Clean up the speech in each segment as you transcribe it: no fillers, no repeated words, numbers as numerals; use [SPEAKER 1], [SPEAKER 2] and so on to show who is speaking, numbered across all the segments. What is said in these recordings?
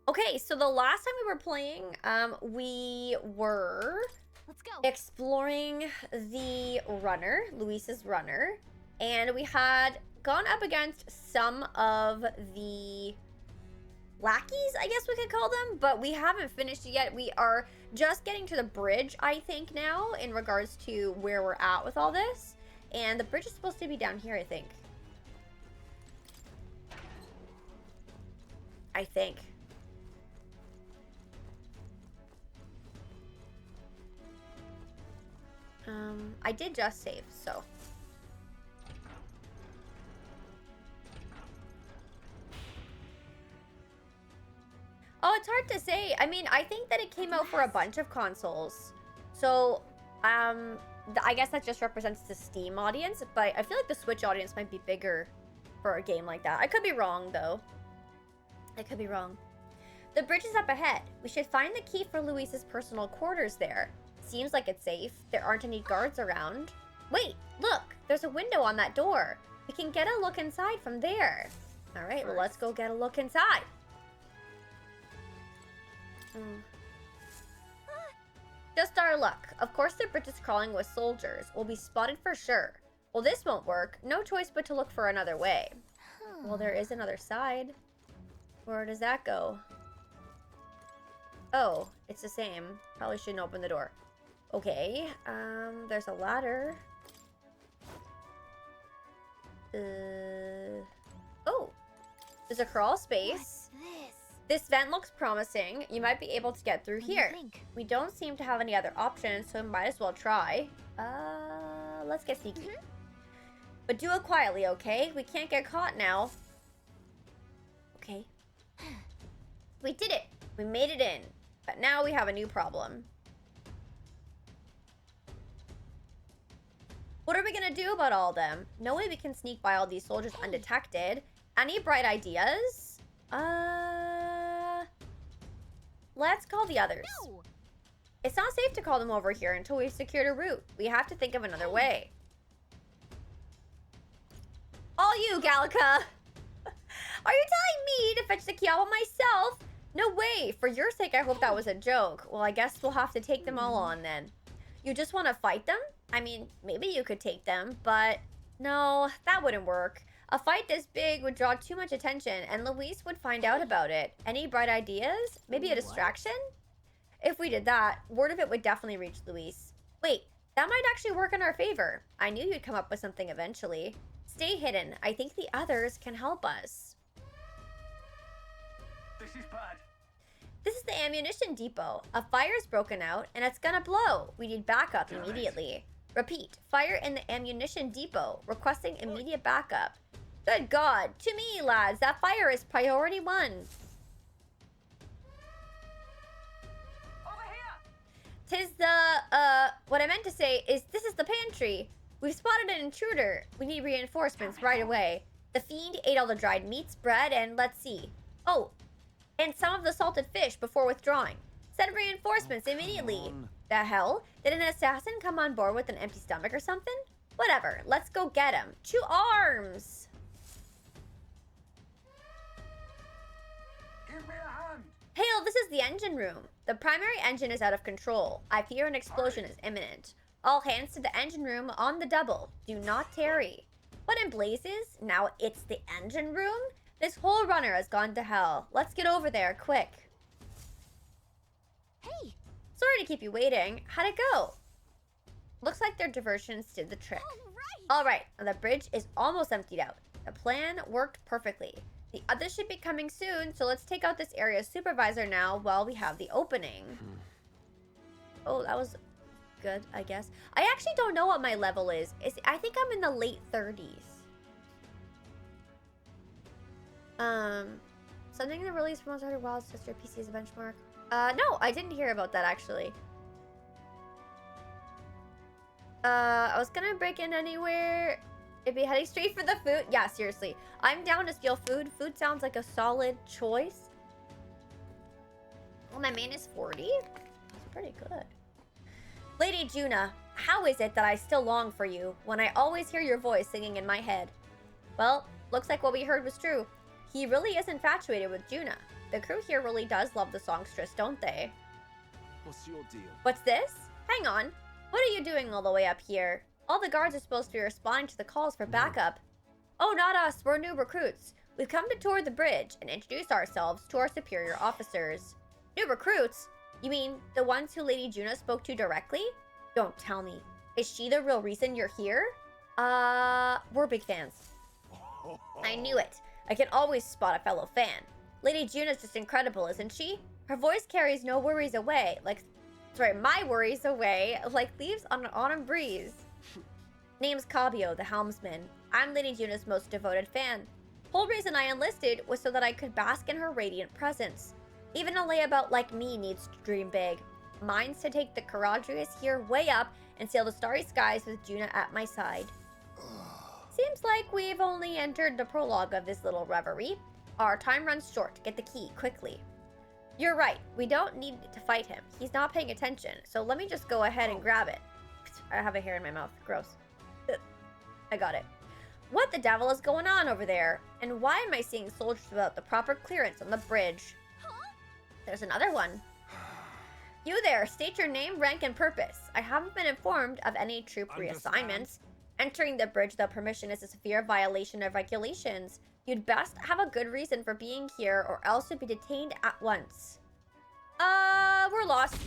[SPEAKER 1] Okay, so the last time we were playing, we were
[SPEAKER 2] Let's go.
[SPEAKER 1] exploring the runner, Luis's runner, and we had gone up against some of the lackeys, I guess we could call them, but we haven't finished yet. We are just getting to the bridge, I think, now, in regards to where we're at with all this. And the bridge is supposed to be down here, I think. I did just save, so. Oh, it's hard to say. I mean, I think that it came out for a bunch of consoles. So, I guess that just represents the Steam audience, but I feel like the Switch audience might be bigger for a game like that. I could be wrong, though. I could be wrong. The bridge is up ahead. We should find the key for Luis's personal quarters there. Seems like it's safe. There aren't any guards around. Wait, look! There's a window on that door. We can get a look inside from there. Alright, well, let's go get a look inside. Just our luck. Of course the bridge is crawling with soldiers. We'll be spotted for sure. Well, this won't work. No choice but to look for another way. Well, there is another side. Where does that go? Oh, it's the same. Probably shouldn't open the door. Okay, there's a ladder. Oh, there's a crawl space. This vent looks promising. You might be able to get through here. We don't seem to have any other options, so we might as well try. Let's get sneaky. But do it quietly, okay? We can't get caught now. Okay. We did it. We made it in. But now we have a new problem. What are we gonna do about all of them? No way we can sneak by all these soldiers undetected. Any bright ideas? Let's call the others.
[SPEAKER 2] No.
[SPEAKER 1] It's not safe to call them over here until we've secured a route. We have to think of another way. All you, Gallica! Are you telling me to fetch the key out myself? No way! For your sake, I hope that was a joke. Well, I guess we'll have to take them all on then. You just want to fight them? I mean, maybe you could take them, but no, that wouldn't work. A fight this big would draw too much attention, and Luis would find out about it. Any bright ideas? Maybe a distraction? If we did that, word of it would definitely reach Luis. Wait, that might actually work in our favor. I knew you'd come up with something eventually. Stay hidden. I think the others can help us.
[SPEAKER 3] This is bad.
[SPEAKER 1] This is the ammunition depot. A fire's broken out, and it's gonna blow. We need backup immediately. Repeat, fire in the ammunition depot. Requesting immediate backup. Good God. To me, lads, that fire is priority 1.
[SPEAKER 3] Over here!
[SPEAKER 1] Tis the, what I meant to say is this is the pantry. We've spotted an intruder. We need reinforcements right away. The fiend ate all the dried meats, bread, and let's see. Oh, and some of the salted fish before withdrawing. Send reinforcements immediately. The hell? Did an assassin come on board with an empty stomach or something? Whatever, let's go get him. To arms!
[SPEAKER 3] Give me a hand!
[SPEAKER 1] Hail, this is the engine room. The primary engine is out of control. I fear an explosion is imminent. All hands to the engine room on the double. Do not tarry. What in blazes? Now it's the engine room? This whole runner has gone to hell. Let's get over there, quick.
[SPEAKER 2] Hey.
[SPEAKER 1] Sorry to keep you waiting. How'd it go? Looks like their diversions did the trick. All right, the bridge is almost emptied out. The plan worked perfectly. The others should be coming soon, so let's take out this area's supervisor now while we have the opening. Oh, that was good, I guess. I actually don't know what my level is. I think I'm in the late 30s. Something in the release from Uncharted Wilds just your PC as a benchmark. No, I didn't hear about that actually. I was gonna break in anywhere. It'd be heading straight for the food. Yeah, seriously. I'm down to steal food. Food sounds like a solid choice. Well, my main is 40. That's pretty good. Lady Juna, how is it that I still long for you when I always hear your voice singing in my head? Well, looks like what we heard was true. He really is infatuated with Juna. The crew here really does love the songstress, don't they?
[SPEAKER 2] What's your deal?
[SPEAKER 1] What's this? Hang on. What are you doing all the way up here? All the guards are supposed to be responding to the calls for backup. Oh, not us. We're new recruits. We've come to tour the bridge and introduce ourselves to our superior officers. New recruits? You mean the ones who Lady Juna spoke to directly? Don't tell me. Is she the real reason you're here? We're big fans. I knew it. I can always spot a fellow fan. Lady Juna's just incredible, isn't she? Her voice carries no worries away, my worries away, like leaves on an autumn breeze. Name's Cabio, the helmsman. I'm Lady Juna's most devoted fan. Whole reason I enlisted was so that I could bask in her radiant presence. Even a layabout like me needs to dream big. Mine's to take the Charadrius here way up and sail the starry skies with Juna at my side. Seems like we've only entered the prologue of this little reverie. Our time runs short. Get the key, quickly. You're right. We don't need to fight him. He's not paying attention, so let me just go ahead and grab it. I have a hair in my mouth. Gross. I got it. What the devil is going on over there? And why am I seeing soldiers without the proper clearance on the bridge? There's another one. You there, state your name, rank, and purpose. I haven't been informed of any troop reassignments. Entering the bridge without permission is a severe violation of regulations. You'd best have a good reason for being here or else you'll be detained at once. We're lost.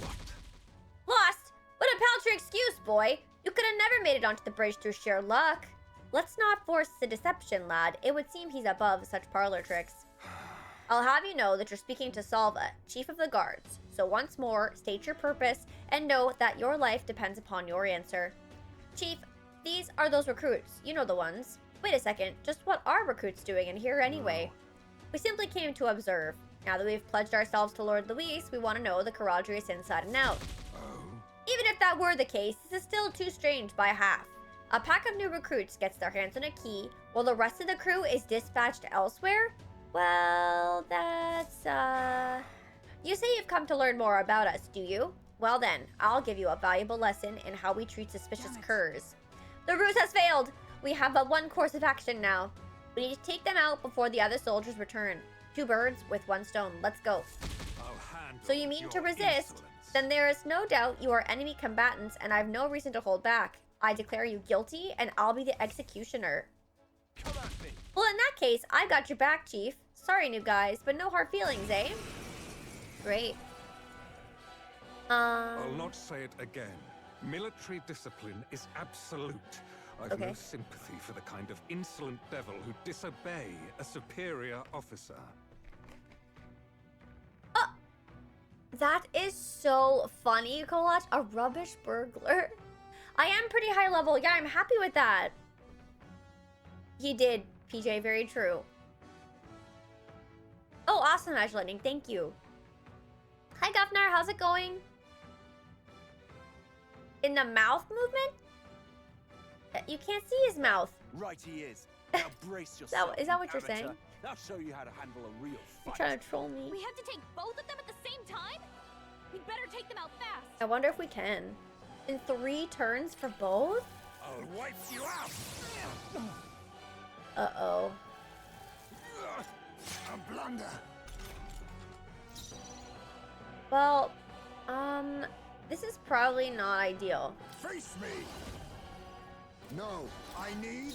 [SPEAKER 1] Lost? What a paltry excuse, boy. You could have never made it onto the bridge through sheer luck. Let's not force the deception, lad. It would seem he's above such parlor tricks. I'll have you know that you're speaking to Salva, Chief of the Guards. So once more, state your purpose and know that your life depends upon your answer. Chief, these are those recruits. You know the ones. Wait a second, just what are recruits doing in here anyway? We simply came to observe. Now that we've pledged ourselves to Lord Luis, we want to know the Charadrius inside and out. Even if that were the case, this is still too strange by half. A pack of new recruits gets their hands on a key, while the rest of the crew is dispatched elsewhere? Well, that's, You say you've come to learn more about us, do you? Well then, I'll give you a valuable lesson in how we treat suspicious curs. The ruse has failed! We have but one course of action now. We need to take them out before the other soldiers return. 2 birds with 1 stone. Let's go. So you mean to resist? Then there is no doubt you are enemy combatants and I have no reason to hold back. I declare you guilty and I'll be the executioner. Well, in that case, I got your back, Chief. Sorry, new guys, but no hard feelings, eh? Great.
[SPEAKER 4] I'll not say it again. Military discipline is absolute. I've no sympathy for the kind of insolent devil who disobey a superior officer.
[SPEAKER 1] That is so funny, Colette. A rubbish burglar. I am pretty high level. Yeah, I'm happy with that. He did, PJ. Very true. Oh, awesome, Ash Lightning. Thank you. Hi, Governor. How's it going? In the mouth movement? You can't see his mouth.
[SPEAKER 2] Right, he is. Now brace yourself.
[SPEAKER 1] Is that what you're saying?
[SPEAKER 2] I'll show you how to handle a real fight.
[SPEAKER 1] You're trying to troll me.
[SPEAKER 5] We have to take both of them at the same time? We'd better take them out fast.
[SPEAKER 1] I wonder if we can. In 3 turns for both?
[SPEAKER 4] I'll wipe you out.
[SPEAKER 1] Uh-oh.
[SPEAKER 4] A blunder.
[SPEAKER 1] Well, this is probably not ideal.
[SPEAKER 6] Face me! No, I need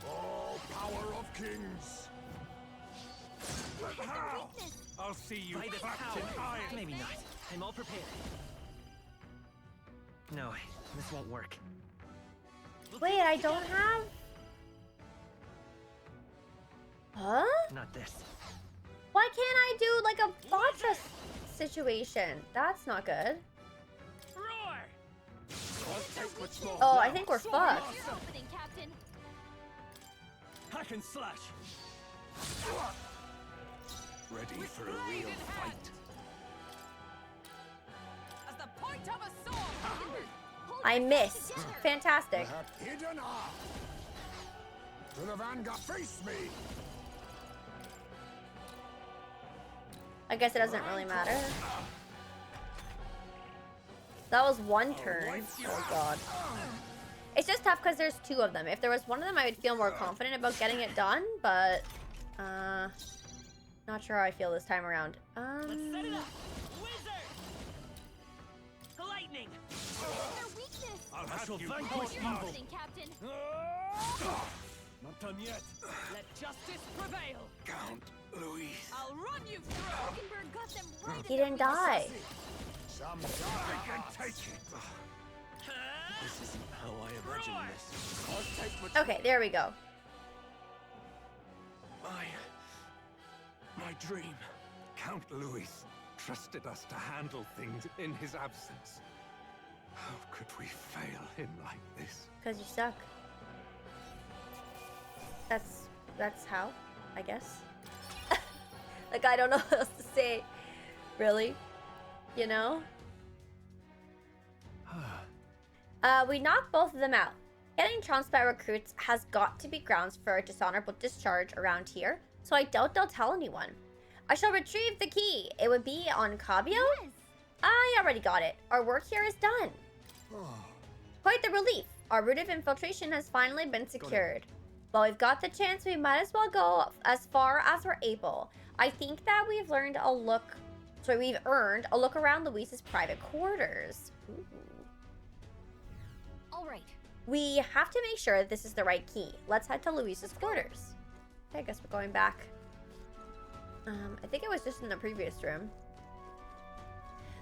[SPEAKER 6] all power of kings.
[SPEAKER 4] I'll see you
[SPEAKER 7] By the
[SPEAKER 4] clapped
[SPEAKER 7] power.
[SPEAKER 4] in iron.
[SPEAKER 7] Maybe not. I'm all prepared. No, this won't work.
[SPEAKER 1] Wait, I don't have... Huh?
[SPEAKER 7] Not this.
[SPEAKER 1] Why can't I do like a botcha situation? That's not good.
[SPEAKER 7] Roar!
[SPEAKER 1] Oh, I think we're fucked.
[SPEAKER 5] Your opening, Captain.
[SPEAKER 7] Hack and slash.
[SPEAKER 2] Ready for a real fight.
[SPEAKER 5] As the point of a sword.
[SPEAKER 1] I missed. Fantastic.
[SPEAKER 6] Hidden art. To the vanguard, face me!
[SPEAKER 1] I guess it doesn't really matter. That was 1 turn. Oh god. It's just tough because there's 2 of them. If there was 1 of them, I would feel more confident about getting it done, but... not Not sure how I feel this time around.
[SPEAKER 7] Let's set it up. Wizard. Lightning.
[SPEAKER 5] Their weakness.
[SPEAKER 7] I shall
[SPEAKER 4] you
[SPEAKER 7] vanquish
[SPEAKER 4] caught
[SPEAKER 5] You're
[SPEAKER 7] evil.
[SPEAKER 5] listening, Captain.
[SPEAKER 7] Not done yet.
[SPEAKER 5] Let justice prevail.
[SPEAKER 2] Count Louis.
[SPEAKER 5] I'll run you through. Hockenberg got them right.
[SPEAKER 1] He didn't die.
[SPEAKER 6] Some
[SPEAKER 2] Can take it.
[SPEAKER 7] This isn't how I imagined this.
[SPEAKER 2] I'll take my
[SPEAKER 1] Okay, there we go.
[SPEAKER 2] my dream.
[SPEAKER 4] Count Louis trusted us to handle things in his absence. How could we fail him like this?
[SPEAKER 1] Because you suck. That's how, I guess. Like, I don't know what else to say. Really? You know? We knocked both of them out. Getting trounced by recruits has got to be grounds for a dishonorable discharge around here, so I doubt they'll tell anyone. I shall retrieve the key. It would be on Cabio?
[SPEAKER 5] Yes.
[SPEAKER 1] I already got it. Our work here is done. Quite the relief. Our route of infiltration has finally been secured. While we've got the chance, we might as well go as far as we're able. I think that we've earned a look around Louise's private quarters. Ooh.
[SPEAKER 5] All right.
[SPEAKER 1] We have to make sure that this is the right key. Let's head to Louise's quarters. Okay, I guess we're going back. I think it was just in the previous room.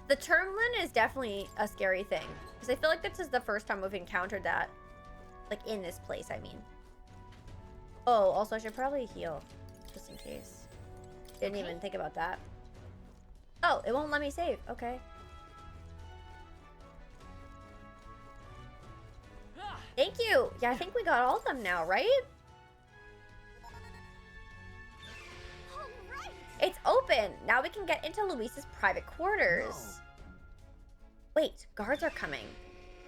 [SPEAKER 1] The Termlin is definitely a scary thing. Because I feel like this is the first time we've encountered that. Like, in this place, I mean. Oh, also, I should probably heal. Just in case. Didn't even think about that. Oh, it won't let me save. Okay. Thank you. Yeah, I think we got all of them now, right?
[SPEAKER 5] All right.
[SPEAKER 1] It's open. Now we can get into Luis's private quarters. Wait, guards are coming.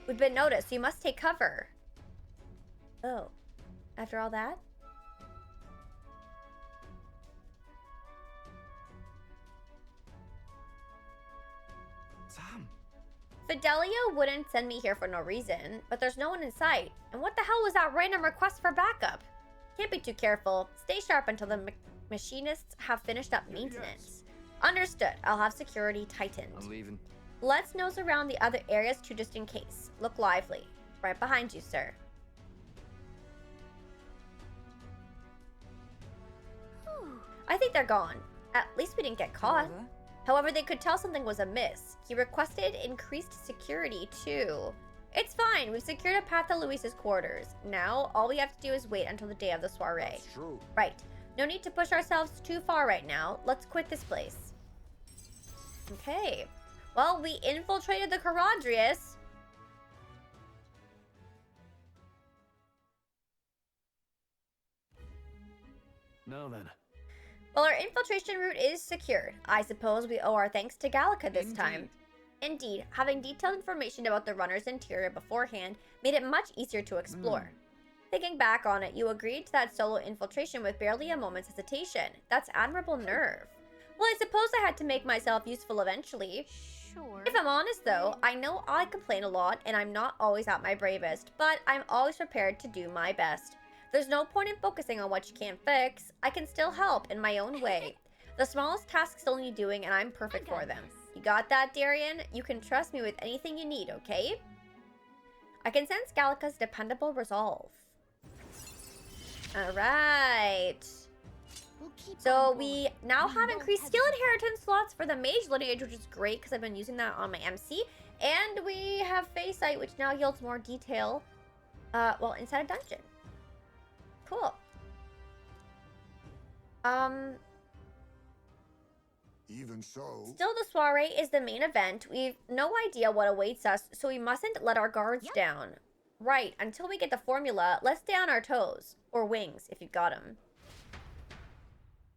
[SPEAKER 1] We've been noticed. You must take cover. Oh, after all that?
[SPEAKER 2] Sam.
[SPEAKER 1] Fidelio wouldn't send me here for no reason, but there's no one in sight. And what the hell was that random request for backup? Can't be too careful. Stay sharp until the machinists have finished up maintenance. Understood. I'll have security tightened.
[SPEAKER 2] I'm leaving.
[SPEAKER 1] Let's nose around the other areas too, just in case. Look lively. Right behind you, sir. I think they're gone. At least we didn't get caught. However, they could tell something was amiss. He requested increased security, too. It's fine. We've secured a path to Luis's quarters. Now, all we have to do is wait until the day of the soiree.
[SPEAKER 6] That's true.
[SPEAKER 1] Right. No need to push ourselves too far right now. Let's quit this place. Okay. Well, we infiltrated the Charadrius.
[SPEAKER 7] Now then.
[SPEAKER 1] Well, our infiltration route is secured. I suppose we owe our thanks to Gallica this time. Indeed, having detailed information about the runner's interior beforehand made it much easier to explore. Thinking back on it, you agreed to that solo infiltration with barely a moment's hesitation. That's admirable nerve. Well, I suppose I had to make myself useful eventually.
[SPEAKER 5] Sure.
[SPEAKER 1] If I'm honest though, I know I complain a lot and I'm not always at my bravest, but I'm always prepared to do my best. There's no point in focusing on what you can't fix. I can still help in my own way. The smallest tasks still need doing and I'm perfect for them. You got that, Darian? You can trust me with anything you need, okay? I can sense Gallica's dependable resolve. Alright.
[SPEAKER 5] We'll keep
[SPEAKER 1] So
[SPEAKER 5] on
[SPEAKER 1] we
[SPEAKER 5] going.
[SPEAKER 1] now
[SPEAKER 5] We
[SPEAKER 1] have
[SPEAKER 5] won't
[SPEAKER 1] increased skill inheritance slots for the mage lineage, which is great because I've been using that on my MC. And we have Face Sight, which now yields more detail, well, inside a dungeon. Cool.
[SPEAKER 6] Even so,
[SPEAKER 1] Still, the soiree is the main event. We've no idea what awaits us, so we mustn't let our guards down. Right, until we get the formula, let's stay on our toes. Or wings, if you've got them.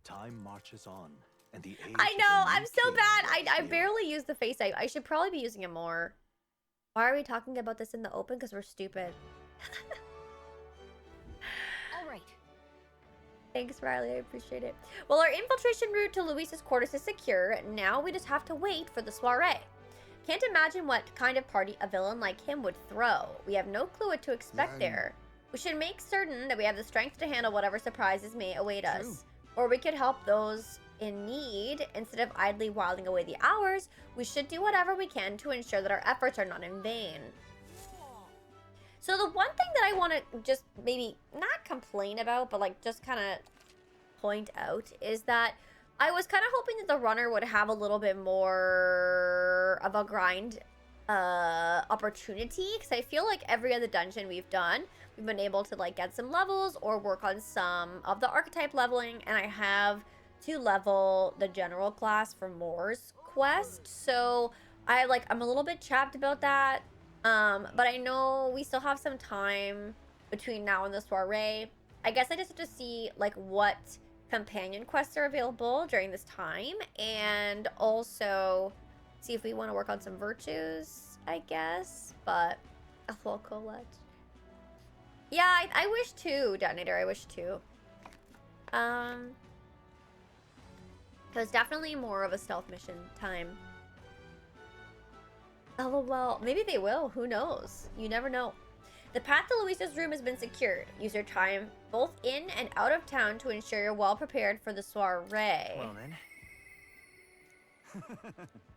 [SPEAKER 7] Time marches on, and the age
[SPEAKER 1] I
[SPEAKER 7] of
[SPEAKER 1] know,
[SPEAKER 7] the new
[SPEAKER 1] I'm so
[SPEAKER 7] king
[SPEAKER 1] bad.
[SPEAKER 7] draws
[SPEAKER 1] I
[SPEAKER 7] near.
[SPEAKER 1] barely use the face. I should probably be using it more. Why are we talking about this in the open? Because we're stupid.
[SPEAKER 5] All right.
[SPEAKER 1] Thanks, Riley. I appreciate it. Well, our infiltration route to Luis's quarters is secure. Now we just have to wait for the soiree. Can't imagine what kind of party a villain like him would throw. We have no clue what to expect
[SPEAKER 6] Then-
[SPEAKER 1] there. We should make certain that we have the strength to handle whatever surprises may await us. Or we could help those in need. Instead of idly whiling away the hours, we should do whatever we can to ensure that our efforts are not in vain. So the one thing that I want to just maybe not complain about, but like just kind of point out is that I was kind of hoping that the runner would have a little bit more of a grind opportunity, because I feel like every other dungeon we've done, we've been able to like get some levels or work on some of the archetype leveling, and I have to level the general class for Moore's quest, so I'm a little bit chapped about that, but I know we still have some time between now and the soiree. I guess I just have to see like what companion quests are available during this time, and also see if we want to work on some virtues, I guess. But well, Colette. Yeah, I wish too, Detonator. I wish too. It was definitely more of a stealth mission time. LOL. Maybe they will. Who knows? You never know. The path to Luisa's room has been secured. Use your time both in and out of town to ensure you're well prepared for the soiree.
[SPEAKER 7] Well then.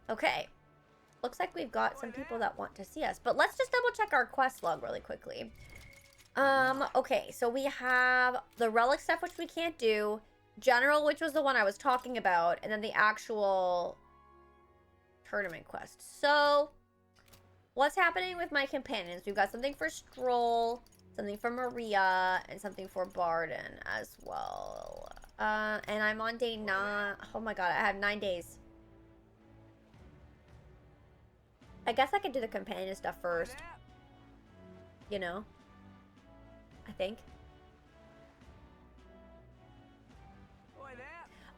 [SPEAKER 1] Okay. Looks like we've got some people that want to see us. But let's just double check our quest log really quickly. Okay, so we have the relic stuff, which we can't do. General, which was the one I was talking about. And then the actual tournament quest. So, what's happening with my companions? We've got something for Stroll, something for Maria, and something for Barden as well. And I'm on day 9. Oh my god, I have 9 days. I guess I could do the companion stuff first. You know? I think.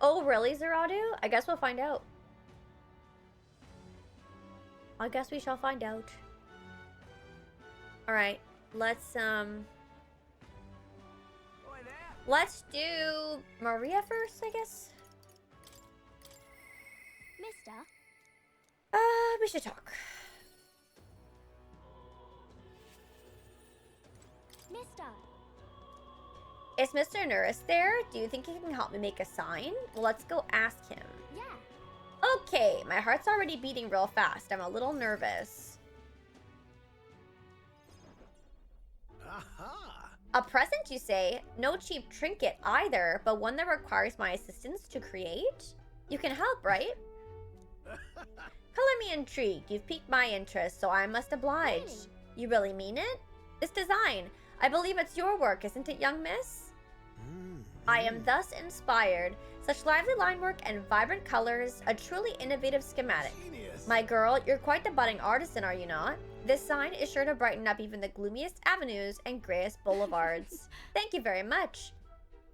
[SPEAKER 1] Oh, really, Zeradu? I guess we'll find out. I guess we shall find out. Alright, let's do Maria first, I guess.
[SPEAKER 5] Mister?
[SPEAKER 1] We should talk.
[SPEAKER 5] Mister?
[SPEAKER 1] Is Mr. Nuris there? Do you think he can help me make a sign? Well, let's go ask him.
[SPEAKER 5] Yeah.
[SPEAKER 1] Okay, my heart's already beating real fast. I'm a little nervous.
[SPEAKER 6] Aha!
[SPEAKER 1] A present, you say? No cheap trinket either, but one that requires my assistance to create? You can help, right? Color me intrigued. You've piqued my interest, so I must oblige.
[SPEAKER 5] Really?
[SPEAKER 1] You really mean it? This design. I believe it's your work, isn't it, young miss? I am thus inspired. Such lively line work and vibrant colors, a truly innovative schematic.
[SPEAKER 6] Genius.
[SPEAKER 1] My girl, you're quite the budding artisan, are you not? This sign is sure to brighten up even the gloomiest avenues and grayest boulevards. Thank you very much.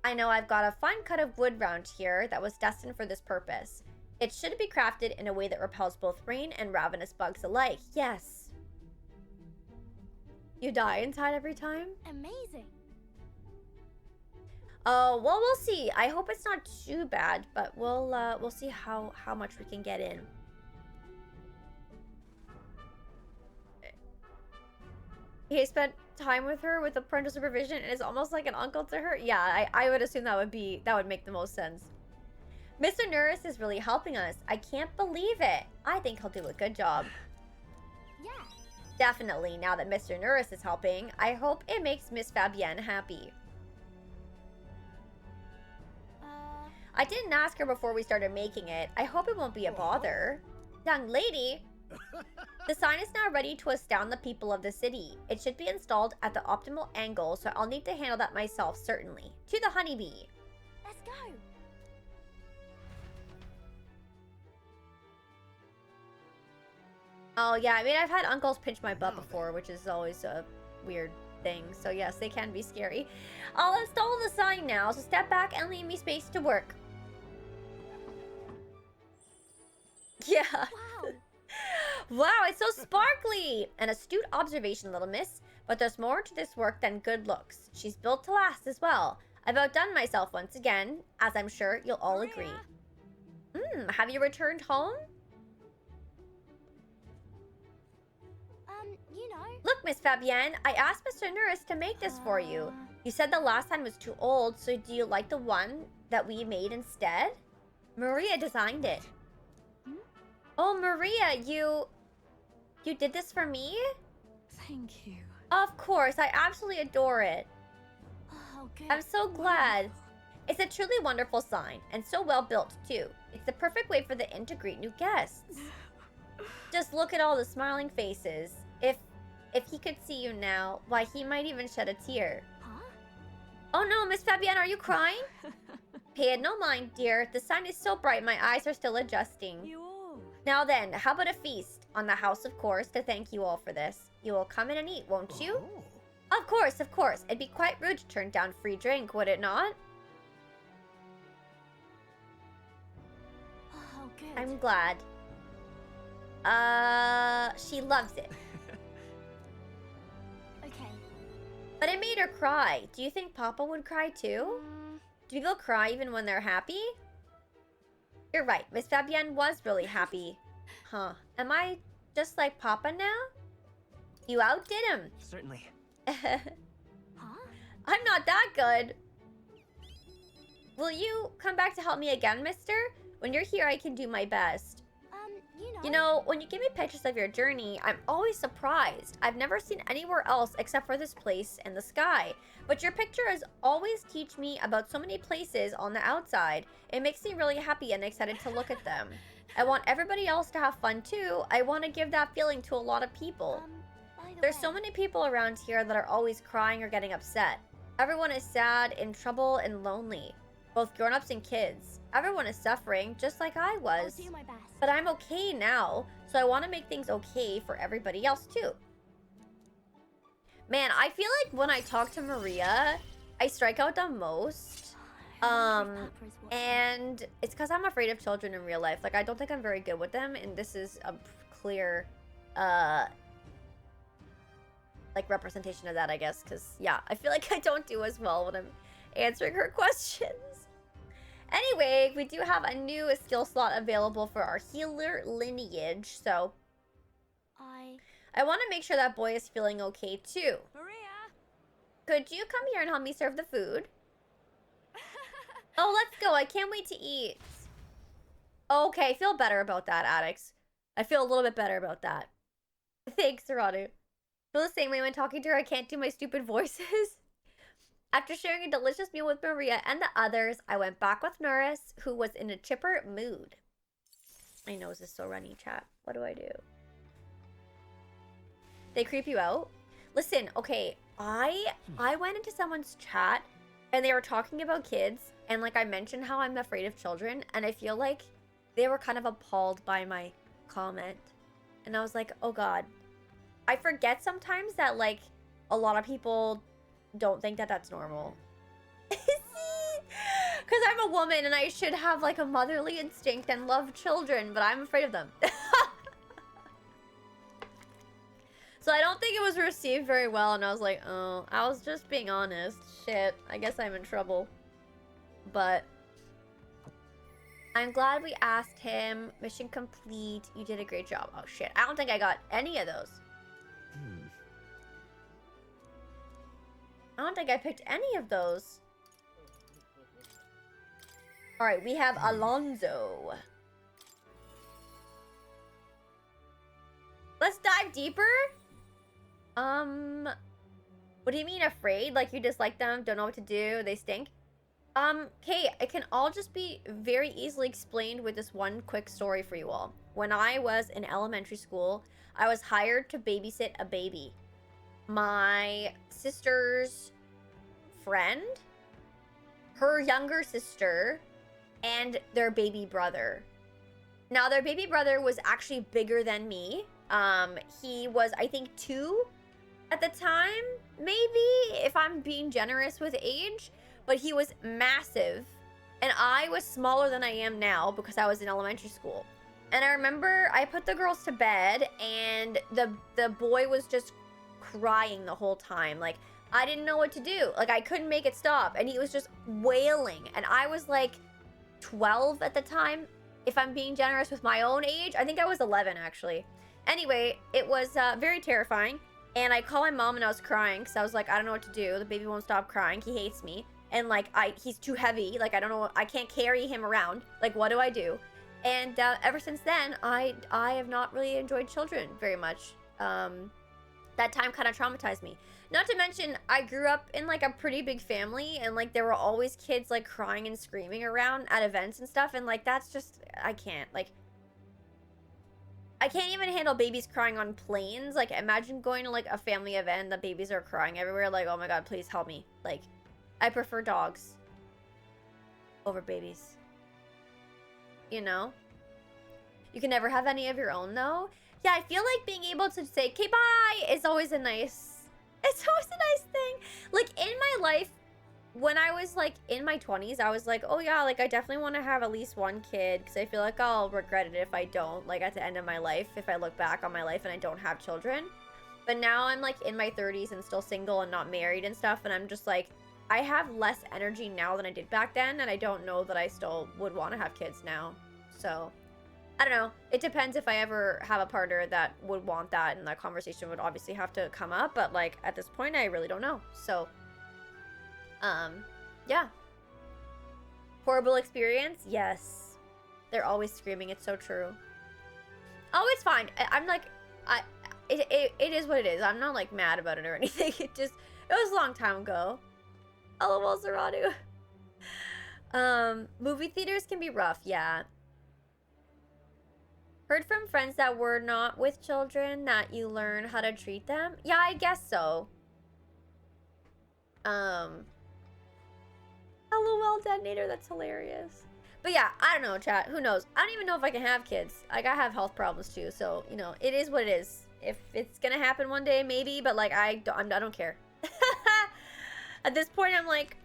[SPEAKER 1] I know I've got a fine cut of wood round here that was destined for this purpose. It should be crafted in a way that repels both rain and ravenous bugs alike. Yes. You die inside every time?
[SPEAKER 5] Amazing.
[SPEAKER 1] Oh, well, we'll see. I hope it's not too bad, but we'll see how much we can get in. He spent time with her with a parental supervision and is almost like an uncle to her. Yeah, I would assume that would make the most sense. Mr. Nuris is really helping us. I can't believe it. I think he'll do a good job.
[SPEAKER 5] Yeah.
[SPEAKER 1] Definitely, now that Mr. Nuris is helping, I hope it makes Miss Fabienne happy. I didn't ask her before we started making it. I hope it won't be a bother. Young lady, the sign is now ready to astound the people of the city. It should be installed at the optimal angle, so I'll need to handle that myself, certainly. To the honeybee.
[SPEAKER 5] Let's go.
[SPEAKER 1] Oh, yeah, I mean, I've had uncles pinch my butt before, which is always a weird thing. So, yes, they can be scary. I'll install the sign now, so step back and leave me space to work. Yeah.
[SPEAKER 5] Wow.
[SPEAKER 1] Wow, it's so sparkly! An astute observation, little miss. But there's more to this work than good looks. She's built to last as well. I've outdone myself once again, as I'm sure you'll all agree. Have you returned home?
[SPEAKER 5] You know.
[SPEAKER 1] Look, Miss Fabienne, I asked Mr. Nuris to make this for you. You said the last one was too old, so do you like the one that we made instead? Maria designed it. Oh, Maria, you did this for me?
[SPEAKER 5] Thank you.
[SPEAKER 1] Of course, I absolutely adore it.
[SPEAKER 5] Oh, good.
[SPEAKER 1] I'm so glad. It's a truly wonderful sign, and so well built too. It's the perfect way for the inn to greet new guests. Just look at all the smiling faces. If he could see you now, why, he might even shed a tear.
[SPEAKER 5] Huh?
[SPEAKER 1] Oh no, Miss Fabienne, are you crying? Pay it no mind, dear. The sun is so bright, my eyes are still adjusting.
[SPEAKER 5] You all.
[SPEAKER 1] Now then, how about a feast? On the house, of course, to thank you all for this. You will come in and eat, won't you?
[SPEAKER 6] Oh.
[SPEAKER 1] Of course, of course. It'd be quite rude to turn down free drink, would it not?
[SPEAKER 5] Oh, good.
[SPEAKER 1] I'm glad. She loves it.
[SPEAKER 5] Okay.
[SPEAKER 1] But it made her cry. Do you think Papa would cry too? Do people cry even when they're happy? You're right. Miss Fabienne was really happy. Huh. Am I just like Papa now? You outdid him.
[SPEAKER 7] Certainly.
[SPEAKER 5] Huh?
[SPEAKER 1] I'm not that good. Will you come back to help me again, mister? When you're here, I can do my best. You know, when you give me pictures of your journey, I'm always surprised. I've never seen anywhere else except for this place and the sky. But your pictures always teach me about so many places on the outside. It makes me really happy and excited to look at them. I want everybody else to have fun too. I want to give that feeling to a lot of people.
[SPEAKER 5] By the
[SPEAKER 1] There's
[SPEAKER 5] way,
[SPEAKER 1] so many people around here that are always crying or getting upset. Everyone is sad, in trouble, and lonely. Both grown-ups and kids. Everyone is suffering, just like I
[SPEAKER 5] I'll
[SPEAKER 1] was.
[SPEAKER 5] do my best.
[SPEAKER 1] But I'm okay now, so I want to make things okay for everybody else too. Man, I feel like when I talk to Maria, I strike out the most.
[SPEAKER 5] I wonder if Papa is watching.
[SPEAKER 1] And it's because I'm afraid of children in real life. Like, I don't think I'm very good with them, and this is a clear, like, representation of that, I guess. Because, yeah, I feel like I don't do as well when I'm answering her questions. Anyway, we do have a new skill slot available for our healer lineage, so I want to make sure that boy is feeling okay too.
[SPEAKER 5] Maria!
[SPEAKER 1] Could you come here and help me serve the food? Oh, let's go. I can't wait to eat. Okay, I feel better about that, Addicts. I feel a little bit better about that. Thanks, Serrano. Feel the same way when talking to her. I can't do my stupid voices. After sharing a delicious meal with Maria and the others, I went back with Norris, who was in a chipper mood. My nose is so runny, chat. What do I do? They creep you out? Listen, okay, I went into someone's chat and they were talking about kids, and like I mentioned how I'm afraid of children, and I feel like they were kind of appalled by my comment. And I was like, oh god. I forget sometimes that like a lot of people don't think that that's normal. Because I'm a woman and I should have like a motherly instinct and love children, but I'm afraid of them. So I don't think it was received very well, and I was like, oh, I was just being honest. Shit, I guess I'm in trouble. But I'm glad we asked him. Mission complete. You did a great job. Oh shit, I don't think I got any of those. I don't think I picked any of those. Alright, we have Alonzo. Let's dive deeper. What do you mean afraid? Like you dislike them, don't know what to do, they stink? Okay, it can all just be very easily explained with this one quick story for you all. When I was in elementary school, I was hired to babysit a baby. My sister's friend, her younger sister, and their baby brother. Now, their baby brother was actually bigger than me. He was, I think, 2 at the time, maybe, if I'm being generous with age. But he was massive, and I was smaller than I am now because I was in elementary school. And I remember I put the girls to bed, and the boy was just crying the whole time. Like, I didn't know what to do. Like, I couldn't make it stop, and he was just wailing. And I was like 12 at the time, if I'm being generous with my own age. I think I was 11, actually. Anyway, it was very terrifying. And I called my mom and I was crying because I was like, I don't know what to do. The baby won't stop crying. He hates me. And like he's too heavy. Like I don't know, I can't carry him around. Like what do I do? And ever since then, I have not really enjoyed children very much. That time kind of traumatized me. Not to mention, I grew up in like a pretty big family, and like there were always kids like crying and screaming around at events and stuff, and like that's just, I can't. Like, I can't even handle babies crying on planes. Like, imagine going to like a family event, the babies are crying everywhere. Like, oh my god, please help me. Like, I prefer dogs over babies. You know? You can never have any of your own though. Yeah, I feel like being able to say, okay, bye, is always a nice, it's always a nice thing. Like, in my life, when I was, like, in my 20s, I was like, oh, yeah, like, I definitely want to have at least one kid, because I feel like I'll regret it if I don't, like, at the end of my life, if I look back on my life and I don't have children. But now I'm, like, in my 30s and still single and not married and stuff, and I'm just, like, I have less energy now than I did back then, and I don't know that I still would want to have kids now. So I don't know. It depends if I ever have a partner that would want that, and that conversation would obviously have to come up. But, like, at this point, I really don't know. So, yeah. Horrible experience? Yes. They're always screaming. It's so true. Oh, it's fine. I'm, like, it is what it is. I'm not, like, mad about it or anything. It was a long time ago. LOL, Zeradu. Movie theaters can be rough. Yeah. Heard from friends that were not with children that you learn how to treat them. Yeah, I guess so. LOL, detonator, that's hilarious. But yeah, I don't know, chat. Who knows? I don't even know if I can have kids. Like, I have health problems too, so, you know, it is what it is. If it's gonna happen one day, maybe, but like, I don't care. At this point, I'm like,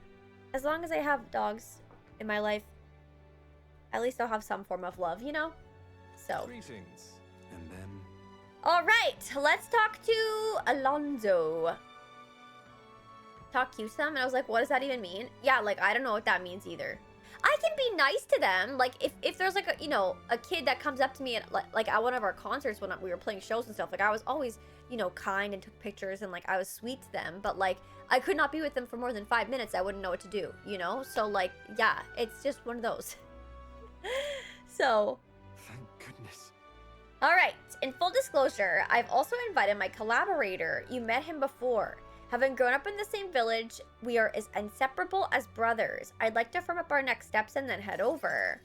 [SPEAKER 1] as long as I have dogs in my life, at least I'll have some form of love, you know? So.
[SPEAKER 4] Greetings. And then...
[SPEAKER 1] All right, let's talk to Alonzo. Talk to some, and I was like, what does that even mean? Yeah, like, I don't know what that means either. I can be nice to them. Like, if there's like a, you know, a kid that comes up to me at like at one of our concerts when we were playing shows and stuff, like I was always, you know, kind and took pictures and like I was sweet to them, but like I could not be with them for more than 5 minutes. I wouldn't know what to do, you know? So like, yeah, it's just one of those. So.
[SPEAKER 4] Thank goodness.
[SPEAKER 1] All right, in full disclosure, I've also invited my collaborator. You met him before. Having grown up in the same village, we are as inseparable as brothers. I'd like to firm up our next steps and then head over.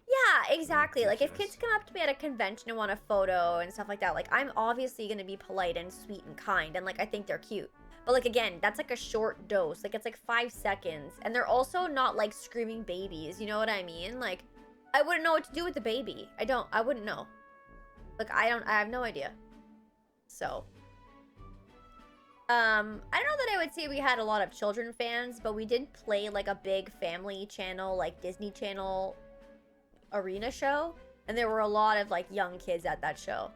[SPEAKER 1] Yeah, exactly. Like, if kids come up to me at a convention and want a photo and stuff like that, like, I'm obviously going to be polite and sweet and kind, and, like, I think they're cute. But, like, again, that's, like, a short dose. Like, it's, like, 5 seconds. And they're also not, like, screaming babies. You know what I mean? Like, I wouldn't know what to do with the baby. I wouldn't know. Like, I have no idea. So... I don't know that I would say we had a lot of children fans, but we did play like a big family channel, like Disney Channel arena show, and there were a lot of like young kids at that show.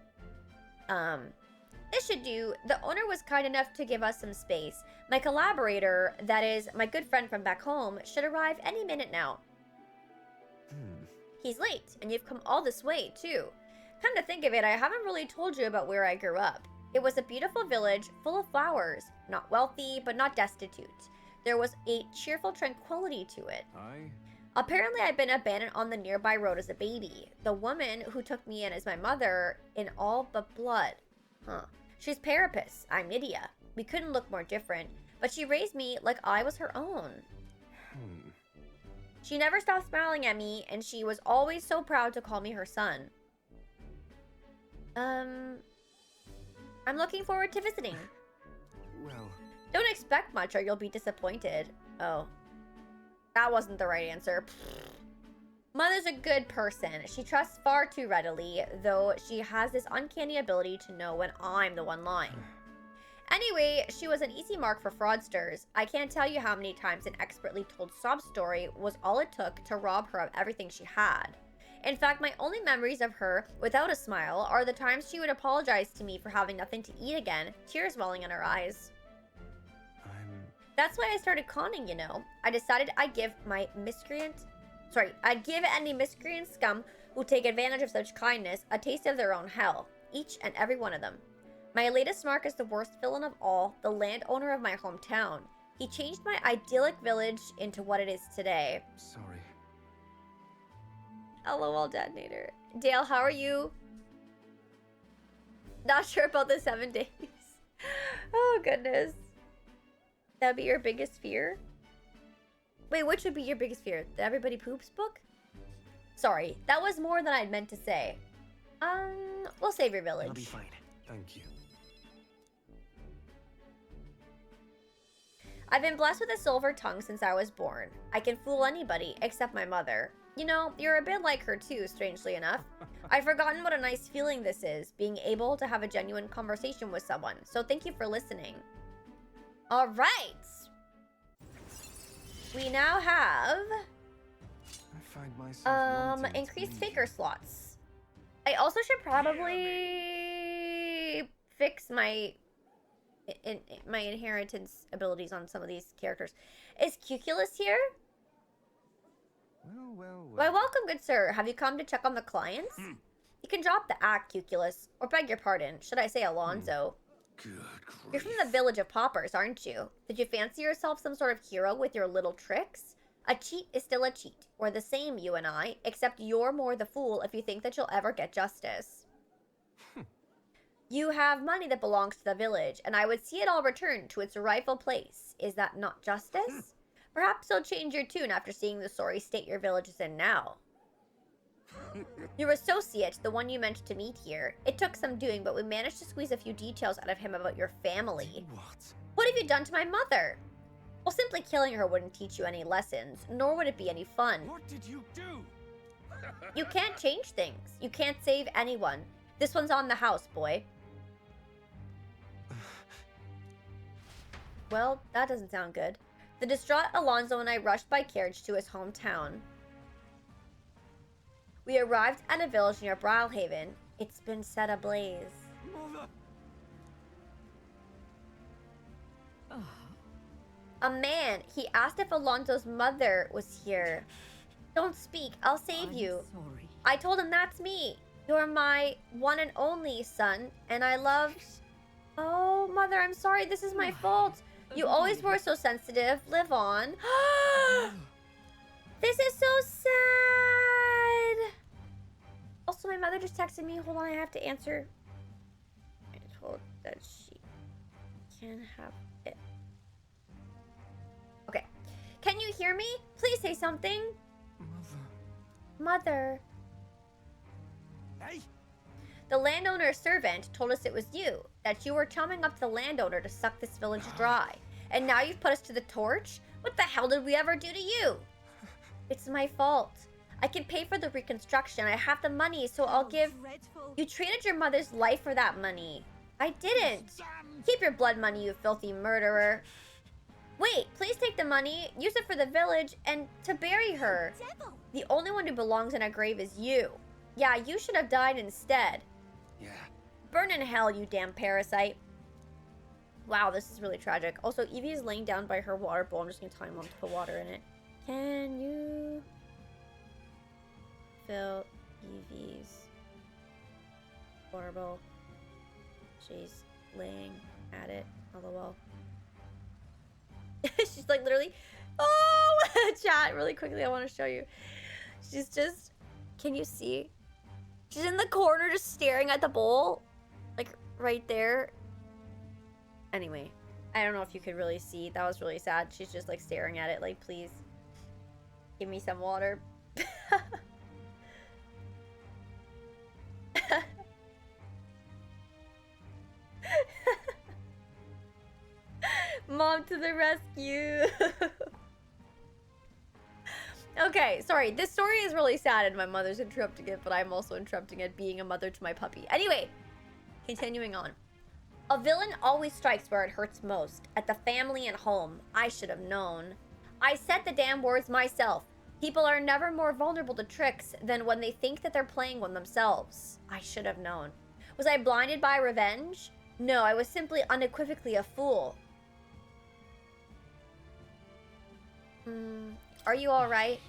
[SPEAKER 1] This should do. The owner was kind enough to give us some space. My collaborator, that is my good friend from back home, should arrive any minute now. He's late, and you've come all this way too. Come to think of it, I haven't really told you about where I grew up. It was a beautiful village full of flowers, not wealthy, but not destitute. There was a cheerful tranquility to it. Apparently, I'd been abandoned on the nearby road as a baby. The woman who took me in as my mother in all but blood. She's Parapus. I'm Nydia. We couldn't look more different, but she raised me like I was her own. She never stopped smiling at me, and she was always so proud to call me her son. I'm looking forward to visiting.
[SPEAKER 4] Well...
[SPEAKER 1] Don't expect much or you'll be disappointed. Oh. That wasn't the right answer. Mother's a good person. She trusts far too readily, though she has this uncanny ability to know when I'm the one lying. Anyway, she was an easy mark for fraudsters. I can't tell you how many times an expertly told sob story was all it took to rob her of everything she had. In fact, my only memories of her, without a smile, are the times she would apologize to me for having nothing to eat again, tears welling in her eyes. That's why I started conning, you know. I decided I'd give any miscreant scum who take advantage of such kindness a taste of their own hell, each and every one of them. My latest mark is the worst villain of all, the landowner of my hometown. He changed my idyllic village into what it is today.
[SPEAKER 7] Sorry.
[SPEAKER 1] LOL, Detonator. Dale, how are you? Not sure about the 7 days. Oh, goodness. That'd be your biggest fear? Wait, which would be your biggest fear? The Everybody Poops book? Sorry, that was more than I'd meant to say. We'll save your village.
[SPEAKER 7] I'll be fine.
[SPEAKER 4] Thank you.
[SPEAKER 1] I've been blessed with a silver tongue since I was born. I can fool anybody except my mother. You know, you're a bit like her too, strangely enough. I've forgotten what a nice feeling this is, being able to have a genuine conversation with someone. So thank you for listening. All right. We now have
[SPEAKER 7] I find myself wanting to
[SPEAKER 1] increased
[SPEAKER 7] leave.
[SPEAKER 1] faker slots. I also should probably fix my my inheritance abilities on some of these characters. Is Cuculus here? Why, welcome, good sir. Have you come to check on the clients? You can drop the act, Cuculus, or beg your pardon. Should I say Alonzo?
[SPEAKER 4] Good
[SPEAKER 1] You're from
[SPEAKER 4] grief.
[SPEAKER 1] the village of paupers, aren't you? Did you fancy yourself some sort of hero with your little tricks? A cheat is still a cheat. We're the same, you and I, except you're more the fool if you think that you'll ever get justice. You have money that belongs to the village, and I would see it all returned to its rightful place. Is that not justice? Perhaps you'll change your tune after seeing the sorry state your village is in now. Your associate, the one you meant to meet here, it took some doing, but we managed to squeeze a few details out of him about your family.
[SPEAKER 7] What?
[SPEAKER 1] What have you done to my mother? Well, simply killing her wouldn't teach you any lessons, nor would it be any fun.
[SPEAKER 2] What did you do?
[SPEAKER 1] You can't change things. You can't save anyone. This one's on the house, boy. Well, that doesn't sound good. The distraught Alonzo and I rushed by carriage to his hometown. We arrived at a village near Brawlhaven. It's been set ablaze.
[SPEAKER 2] Mother!
[SPEAKER 1] A man, he asked if Alonzo's mother was here. Don't speak, I'll save you.
[SPEAKER 8] Sorry.
[SPEAKER 1] I told him that's me. You're my one and only son, and I love... Oh, mother, I'm sorry, this is my fault. You always were so sensitive. Live on. This is so sad. Also, my mother just texted me. Hold on, I have to answer. I told that she can have it. Okay. Can you hear me? Please say something. Mother.
[SPEAKER 2] Hey!
[SPEAKER 1] The landowner's servant told us it was you, that you were chumming up to the landowner to suck this village dry. And now you've put us to the torch? What the hell did we ever do to you? It's my fault. I can pay for the reconstruction. I have the money, so I'll give...
[SPEAKER 8] Dreadful.
[SPEAKER 1] You traded your mother's life for that money. I didn't. Keep your blood money, you filthy murderer. Wait, please take the money, use it for the village, and to bury her.
[SPEAKER 5] Devil!
[SPEAKER 1] The only one who belongs in a grave is you. Yeah, you should have died instead.
[SPEAKER 7] Yeah.
[SPEAKER 1] Burn in hell, you damn parasite. Wow, this is really tragic. Also, Evie is laying down by her water bowl. I'm just going to tell my mom to put water in it. Can you fill Evie's water bowl? She's laying at it. LOL. She's like literally... Oh! Chat, really quickly, I want to show you. She's just... Can you see? She's in the corner just staring at the bowl. Like, right there. Anyway, I don't know if you could really see. That was really sad. She's just, like, staring at it. Like, please. Give me some water. Mom to the rescue. Okay, sorry. This story is really sad and my mother's interrupting it, but I'm also interrupting it being a mother to my puppy. Anyway, continuing on. A villain always strikes where it hurts most, at the family and home. I should have known. I said the damn words myself. People are never more vulnerable to tricks than when they think that they're playing one themselves. I should have known. Was I blinded by revenge? No, I was simply unequivocally a fool. Are you alright?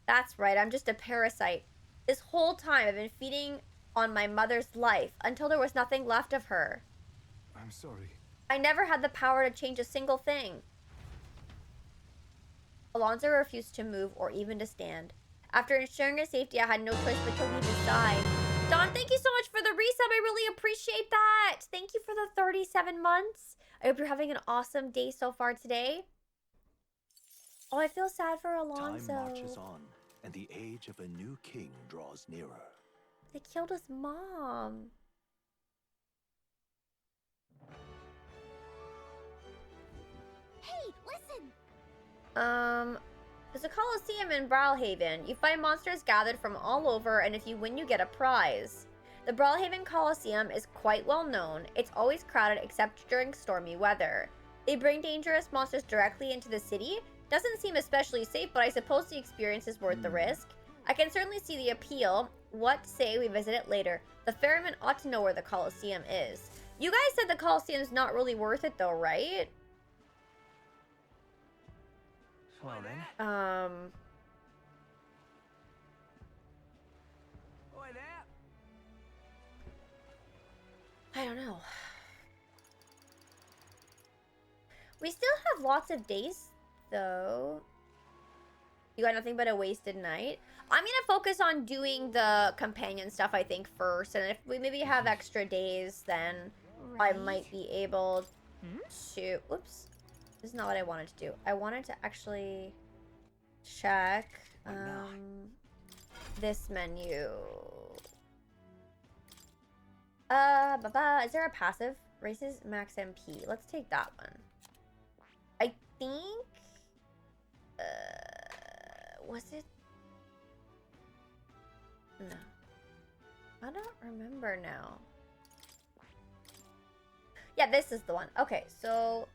[SPEAKER 1] That's right, I'm just a parasite. This whole time I've been feeding on my mother's life until there was nothing left of her.
[SPEAKER 2] I'm sorry.
[SPEAKER 1] I never had the power to change a single thing. Alonso refused to move or even to stand. After ensuring his safety, I had no choice but to leave his side. Don, thank you so much for the resub. I really appreciate that. Thank you for the 37 months. I hope you're having an awesome day so far today. Oh, I feel sad for Alonso.
[SPEAKER 7] Time marches on, and the age of a new king draws nearer.
[SPEAKER 1] They killed his mom.
[SPEAKER 5] Hey, listen!
[SPEAKER 1] There's a Coliseum in Brawlhaven. You find monsters gathered from all over, and if you win, you get a prize. The Brawlhaven Coliseum is quite well known. It's always crowded except during stormy weather. They bring dangerous monsters directly into the city. Doesn't seem especially safe, but I suppose the experience is worth the risk. I can certainly see the appeal. What say we visit it later? The ferryman ought to know where the Coliseum is. You guys said the Coliseum's not really worth it though, right?
[SPEAKER 7] Well then.
[SPEAKER 2] Oi there.
[SPEAKER 1] I don't know. We still have lots of days, though. You got nothing but a wasted night? I'm gonna focus on doing the companion stuff, I think, first. And if we maybe have extra days, then I might be able to... Oops. This is not what I wanted to do. I wanted to actually check this menu. Is there a passive? Races max MP. Let's take that one. I think... was it? No. I don't remember now. Yeah, this is the one. Okay, so...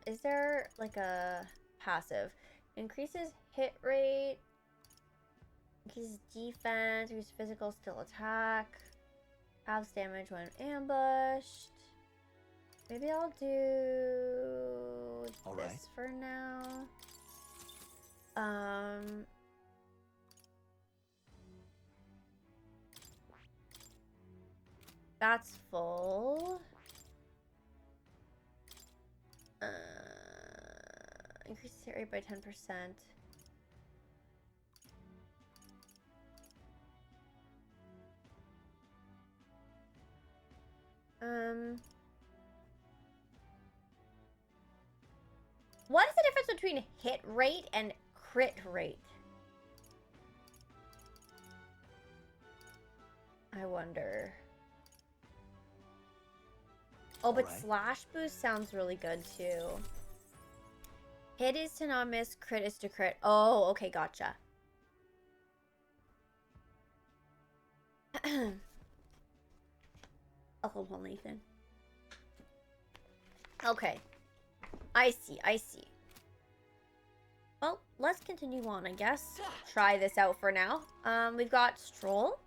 [SPEAKER 1] Is there like a passive? Increases hit rate, increases defense, increases physical skill attack, halves damage when ambushed. Maybe I'll do this for now. That's full. Increases hit rate by 10%. What is the difference between hit rate and crit rate? I wonder. Oh, but slash boost sounds really good too. Hit is to not miss, crit is to crit. Oh, okay, gotcha. Oh, hold on, Nathan. Okay. I see, I see. Well, let's continue on, I guess. Try this out for now. We've got Stroll.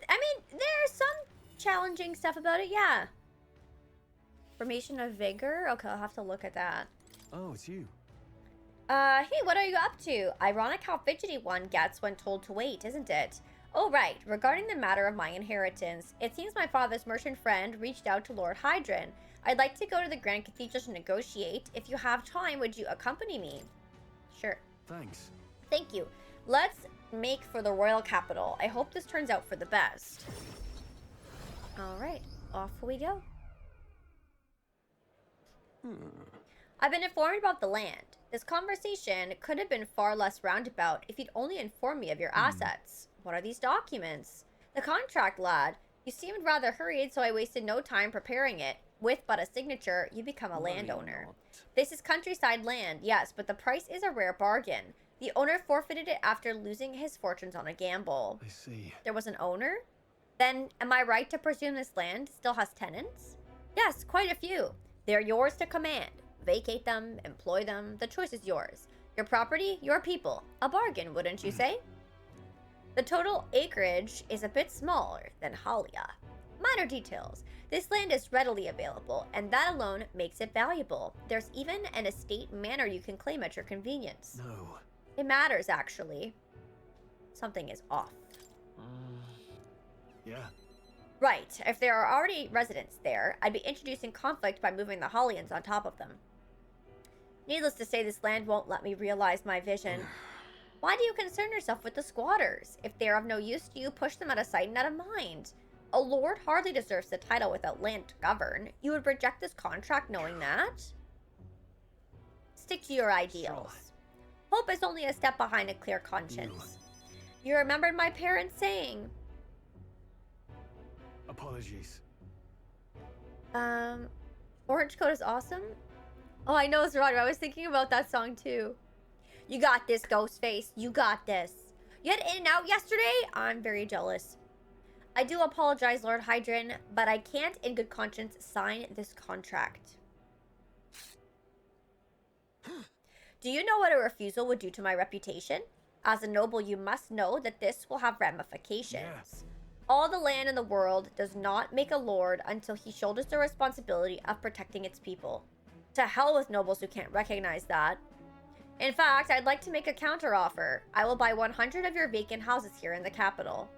[SPEAKER 1] I mean, there's some challenging stuff about it, yeah. Formation of Vigor? Okay, I'll have to look at that.
[SPEAKER 2] Oh, it's you.
[SPEAKER 1] Hey, what are you up to? Ironic how fidgety one gets when told to wait, isn't it? Oh, right. Regarding the matter of my inheritance, it seems my father's merchant friend reached out to Lord Hydron. I'd like to go to the Grand Cathedral to negotiate. If you have time, would you accompany me? Sure.
[SPEAKER 2] Thanks.
[SPEAKER 1] Thank you. Let's make for the royal capital. I hope this turns out for the best. All right, off we go. I've been informed about the land. This conversation could have been far less roundabout if you'd only informed me of your assets. What are these documents? The contract, lad. You seemed rather hurried, so I wasted no time preparing it. With but a signature, you become a landowner. This is countryside land, yes, but the price is a rare bargain. The owner forfeited it after losing his fortunes on a gamble.
[SPEAKER 2] I see.
[SPEAKER 1] There was an owner? Then, am I right to presume this land still has tenants? Yes, quite a few. They're yours to command. Vacate them, employ them, the choice is yours. Your property, your people. A bargain, wouldn't you say? The total acreage is a bit smaller than Halia. Minor details. This land is readily available, and that alone makes it valuable. There's even an estate manor you can claim at your convenience.
[SPEAKER 2] No.
[SPEAKER 1] It matters, actually. Something is off.
[SPEAKER 2] Yeah.
[SPEAKER 1] Right, if there are already residents there, I'd be introducing conflict by moving the Hollians on top of them. Needless to say, this land won't let me realize my vision. Why do you concern yourself with the squatters? If they are of no use to you, push them out of sight and out of mind. A lord hardly deserves the title without land to govern. You would reject this contract knowing that? Stick to your ideals. Hope is only a step behind a clear conscience. You remembered my parents' saying.
[SPEAKER 2] Apologies.
[SPEAKER 1] Orange Coat is awesome? Oh, I know it's wrong. I was thinking about that song too. You got this, Ghostface. You got this. You had In and Out yesterday? I'm very jealous. I do apologize, Lord Hydron, but I can't in good conscience sign this contract. Do you know what a refusal would do to my reputation? As a noble, you must know that this will have ramifications.
[SPEAKER 2] Yes.
[SPEAKER 1] All the land in the world does not make a lord until he shoulders the responsibility of protecting its people. To hell with nobles who can't recognize that. In fact, I'd like to make a counteroffer. I will buy 100 of your vacant houses here in the capital.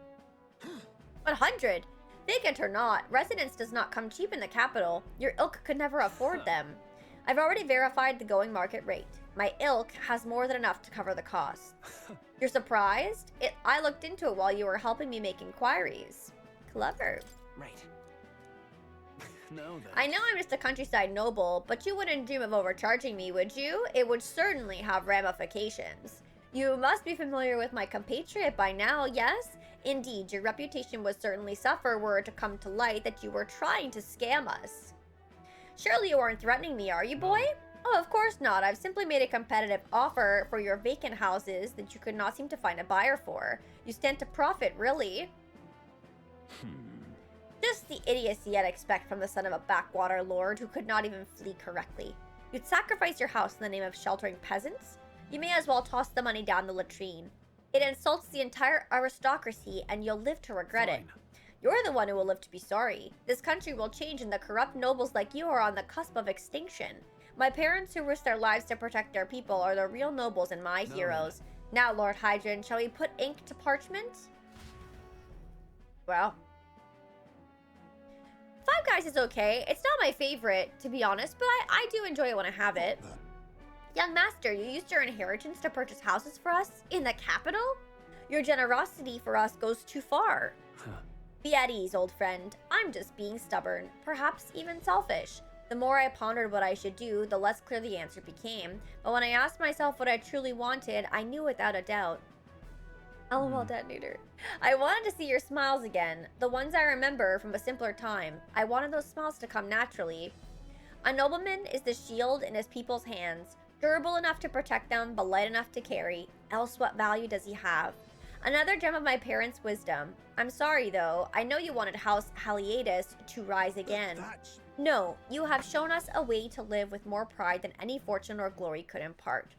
[SPEAKER 1] 100? Vacant or not, residence does not come cheap in the capital. Your ilk could never afford them. I've already verified the going market rate. My ilk has more than enough to cover the costs. You're surprised? I looked into it while you were helping me make inquiries. Clever.
[SPEAKER 2] Right. No, then.
[SPEAKER 1] I know I'm just a countryside noble, but you wouldn't dream of overcharging me, would you? It would certainly have ramifications. You must be familiar with my compatriot by now, yes? Indeed, your reputation would certainly suffer were it to come to light that you were trying to scam us. Surely you aren't threatening me, are you, boy? Oh, of course not. I've simply made a competitive offer for your vacant houses that you could not seem to find a buyer for. You stand to profit, really. Just the idiocy I'd expect from the son of a backwater lord who could not even flee correctly. You'd sacrifice your house in the name of sheltering peasants? You may as well toss the money down the latrine. It insults the entire aristocracy, and you'll live to regret it. You're the one who will live to be sorry. This country will change, and the corrupt nobles like you are on the cusp of extinction. My parents who risked their lives to protect their people are the real nobles and my heroes. Now, Lord Hydron, shall we put ink to parchment? Well. Five Guys is okay. It's not my favorite, to be honest, but I do enjoy it when I have it. Young master, you used your inheritance to purchase houses for us in the capital? Your generosity for us goes too far. Be at ease, old friend. I'm just being stubborn, perhaps even selfish. The more I pondered what I should do, the less clear the answer became. But when I asked myself what I truly wanted, I knew without a doubt. LOL detonator. I wanted to see your smiles again, the ones I remember from a simpler time. I wanted those smiles to come naturally. A nobleman is the shield in his people's hands, durable enough to protect them, but light enough to carry. Else what value does he have? Another gem of my parents' wisdom. I'm sorry, though. I know you wanted House Haliatus to rise again. No, you have shown us a way to live with more pride than any fortune or glory could impart.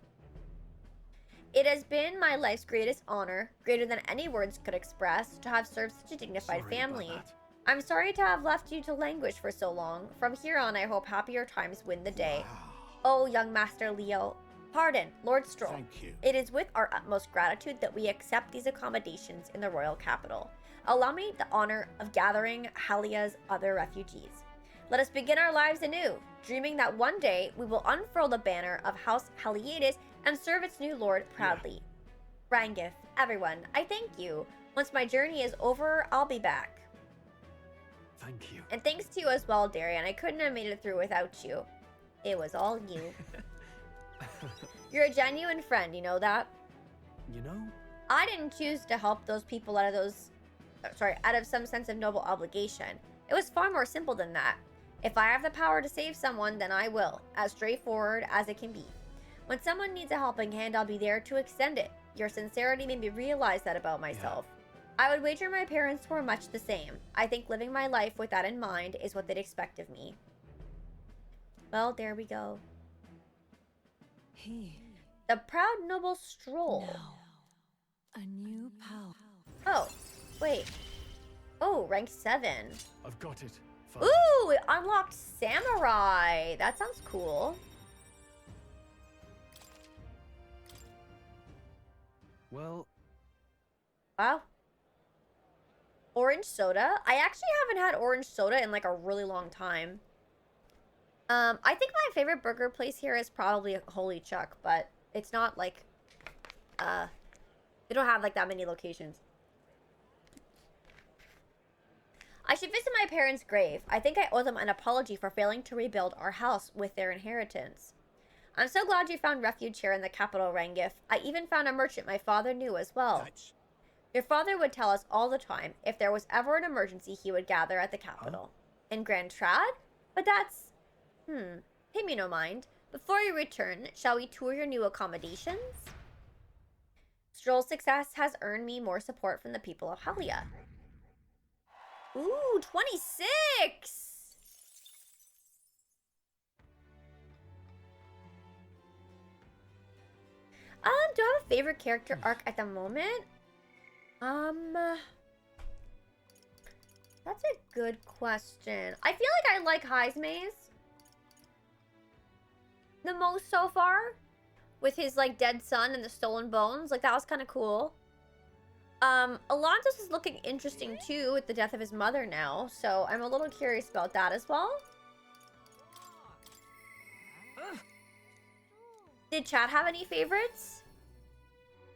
[SPEAKER 1] It has been my life's greatest honor, greater than any words could express, to have served such a dignified family. I'm sorry to have left you to languish for so long. From here on, I hope happier times win the day. Oh, young Master Leo. Pardon, Lord Stroll.
[SPEAKER 6] Thank you.
[SPEAKER 1] It is with our utmost gratitude that we accept these accommodations in the royal capital. Allow me the honor of gathering Halia's other refugees. Let us begin our lives anew, dreaming that one day we will unfurl the banner of House Haliatus and serve its new lord proudly. Rangif, everyone, I thank you. Once my journey is over, I'll be back.
[SPEAKER 2] Thank you.
[SPEAKER 1] And thanks to you as well, Darian. I couldn't have made it through without you. It was all you. You're a genuine friend, you know that?
[SPEAKER 2] You know?
[SPEAKER 1] I didn't choose to help those people out of some sense of noble obligation. It was far more simple than that. If I have the power to save someone, then I will, as straightforward as it can be. When someone needs a helping hand, I'll be there to extend it. Your sincerity made me realize that about myself. I would wager my parents were much the same. I think living my life with that in mind is what they'd expect of me. Well, there we go. The proud noble Stroll.
[SPEAKER 8] A new power.
[SPEAKER 1] Oh, wait. Oh, rank 7.
[SPEAKER 2] I've got it.
[SPEAKER 1] Ooh, it unlocked Samurai. That sounds cool.
[SPEAKER 2] Well,
[SPEAKER 1] Wow. Orange soda? I actually haven't had orange soda in like a really long time. I think my favorite burger place here is probably Holy Chuck, but it's not like, they don't have like that many locations. I should visit my parents' grave. I think I owe them an apology for failing to rebuild our house with their inheritance. I'm so glad you found refuge here in the capital, Rangif. I even found a merchant my father knew as well.
[SPEAKER 7] Nice.
[SPEAKER 1] Your father would tell us all the time if there was ever an emergency he would gather at the capital. In Grand Trad? But that's... Pay me no mind. Before you return, shall we tour your new accommodations? Stroll's success has earned me more support from the people of Halia. Ooh, 26! Do I have a favorite character arc at the moment? That's a good question. I feel like I like Heismaze the most so far. With his, like, dead son and the stolen bones. Like, that was kind of cool. Alonso's is looking interesting, too, with the death of his mother now. So, I'm a little curious about that as well. Did chat have any favorites?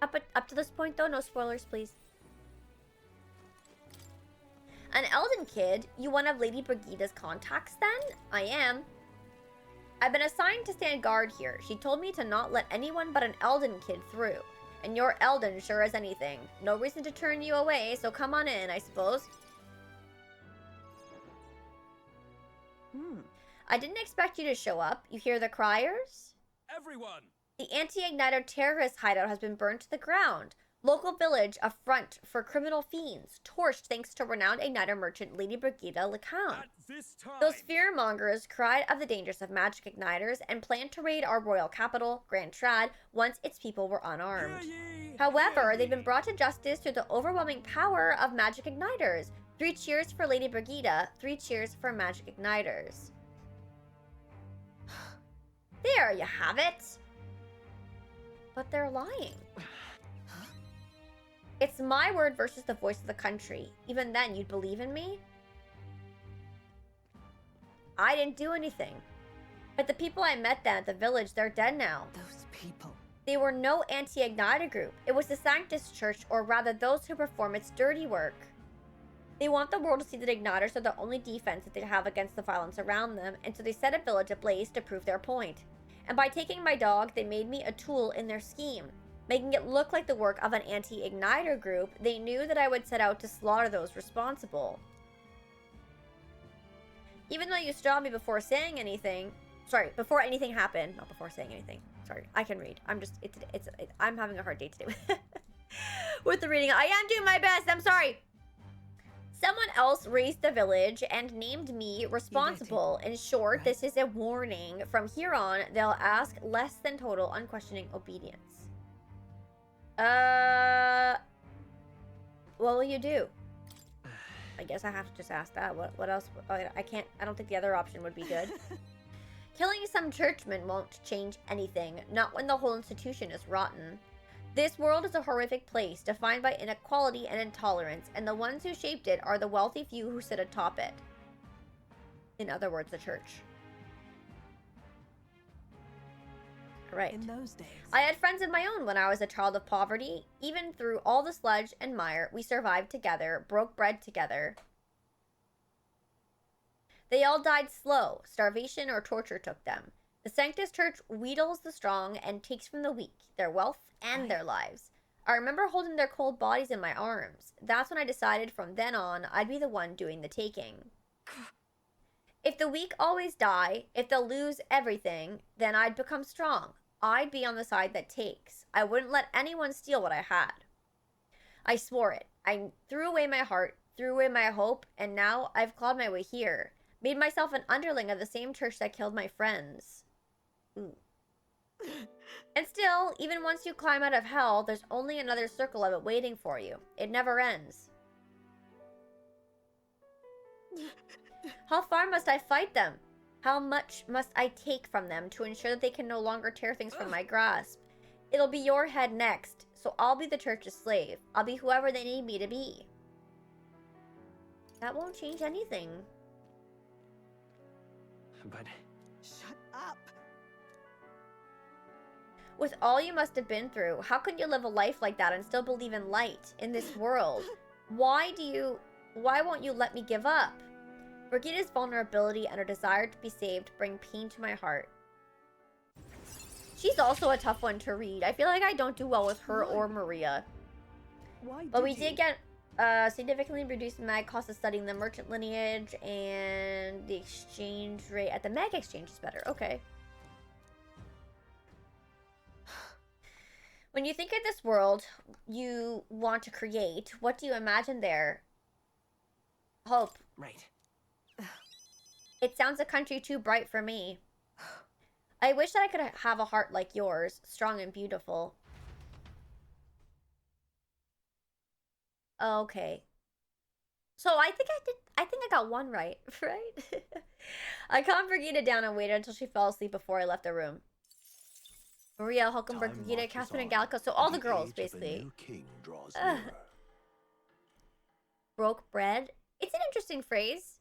[SPEAKER 1] Up to this point, though, no spoilers, please. An Elden kid? You one of Lady Brigida's contacts, then? I am. I've been assigned to stand guard here. She told me to not let anyone but an Elden kid through. And you're Elden sure as anything. No reason to turn you away, so come on in, I suppose. I didn't expect you to show up. You hear the criers?
[SPEAKER 7] Everyone!
[SPEAKER 1] The anti-igniter terrorist hideout has been burned to the ground. Local village, a front for criminal fiends. Torched thanks to renowned igniter merchant Lady Brigida LeCount.
[SPEAKER 7] At this time!
[SPEAKER 1] Those fearmongers cried of the dangers of magic igniters and planned to raid our royal capital, Grand Trad, once its people were unarmed. However, they've been brought to justice through the overwhelming power of magic igniters. 3 cheers for Lady Brigida, 3 cheers for magic igniters. There you have it. But they're lying. It's my word versus the voice of the country. Even then, you'd believe in me? I didn't do anything. But the people I met then at the village, they're dead now.
[SPEAKER 8] Those people.
[SPEAKER 1] They were no anti-igniter group. It was the Sanctus Church, or rather those who perform its dirty work. They want the world to see that igniters are the only defense that they have against the violence around them, and so they set a village ablaze to prove their point. And by taking my dog, they made me a tool in their scheme. Making it look like the work of an anti-igniter group, they knew that I would set out to slaughter those responsible. Even though you stopped me before saying anything... Sorry, before anything happened. Not before saying anything. Sorry, I can read. I'm having a hard day today with the reading. I am doing my best. I'm sorry. Someone else raised the village and named me responsible. In short, this is a warning. From here on, they'll ask less than total unquestioning obedience. What will you do? I guess I have to just ask that. What else? I can't. I don't think the other option would be good. Killing some churchmen won't change anything. Not when the whole institution is rotten. This world is a horrific place, defined by inequality and intolerance, and the ones who shaped it are the wealthy few who sit atop it. In other words, the church. Right.
[SPEAKER 8] In those days.
[SPEAKER 1] I had friends of my own when I was a child of poverty. Even through all the sludge and mire, we survived together, broke bread together. They all died slow. Starvation or torture took them. The Sanctus Church wheedles the strong and takes from the weak, their wealth and their lives. I remember holding their cold bodies in my arms. That's when I decided from then on I'd be the one doing the taking. If the weak always die, if they'll lose everything, then I'd become strong. I'd be on the side that takes. I wouldn't let anyone steal what I had. I swore it. I threw away my heart, threw away my hope, and now I've clawed my way here. Made myself an underling of the same church that killed my friends. Ooh. And still, even once you climb out of hell, there's only another circle of it waiting for you. It never ends. How far must I fight them? How much must I take from them to ensure that they can no longer tear things from my grasp? It'll be your head next. So I'll be the church's slave. I'll be whoever they need me to be. That won't change anything.
[SPEAKER 7] But
[SPEAKER 8] Shut up.
[SPEAKER 1] With all you must have been through, how can you live a life like that and still believe in light in this world? Why won't you let me give up? Brigida's vulnerability and her desire to be saved bring pain to my heart. She's also a tough one to read. I feel like I don't do well with her or Maria.
[SPEAKER 8] Why
[SPEAKER 1] But we did get significantly reduced mag cost of studying the merchant lineage, and the exchange rate at the mag exchange is better. Okay. When you think of this world you want to create, what do you imagine there? Hope.
[SPEAKER 7] right.
[SPEAKER 1] It sounds a country too bright for me. I wish that I could have a heart like yours, strong and beautiful. Okay. So I think I got one right, right? I calmed Brigida down and waited until she fell asleep before I left the room. Maria, Hulkenberg, Brigida, Catherine, and Gallica. So all the girls, basically.
[SPEAKER 6] King draws
[SPEAKER 1] Ugh. Broke bread? It's an interesting phrase.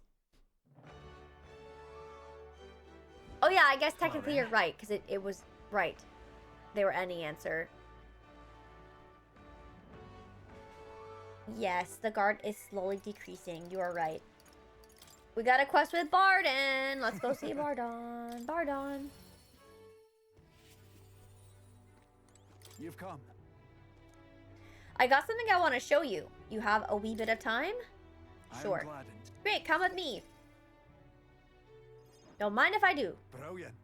[SPEAKER 1] Oh yeah, I guess technically you're right, because it was right. They were any answer. Yes, the guard is slowly decreasing. You are right. We got a quest with Bardon. Let's go see Bardon. Bardon.
[SPEAKER 2] You've come.
[SPEAKER 1] I got something I want to show you. You have a wee bit of time? Sure.
[SPEAKER 2] I'm gladdened.
[SPEAKER 1] Great, come with me. Don't mind if I do.
[SPEAKER 2] Brilliant.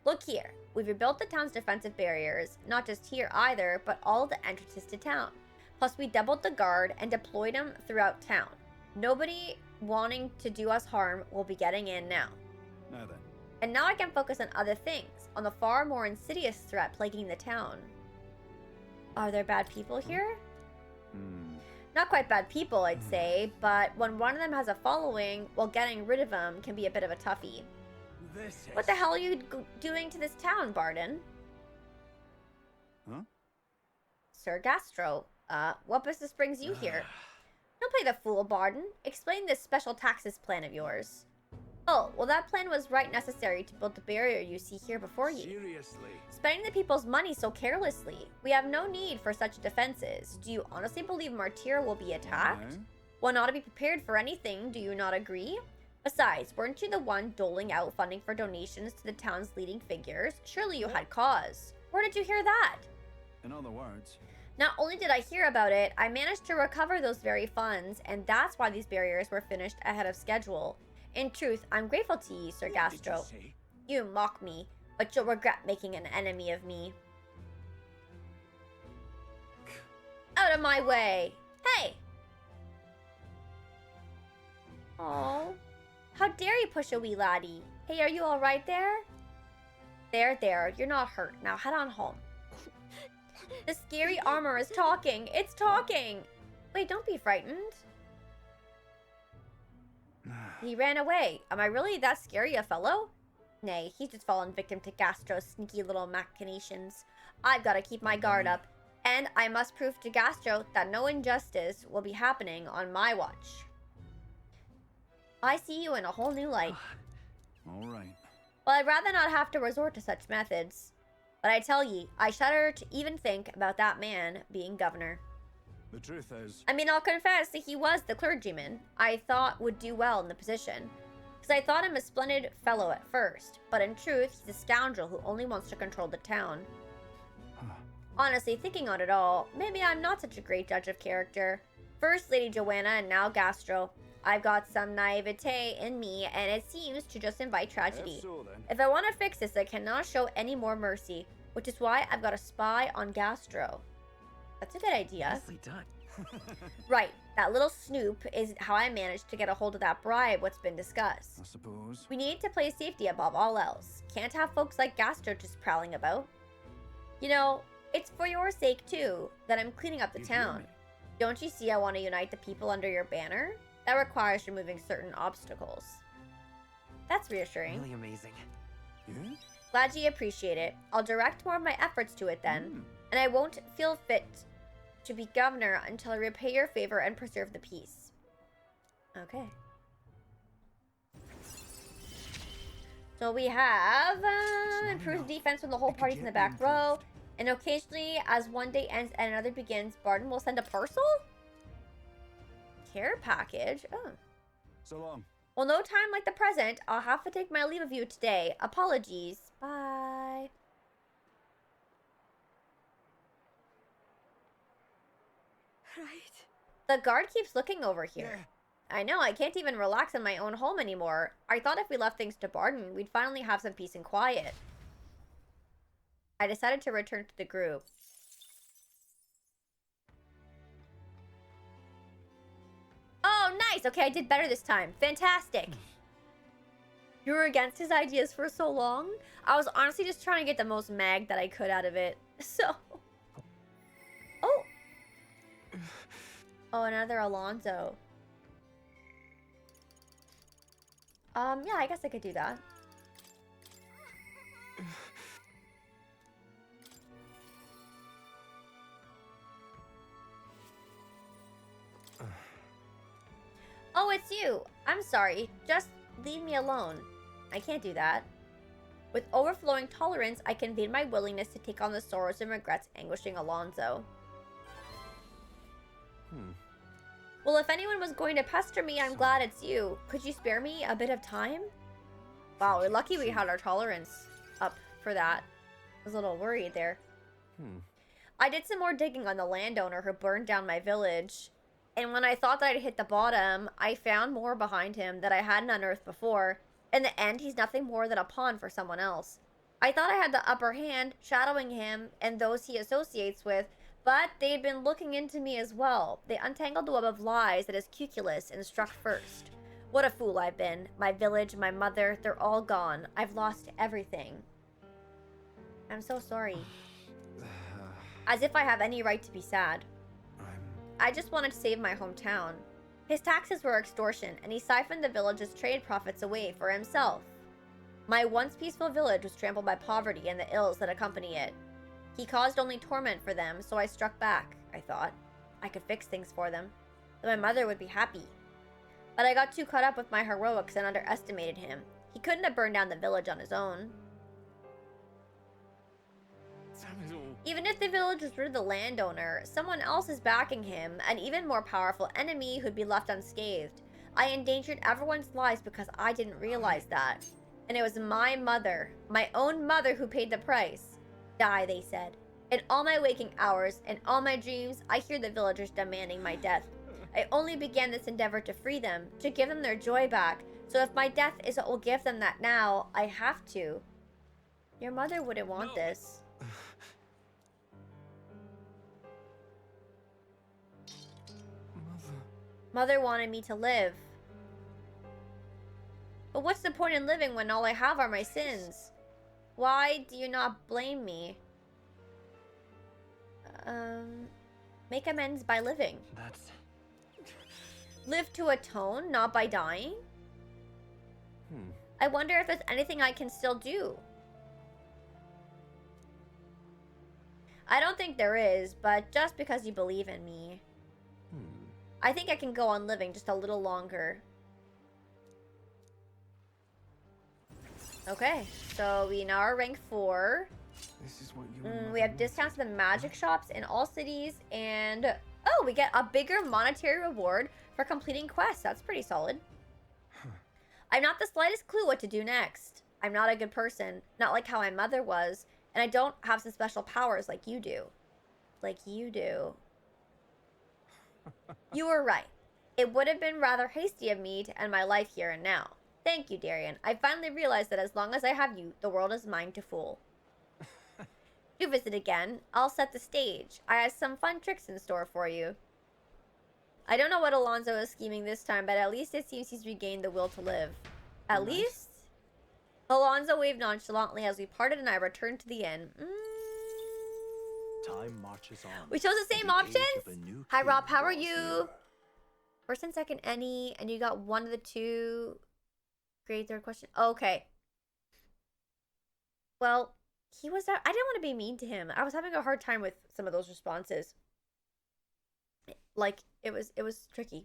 [SPEAKER 1] Look here. We've rebuilt the town's defensive barriers. Not just here either, but all the entrances to town. Plus, we doubled the guard and deployed them throughout town. Nobody wanting to do us harm will be getting in now.
[SPEAKER 2] Now then.
[SPEAKER 1] And now I can focus on other things, on the far more insidious threat plaguing the town. Are there bad people here? Not quite bad people, I'd say, but when one of them has a following, well, getting rid of them can be a bit of a toughie.
[SPEAKER 2] This is...
[SPEAKER 1] What the hell are you doing to this town, Bardon?
[SPEAKER 2] Huh?
[SPEAKER 1] Sir Gastro, what business brings you here? Don't play the fool, Bardon. Explain this special taxes plan of yours. Oh, well that plan was right necessary to build the barrier you see here before you.
[SPEAKER 2] Seriously?
[SPEAKER 1] Spending the people's money so carelessly. We have no need for such defenses. Do you honestly believe Martyr will be attacked?
[SPEAKER 2] No.
[SPEAKER 1] One ought to be prepared for anything, do you not agree? Besides, weren't you the one doling out funding for donations to the town's leading figures? Surely you had cause. Where did you hear that?
[SPEAKER 2] In other words,
[SPEAKER 1] Not only did I hear about it, I managed to recover those very funds, and that's why these barriers were finished ahead of schedule. In truth, I'm grateful to you, Sir
[SPEAKER 7] What did you
[SPEAKER 1] Gastro.
[SPEAKER 7] say?
[SPEAKER 1] You mock me, but you'll regret making an enemy of me. Out of my way! Hey! Oh, how dare you push a wee laddie? Hey, are you alright there? There, you're not hurt. Now head on home. The scary armor is talking. It's talking! Wait, don't be frightened. He ran away. Am I really that scary a fellow? Nay, he's just fallen victim to Gastro's sneaky little machinations. I've got to keep my guard up, and I must prove to Gastro that no injustice will be happening on my watch. I see you in a whole new light.
[SPEAKER 2] all right.
[SPEAKER 1] Well, I'd rather not have to resort to such methods. But I tell ye, I shudder to even think about that man being governor.
[SPEAKER 2] The truth is,
[SPEAKER 1] I mean, I'll confess that he was the clergyman I thought would do well in the position. Because I thought him a splendid fellow at first, but in truth, he's a scoundrel who only wants to control the town. Honestly, thinking on it all, maybe I'm not such a great judge of character. First Lady Joanna and now Gastro. I've got some naivete in me, and it seems to just invite tragedy.
[SPEAKER 2] if so then.
[SPEAKER 1] If I want to fix this, I cannot show any more mercy, which is why I've got a spy on Gastro. That's a good idea.
[SPEAKER 7] Nicely done.
[SPEAKER 1] Right, that little snoop is how I managed to get a hold of that bribe what's been discussed.
[SPEAKER 2] I suppose.
[SPEAKER 1] We need to place safety above all else. Can't have folks like Gastro just prowling about. You know, it's for your sake too that I'm cleaning up the
[SPEAKER 2] You hear
[SPEAKER 1] town.
[SPEAKER 2] me?
[SPEAKER 1] Don't you see I want to unite the people under your banner? That requires removing certain obstacles. That's reassuring.
[SPEAKER 7] Really amazing.
[SPEAKER 2] Yeah?
[SPEAKER 1] Glad you appreciate it. I'll direct more of my efforts to it then. And I won't feel fit to be governor until I repay your favor and preserve the peace. Okay. So we have improved defense when the whole party's in the back row. And occasionally, as one day ends and another begins, Barton will send a parcel? Care package? Oh.
[SPEAKER 2] So long.
[SPEAKER 1] Well, no time like the present. I'll have to take my leave of you today. Apologies. Bye.
[SPEAKER 8] Right.
[SPEAKER 1] The guard keeps looking over here.
[SPEAKER 6] Yeah.
[SPEAKER 1] I know, I can't even relax in my own home anymore. I thought if we left things to Barton, we'd finally have some peace and quiet. I decided to return to the group. Oh, nice! Okay, I did better this time. Fantastic! You were against his ideas for so long? I was honestly just trying to get the most mag that I could out of it. So... Oh! Oh, another Alonso. Yeah, I guess I could do that. Oh, it's you. I'm sorry. Just leave me alone. I can't do that. With overflowing tolerance, I conveyed my willingness to take on the sorrows and regrets anguishing Alonso. Well, if anyone was going to pester me, I'm glad it's you. Could you spare me a bit of time? Wow, we're lucky we had our tolerance up for that. I was a little worried there. I did some more digging on the landowner who burned down my village. And when I thought that I'd hit the bottom, I found more behind him that I hadn't unearthed before. In the end, he's nothing more than a pawn for someone else. I thought I had the upper hand, shadowing him and those he associates with, but they'd been looking into me as well. They untangled the web of lies that is Cuculus and struck first. What a fool I've been. My village, my mother, they're all gone. I've lost everything. I'm so sorry. As if I have any right to be sad. I just wanted to save my hometown. His taxes were extortion, and he siphoned the village's trade profits away for himself. My once peaceful village was trampled by poverty and the ills that accompany it. He caused only torment for them, so I struck back, I thought. I could fix things for them. That my mother would be happy. But I got too caught up with my heroics and underestimated him. He couldn't have burned down the village on his own. Even if the village was rid of the landowner, someone else is backing him, an even more powerful enemy who'd be left unscathed. I endangered everyone's lives because I didn't realize that. And it was my mother, my own mother, who paid the price. Die, they said. In all my waking hours, in all my dreams, I hear the villagers demanding my death. I only began this endeavor to free them, to give them their joy back. So if my death is what will give them that now, I have to. Your mother wouldn't want this. Mother wanted me to live. But what's the point in living when all I have are my sins? Why do you not blame me? Make amends by living.
[SPEAKER 7] That's...
[SPEAKER 1] Live to atone, not by dying? I wonder if there's anything I can still do. I don't think there is, but just because you believe in me. I think I can go on living just a little longer. Okay, so we now are rank 4.
[SPEAKER 2] This is what you
[SPEAKER 1] We have discounts to the magic shops in all cities, and oh, we get a bigger monetary reward for completing quests. That's pretty solid. I've not the slightest clue what to do next. I'm not a good person, not like how my mother was, and I don't have some special powers like you do. Like you do. You were right. It would have been rather hasty of me to end my life here and now. Thank you, Darian. I finally realized that as long as I have you, the world is mine to fool. Do visit again. I'll set the stage. I have some fun tricks in store for you. I don't know what Alonso is scheming this time, but at least it seems he's regained the will to live. At least? Alonso waved nonchalantly as we parted and I returned to the inn.
[SPEAKER 7] Time marches on.
[SPEAKER 1] We chose the same
[SPEAKER 7] The age
[SPEAKER 1] options?
[SPEAKER 7] of a new
[SPEAKER 1] Hi,
[SPEAKER 7] king
[SPEAKER 1] Rob. How are
[SPEAKER 7] draws
[SPEAKER 1] you?
[SPEAKER 7] nearer.
[SPEAKER 1] First and second, any, and you got one of the two. Great, third question. Okay. Well, he was. I didn't want to be mean to him. I was having a hard time with some of those responses. Like, it was tricky.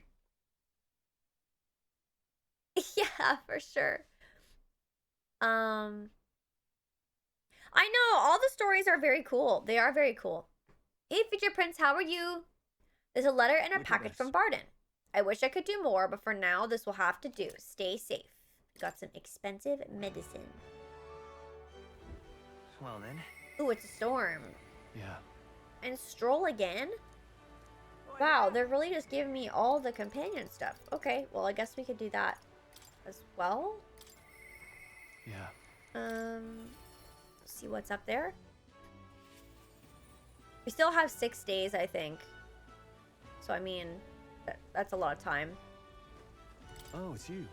[SPEAKER 1] Yeah, for sure. I know, all the stories are very cool. They are very cool. Hey, Future Prince, how are you? There's a letter and a
[SPEAKER 2] Look at
[SPEAKER 1] package from
[SPEAKER 2] this.
[SPEAKER 1] Barden. I wish I could do more, but for now, this will have to do. Stay safe. Got some expensive medicine.
[SPEAKER 7] Well then.
[SPEAKER 1] Ooh, it's a storm.
[SPEAKER 2] Yeah.
[SPEAKER 1] And stroll again? Wow, they're really just giving me all the companion stuff. Okay, well, I guess we could do that as well.
[SPEAKER 2] Yeah.
[SPEAKER 1] See what's up there. We still have 6 days, I think. So, I mean, that's a lot of time.
[SPEAKER 2] Oh, it's you.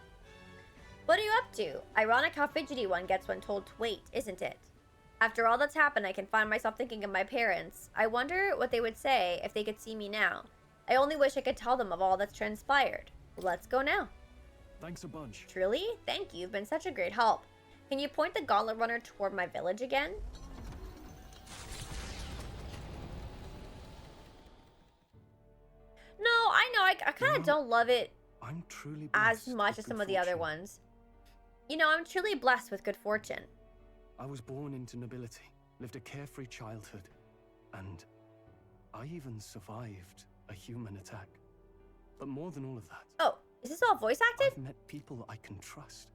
[SPEAKER 1] What are you up to? Ironic how fidgety one gets when told to wait, isn't it? After all that's happened, I can find myself thinking of my parents. I wonder what they would say if they could see me now. I only wish I could tell them of all that's transpired. Let's go now.
[SPEAKER 2] Thanks a bunch.
[SPEAKER 1] Truly? Thank you. You've been such a great help. Can you point the gauntlet runner toward my village again? No, I know. I kind of don't love it
[SPEAKER 2] I'm truly
[SPEAKER 1] as
[SPEAKER 2] blessed
[SPEAKER 1] much
[SPEAKER 2] with
[SPEAKER 1] as
[SPEAKER 2] good
[SPEAKER 1] some of the other
[SPEAKER 2] fortune.
[SPEAKER 1] ones. You know, I'm truly blessed with good fortune.
[SPEAKER 2] I was born into nobility, lived a carefree childhood, and I even survived a human attack. But more than all of that,
[SPEAKER 1] Oh, is this all voice acted?
[SPEAKER 2] I've met people I can trust.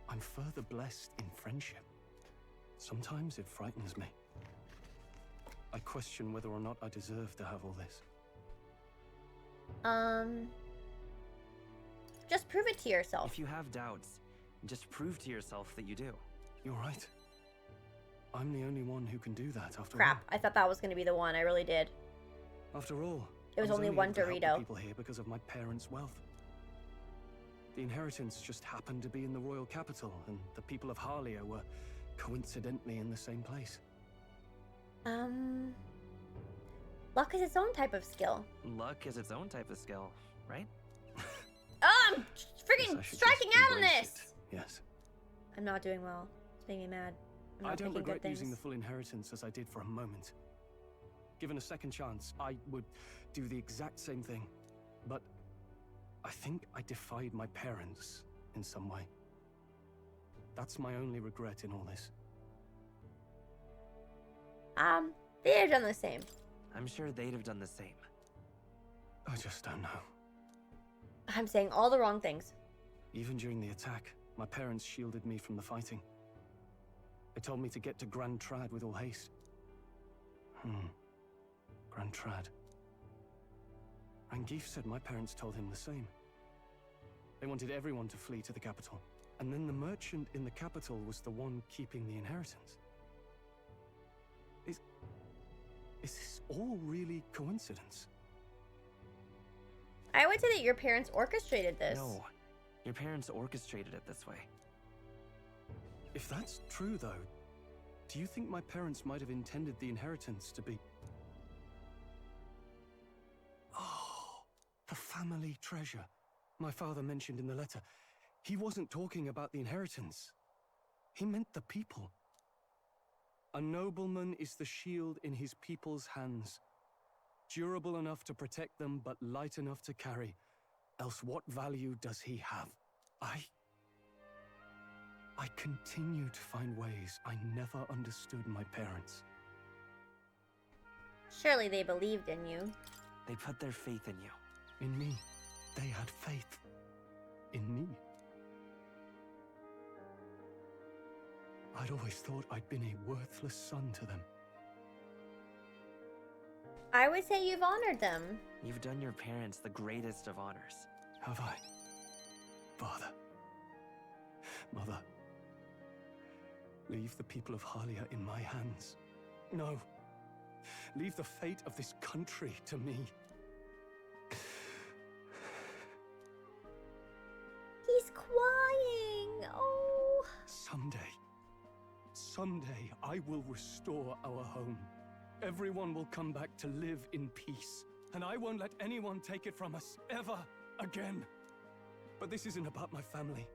[SPEAKER 2] I'm further blessed in friendship. Sometimes it frightens me. I question whether or not I deserve to have all this.
[SPEAKER 1] Just prove it to yourself.
[SPEAKER 7] If you have doubts, just prove to yourself that you do.
[SPEAKER 2] You're right. I'm the only one who can do that after
[SPEAKER 1] Crap,
[SPEAKER 2] all.
[SPEAKER 1] I thought that was going to be the one. I really did.
[SPEAKER 2] After all,
[SPEAKER 1] It was
[SPEAKER 2] I
[SPEAKER 1] only
[SPEAKER 2] able
[SPEAKER 1] one
[SPEAKER 2] to help the
[SPEAKER 1] Dorito.
[SPEAKER 2] people here because of my parents' wealth. The inheritance just happened to be in the royal capital, and the people of Harlia were coincidentally in the same place.
[SPEAKER 1] Luck is its own type of skill.
[SPEAKER 7] Luck is its own type of skill, right?
[SPEAKER 1] Oh, I'm
[SPEAKER 2] Guess
[SPEAKER 1] freaking
[SPEAKER 2] I should
[SPEAKER 1] striking
[SPEAKER 2] just
[SPEAKER 1] out on
[SPEAKER 2] embrace
[SPEAKER 1] this!
[SPEAKER 2] it. Yes.
[SPEAKER 1] I'm not doing well. It's making me mad. I'm not
[SPEAKER 2] I don't
[SPEAKER 1] picking good
[SPEAKER 2] regret
[SPEAKER 1] things.
[SPEAKER 2] using the full inheritance as I did for a moment. Given a second chance, I would do the exact same thing. But I think I defied my parents in some way. That's my only regret in all this.
[SPEAKER 1] They'd have done the same.
[SPEAKER 7] I'm sure they'd have done the same.
[SPEAKER 2] I just don't know.
[SPEAKER 1] I'm saying all the wrong things.
[SPEAKER 2] Even during the attack, my parents shielded me from the fighting. They told me to get to Grand Trad with all haste. Grand Trad. Rangeef said my parents told him the same. They wanted everyone to flee to the capital. And then the merchant in the capital was the one keeping the inheritance. Is this all really coincidence?
[SPEAKER 1] I would say that your parents orchestrated this.
[SPEAKER 7] No, your parents orchestrated it this way.
[SPEAKER 2] If that's true, though, do you think my parents might have intended the inheritance to be... Oh, the family treasure my father mentioned in the letter. He wasn't talking about the inheritance. He meant the people. A nobleman is the shield in his people's hands, durable enough to protect them, but light enough to carry. Else what value does he have? I continue to find ways I never understood my parents.
[SPEAKER 1] Surely they believed in you.
[SPEAKER 7] They put their faith in you.
[SPEAKER 2] In me. They had faith. In me. I'd always thought I'd been a worthless son to them.
[SPEAKER 1] I would say you've honored them.
[SPEAKER 7] You've done your parents the greatest of honors.
[SPEAKER 2] Have I? Father. Mother. Leave the people of Harlia in my hands. No. Leave the fate of this country to me.
[SPEAKER 1] He's crying. Oh.
[SPEAKER 2] Someday I will restore our home. Everyone will come back to live in peace. And I won't let anyone take it from us, ever again. But this isn't about my family.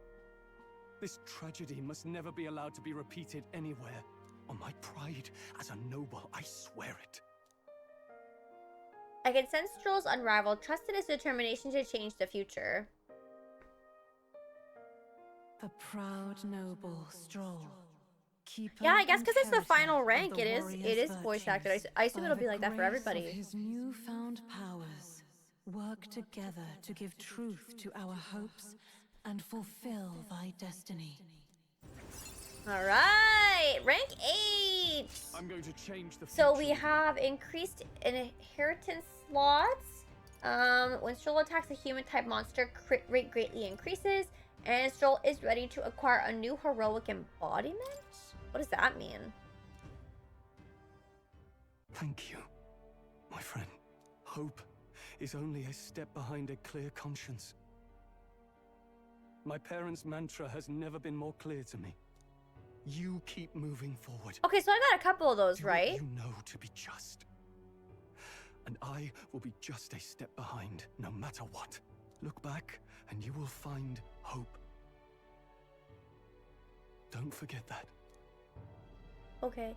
[SPEAKER 2] This tragedy must never be allowed to be repeated anywhere. On my pride as a noble, I swear it.
[SPEAKER 1] I can sense Stroll's unrivaled trust in his determination to change the future.
[SPEAKER 9] The proud noble Stroll.
[SPEAKER 1] Yeah, I guess because it's the final rank, it is voice acted. I assume it'll be like that for everybody.
[SPEAKER 9] His newfound powers work together to give truth to our hopes and fulfill thy destiny.
[SPEAKER 1] All right, rank 8.
[SPEAKER 2] I'm going to change the
[SPEAKER 1] So we
[SPEAKER 2] future.
[SPEAKER 1] have increased inheritance slots. When Stroll attacks a human-type monster, crit rate greatly increases, and Stroll is ready to acquire a new heroic embodiment. What does that mean?
[SPEAKER 2] Thank you, my friend. Hope is only a step behind a clear conscience. My parents' mantra has never been more clear to me. You keep moving forward.
[SPEAKER 1] Okay, so I got a couple of those,
[SPEAKER 2] Do what
[SPEAKER 1] right?
[SPEAKER 2] you know to be just. And I will be just a step behind, no matter what. Look back, and you will find hope. Don't forget that.
[SPEAKER 1] Okay.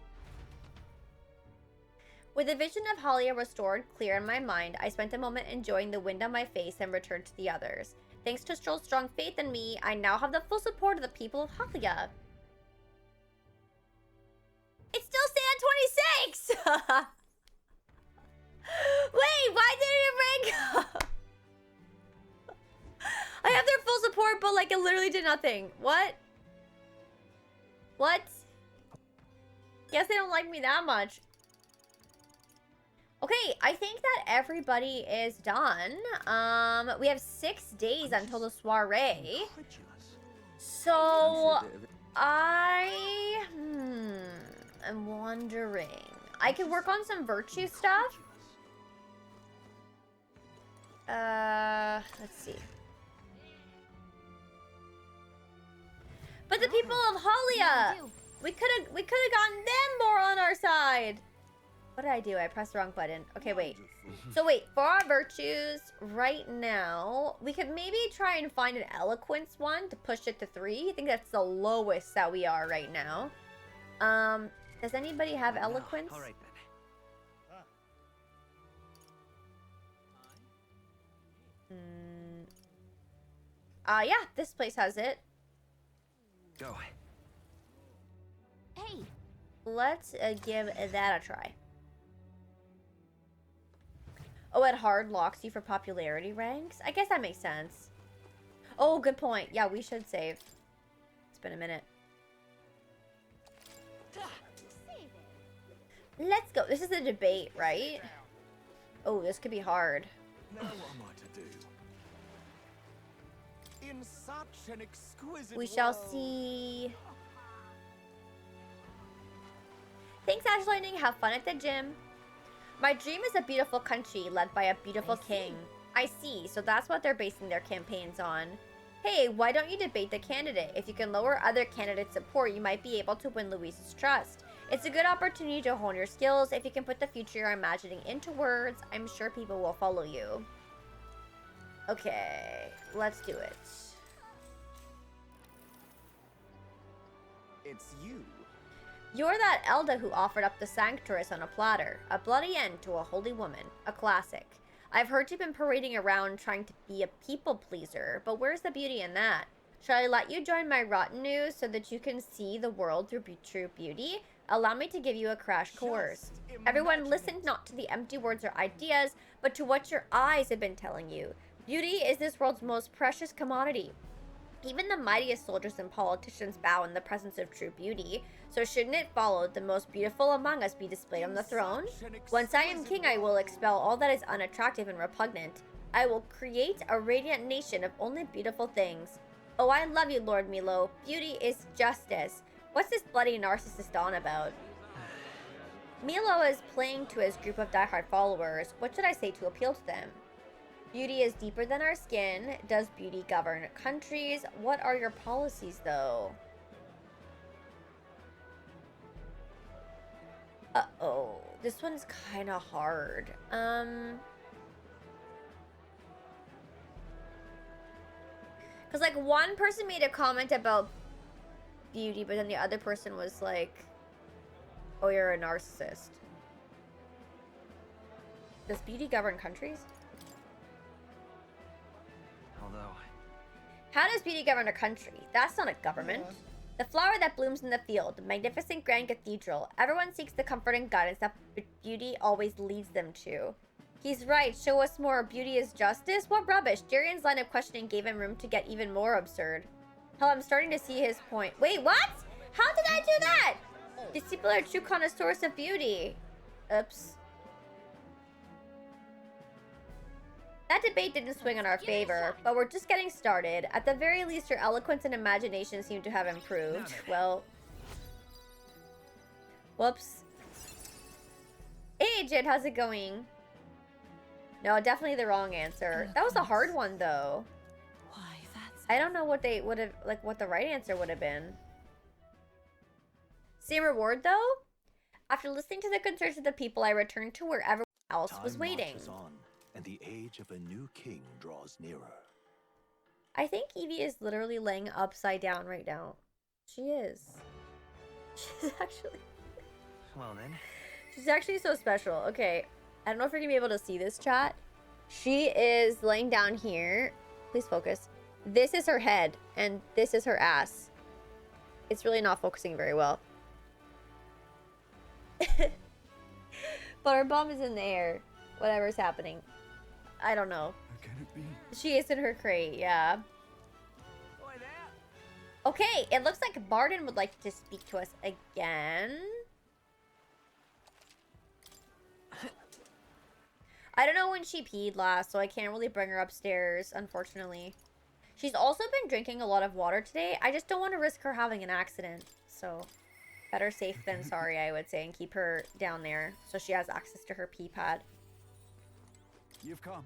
[SPEAKER 1] With the vision of Halia restored clear in my mind, I spent a moment enjoying the wind on my face and returned to the others. Thanks to Stroll's strong faith in me, I now have the full support of the people of Halia. It's still staying at 26! Wait, why did it rank up? I have their full support, but like it literally did nothing. What? What? Guess they don't like me that much. Okay, I think that everybody is done. We have 6 days until the soiree. So I am wondering. I could work on some virtue stuff. Let's see. But the people of Halia, we could have gotten them more on our side. What did I do? I pressed the wrong button. Okay, wait. So wait, for our virtues right now, we could maybe try and find an eloquence one to push it to 3. I think that's the lowest that we are right now. Does anybody have eloquence?
[SPEAKER 7] All right then.
[SPEAKER 1] Yeah, this place has it.
[SPEAKER 7] Go.
[SPEAKER 5] Hey,
[SPEAKER 1] Let's give that a try. Oh, it hard locks you for popularity ranks? I guess that makes sense. Oh, good point. Yeah, we should save. It's been a minute.
[SPEAKER 5] save it.
[SPEAKER 1] Let's go. This is a debate, right? Oh, this could be hard.
[SPEAKER 6] Now what am I to do? In such an exquisite
[SPEAKER 1] We shall
[SPEAKER 6] world.
[SPEAKER 1] see. Thanks, Ash Lightning. Have fun at the gym. My dream is a beautiful country led by a beautiful king. I see. So that's what they're basing their campaigns on. Hey, why don't you debate the candidate? If you can lower other candidates' support, you might be able to win Luis's trust. It's a good opportunity to hone your skills. If you can put the future you're imagining into words, I'm sure people will follow you. Okay, let's do it.
[SPEAKER 6] It's you.
[SPEAKER 1] You're that Elda who offered up the Sanctuaris on a platter. A bloody end to a holy woman. A classic. I've heard you've been parading around trying to be a people pleaser, but where's the beauty in that? Shall I let you join my retinue so that you can see the world through true beauty? Allow me to give you a crash course. Everyone, listen not to the empty words or ideas, but to what your eyes have been telling you. Beauty is this world's most precious commodity. Even the mightiest soldiers and politicians bow in the presence of true beauty, so shouldn't it follow the most beautiful among us be displayed on the throne? Once I am king, I will expel all that is unattractive and repugnant. I will create a radiant nation of only beautiful things. Oh, I love you, Lord Milo. Beauty is justice. What's this bloody narcissist on about? Milo is playing to his group of diehard followers. What should I say to appeal to them? Beauty is deeper than our skin. Does beauty govern countries? What are your policies, though? Uh-oh. This one's kind of hard. Because, like, one person made a comment about beauty, but then the other person was like, oh, you're a narcissist. Does beauty govern countries?
[SPEAKER 7] Although,
[SPEAKER 1] How does beauty govern a country? That's not a government. The flower that blooms in the field, the magnificent grand cathedral. Everyone seeks the comfort and guidance that beauty always leads them to. He's right. Show us more. Beauty is justice? What rubbish. Darian's line of questioning gave him room to get even more absurd. Hell, I'm starting to see his point. Wait, what? How did I do that? These people are true connoisseurs of beauty. Oops. That debate didn't swing in our favor, but we're just getting started. At the very least, your eloquence and imagination seem to have improved. Well... Whoops. Hey, Jid, how's it going? No, definitely the wrong answer. That was a hard one, though.
[SPEAKER 9] Why, that's...
[SPEAKER 1] I don't know what they would have, like, what the right answer would have been. Same reward, though? After listening to the concerns of the people, I returned to where everyone else was waiting.
[SPEAKER 10] Marches on, and the age of a new king draws nearer.
[SPEAKER 1] I think Evie is literally laying upside down right now. She is. She's actually...
[SPEAKER 7] well then.
[SPEAKER 1] She's actually so special. Okay, I don't know if you're gonna be able to see this, chat. She is laying down here. Please focus. This is her head, and this is her ass. It's really not focusing very well. But her bum is in the air. Whatever's happening. I don't know.
[SPEAKER 2] How can it be?
[SPEAKER 1] She is in her crate, yeah. Okay, it looks like Barden would like to speak to us again. I don't know when she peed last, so I can't really bring her upstairs, unfortunately. She's also been drinking a lot of water today. I just don't want to risk her having an accident, so... better safe than sorry, I would say, and keep her down there so she has access to her pee pad.
[SPEAKER 2] You've come.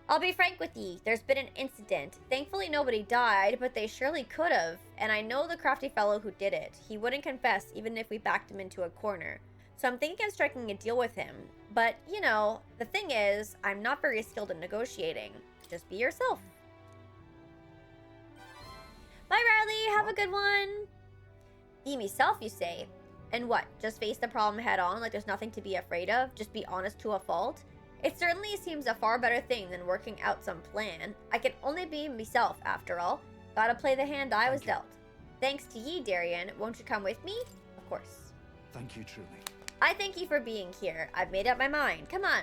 [SPEAKER 1] I'll be frank with ye, there's been an incident. Thankfully nobody died, but they surely could have. And I know the crafty fellow who did it. He wouldn't confess even if we backed him into a corner. So I'm thinking of striking a deal with him. But, you know, the thing is, I'm not very skilled in negotiating. Just be yourself. Bye, Riley. Have a good one. Be myself, you say? And what, just face the problem head on like there's nothing to be afraid of? Just be honest to a fault? It certainly seems a far better thing than working out some plan. I can only be myself, after all. Gotta play the hand I was dealt. Thanks to ye, Darian. Won't you come with me? Of course.
[SPEAKER 2] Thank you, truly.
[SPEAKER 1] I thank you for being here. I've made up my mind. Come on.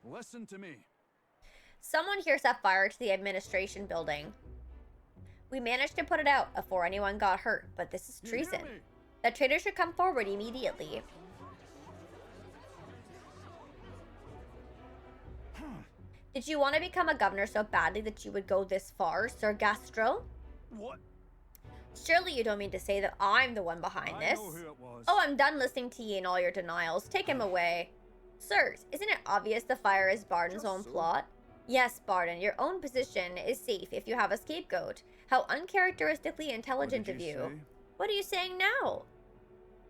[SPEAKER 2] Listen to me.
[SPEAKER 1] Someone here set fire to the administration building. We managed to put it out before anyone got hurt, but this is treason. The traitor should come forward immediately. Did you want to become a governor so badly that you would go this far, Sir Gastro?
[SPEAKER 2] What?
[SPEAKER 1] Surely you don't mean to say that I'm the one behind this.
[SPEAKER 2] I know who it was.
[SPEAKER 1] Oh, I'm done listening to ye and all your denials. Take him away. Sirs, isn't it obvious the fire is Barden's own plot? Yes, Barden, your own position is safe if you have a scapegoat. How uncharacteristically intelligent of you. What are you saying now?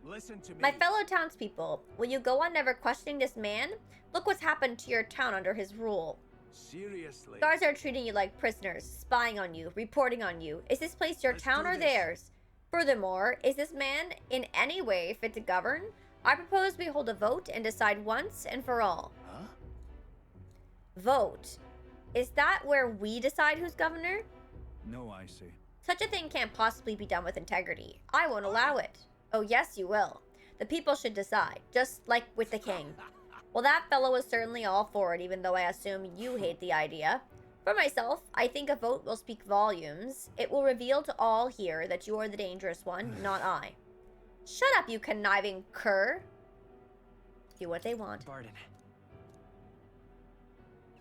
[SPEAKER 2] Listen to me.
[SPEAKER 1] My fellow townspeople, will you go on never questioning this man? Look what's happened to your town under his rule.
[SPEAKER 2] Seriously.
[SPEAKER 1] Guards are treating you like prisoners, spying on you, reporting on you. Is this place your town or theirs? Furthermore, is this man in any way fit to govern? I propose we hold a vote and decide once and for all.
[SPEAKER 10] Huh?
[SPEAKER 1] Vote. Is that where we decide who's governor?
[SPEAKER 2] No, I see.
[SPEAKER 1] Such a thing can't possibly be done with integrity. I won't allow it. Oh, yes, you will. The people should decide, just like with the king. Well, that fellow is certainly all for it, even though I assume you hate the idea. For myself, I think a vote will speak volumes. It will reveal to all here that you are the dangerous one, not I. Shut up, you conniving cur. Do what they want.
[SPEAKER 7] Barden.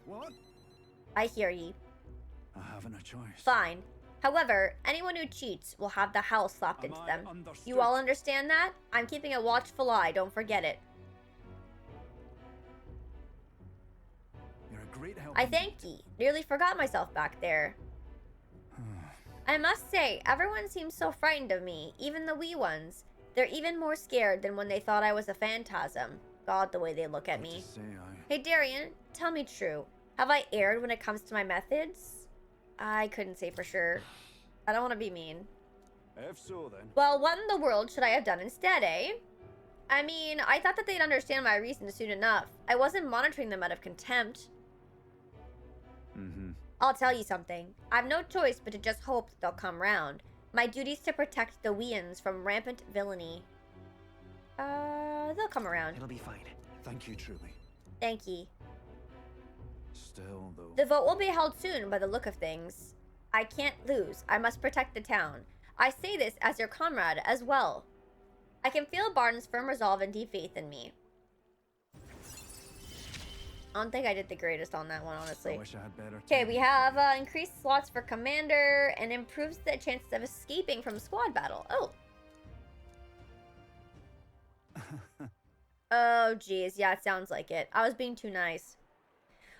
[SPEAKER 2] What?
[SPEAKER 1] I hear ye.
[SPEAKER 2] I haven't a choice.
[SPEAKER 1] Fine. However, anyone who cheats will have the hell slapped into them. You all understand that? I'm keeping a watchful eye, don't forget it.
[SPEAKER 2] You're a great help.
[SPEAKER 1] I thank ye. Nearly forgot myself back there. I must say, everyone seems so frightened of me, even the wee ones. They're even more scared than when they thought I was a phantasm. God, the way they look at me. Hey, Darian, tell me true. Have I erred when it comes to my methods? I couldn't say for sure. I don't want to be mean.
[SPEAKER 10] If so, then.
[SPEAKER 1] Well, what in the world should I have done instead, eh? I mean, I thought that they'd understand my reasons soon enough. I wasn't monitoring them out of contempt.
[SPEAKER 10] Mm-hmm.
[SPEAKER 1] I'll tell you something. I've no choice but to just hope that they'll come round. My duty's to protect the Weans from rampant villainy. They'll come around.
[SPEAKER 10] It'll be fine. Thank you, truly.
[SPEAKER 1] Thank ye.
[SPEAKER 10] Still, though.
[SPEAKER 1] The vote will be held soon by the look of things. I can't lose. I must protect the town. I say this as your comrade as well. I can feel Barton's firm resolve and deep faith in me. I don't think I did the greatest on that one, honestly.
[SPEAKER 10] I wish I had better.
[SPEAKER 1] Okay, we have increased slots for commander and improves the chances of escaping from squad battle. Oh. Oh, geez. Yeah, it sounds like it. I was being too nice.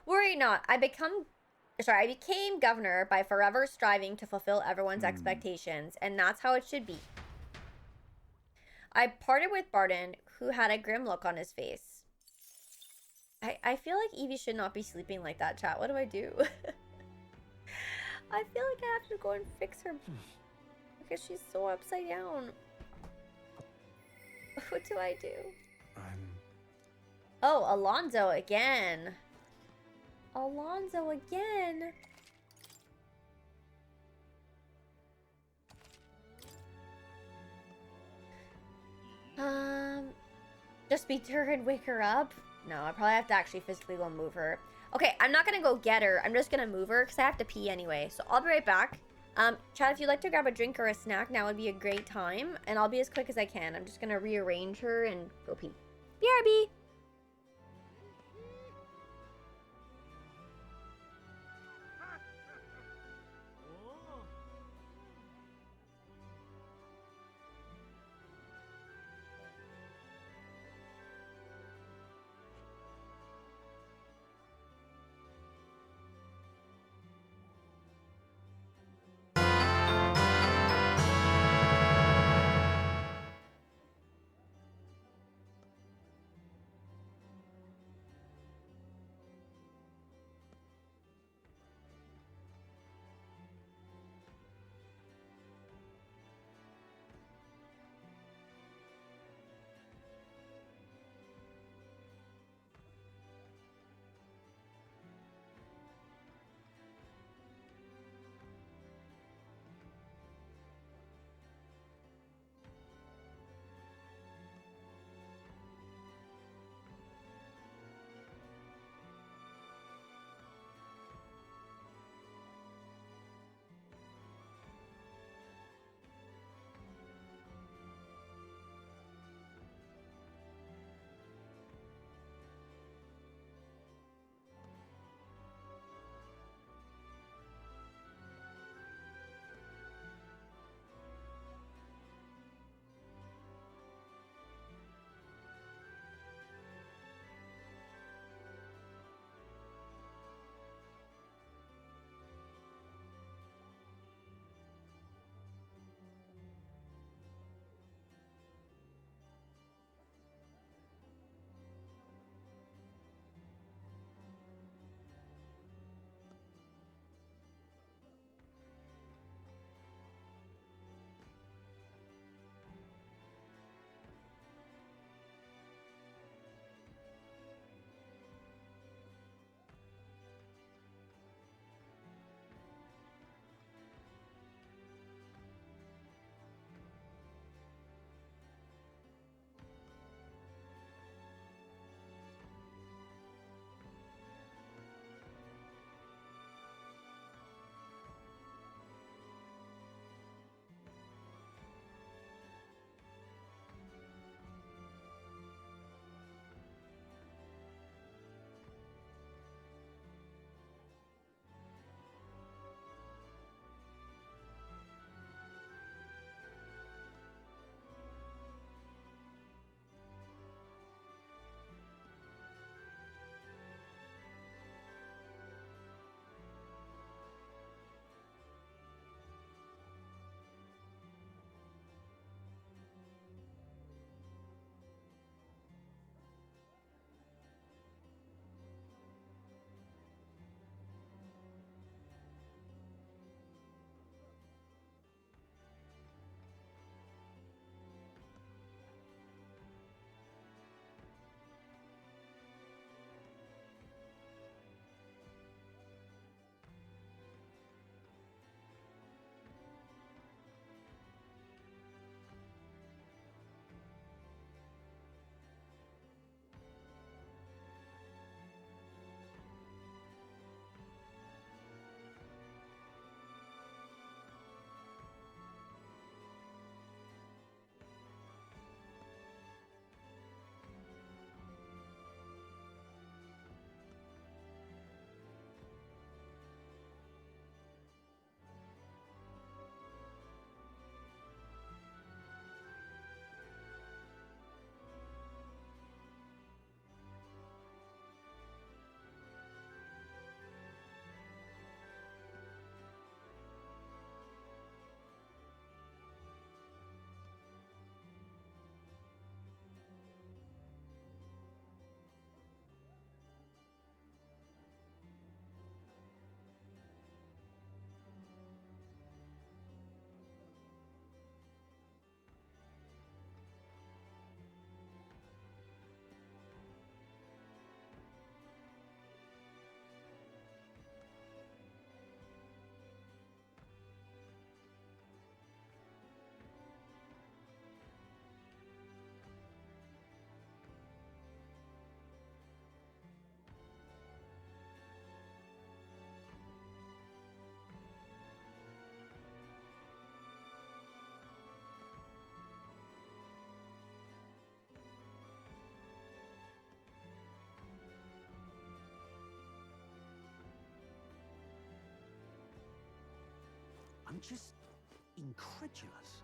[SPEAKER 1] Worry not. I became governor by forever striving to fulfill everyone's expectations, and that's how it should be. I parted with Barton, who had a grim look on his face. I feel like Evie should not be sleeping like that, chat. What do I do? I feel like I have to go and fix her because she's so upside down. What do I do? Oh, Alonzo again. Alonzo again. Just beat her and wake her up? No, I probably have to actually physically go move her. Okay, I'm not gonna go get her. I'm just gonna move her because I have to pee anyway. So I'll be right back. Chad, if you'd like to grab a drink or a snack, now would be a great time. And I'll be as quick as I can. I'm just gonna rearrange her and go pee. BRB!
[SPEAKER 10] I'm just incredulous.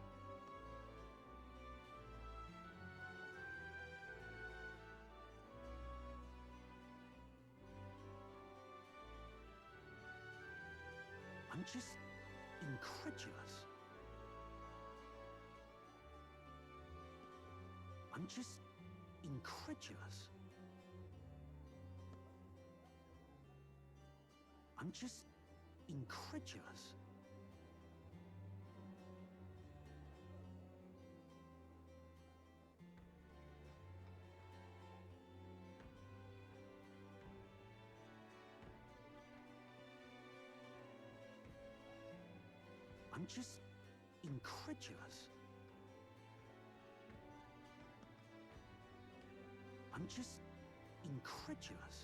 [SPEAKER 10] I'm just incredulous. I'm just incredulous. I'm just incredulous. I'm just incredulous. I'm just incredulous.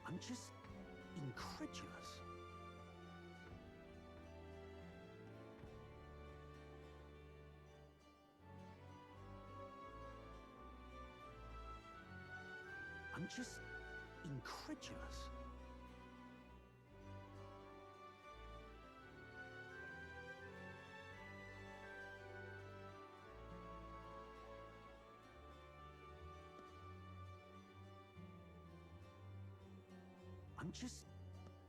[SPEAKER 10] I'm just incredulous. I'm just incredulous. I'm just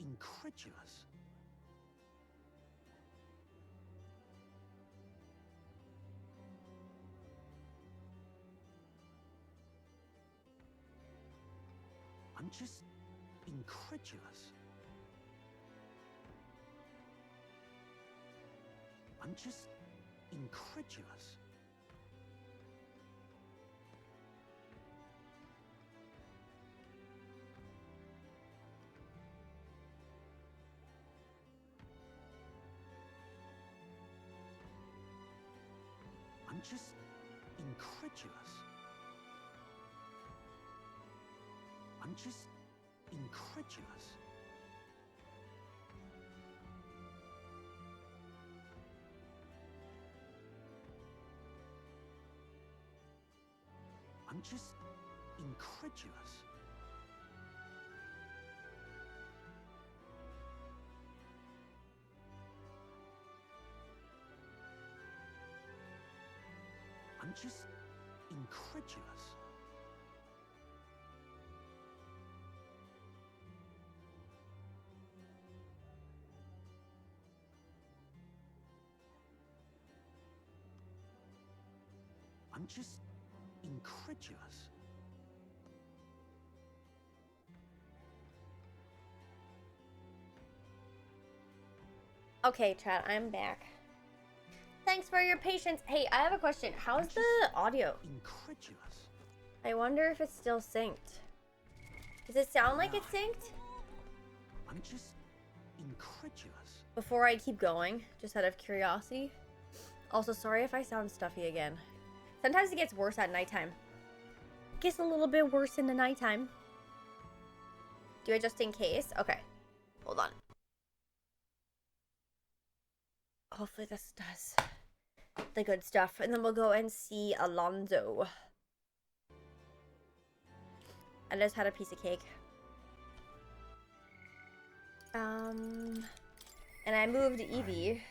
[SPEAKER 10] incredulous. I'm just incredulous. I'm just incredulous. I'm just incredulous. I'm just incredulous. I'm just incredulous. I'm just incredulous. I'm just incredulous.
[SPEAKER 1] Okay, chat, I'm back. Thanks for your patience. Hey, I have a question. How's the audio?
[SPEAKER 10] Incredulous.
[SPEAKER 1] I wonder if it's still synced. Does it sound like it's synced?
[SPEAKER 10] I'm just incredulous.
[SPEAKER 1] Before I keep going, just out of curiosity. Also, sorry if I sound stuffy again. Sometimes it gets worse at nighttime. It gets a little bit worse in the nighttime. Do it just in case? Okay. Hold on. Hopefully this does the good stuff. And then we'll go and see Alonzo. I just had a piece of cake. And I moved Evie.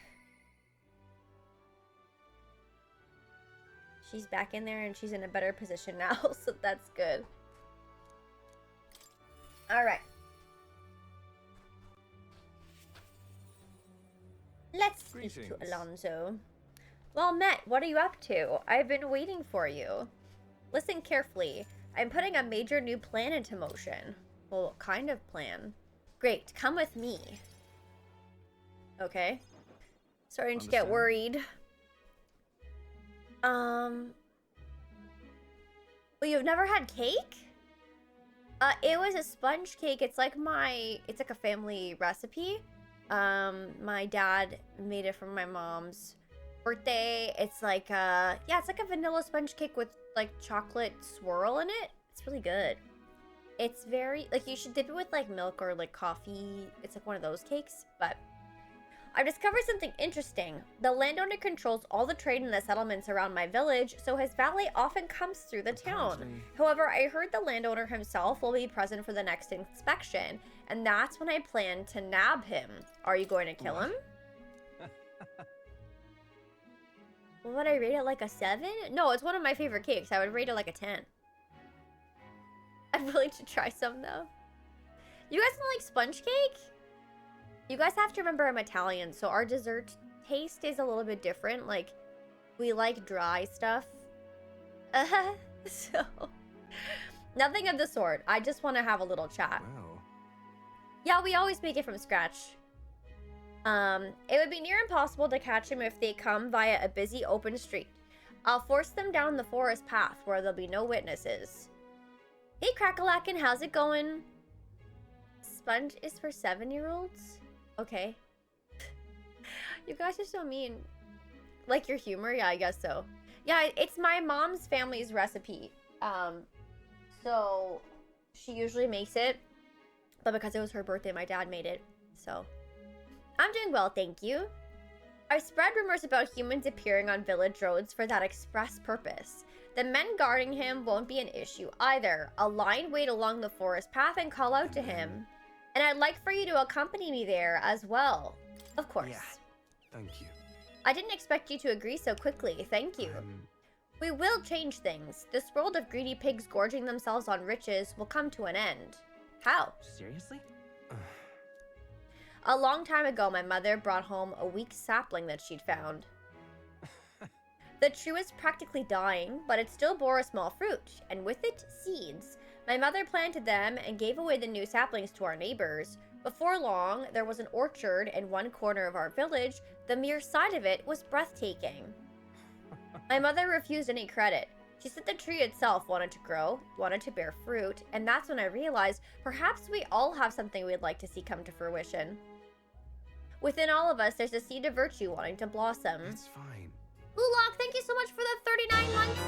[SPEAKER 1] She's back in there and she's in a better position now, so that's good. Alright. Let's speak to Alonzo. Well met, what are you up to? I've been waiting for you. Listen carefully. I'm putting a major new plan into motion. Well, what kind of plan? Great, come with me. Okay. Starting to get worried. Well, you've never had cake? It was a sponge cake. It's like a family recipe. My dad made it for my mom's birthday. It's like yeah, it's like a vanilla sponge cake with like chocolate swirl in it. It's really good. It's very, like, you should dip it with like milk or like coffee. It's like one of those cakes, but I've discovered something interesting. The landowner controls all the trade in the settlements around my village, so his valet often comes through the town.
[SPEAKER 2] Apparently-
[SPEAKER 1] However, I heard the landowner himself will be present for the next inspection, and that's when I plan to nab him. Are you going to kill him? Would I rate it like a 7? No, it's one of my favorite cakes. I would rate it like a 10. I'm willing to try some, though. You guys don't like sponge cake? You guys have to remember I'm Italian, so our dessert taste is a little bit different. Like, we like dry stuff. So, nothing of the sort. I just want to have a little chat.
[SPEAKER 2] Wow.
[SPEAKER 1] Yeah, we always make it from scratch. It would be near impossible to catch them if they come via a busy open street. I'll force them down the forest path where there'll be no witnesses. Hey, Crackalakin, how's it going? Sponge is for 7-year-olds? Okay. You guys are so mean. Like your humor? Yeah, I guess so. Yeah, it's my mom's family's recipe. So she usually makes it. But because it was her birthday, my dad made it. So I'm doing well, thank you. I've spread rumors about humans appearing on village roads for that express purpose. The men guarding him won't be an issue either. I'll lie in wait along the forest path and call out to him. And I'd like for you to accompany me there as well. Of course.
[SPEAKER 2] Yeah. Thank you.
[SPEAKER 1] I didn't expect you to agree so quickly. Thank you. We will change things. This world of greedy pigs gorging themselves on riches will come to an end. How?
[SPEAKER 7] Seriously?
[SPEAKER 1] A long time ago, my mother brought home a weak sapling that she'd found. The tree was practically dying, but it still bore a small fruit, and with it, seeds. My mother planted them and gave away the new saplings to our neighbors. Before long, there was an orchard in one corner of our village. The mere sight of it was breathtaking. My mother refused any credit. She said the tree itself wanted to grow, wanted to bear fruit, and that's when I realized perhaps we all have something we'd like to see come to fruition. Within all of us, there's a seed of virtue wanting to blossom.
[SPEAKER 2] It's fine.
[SPEAKER 1] Ulok, thank you so much for the 39 months.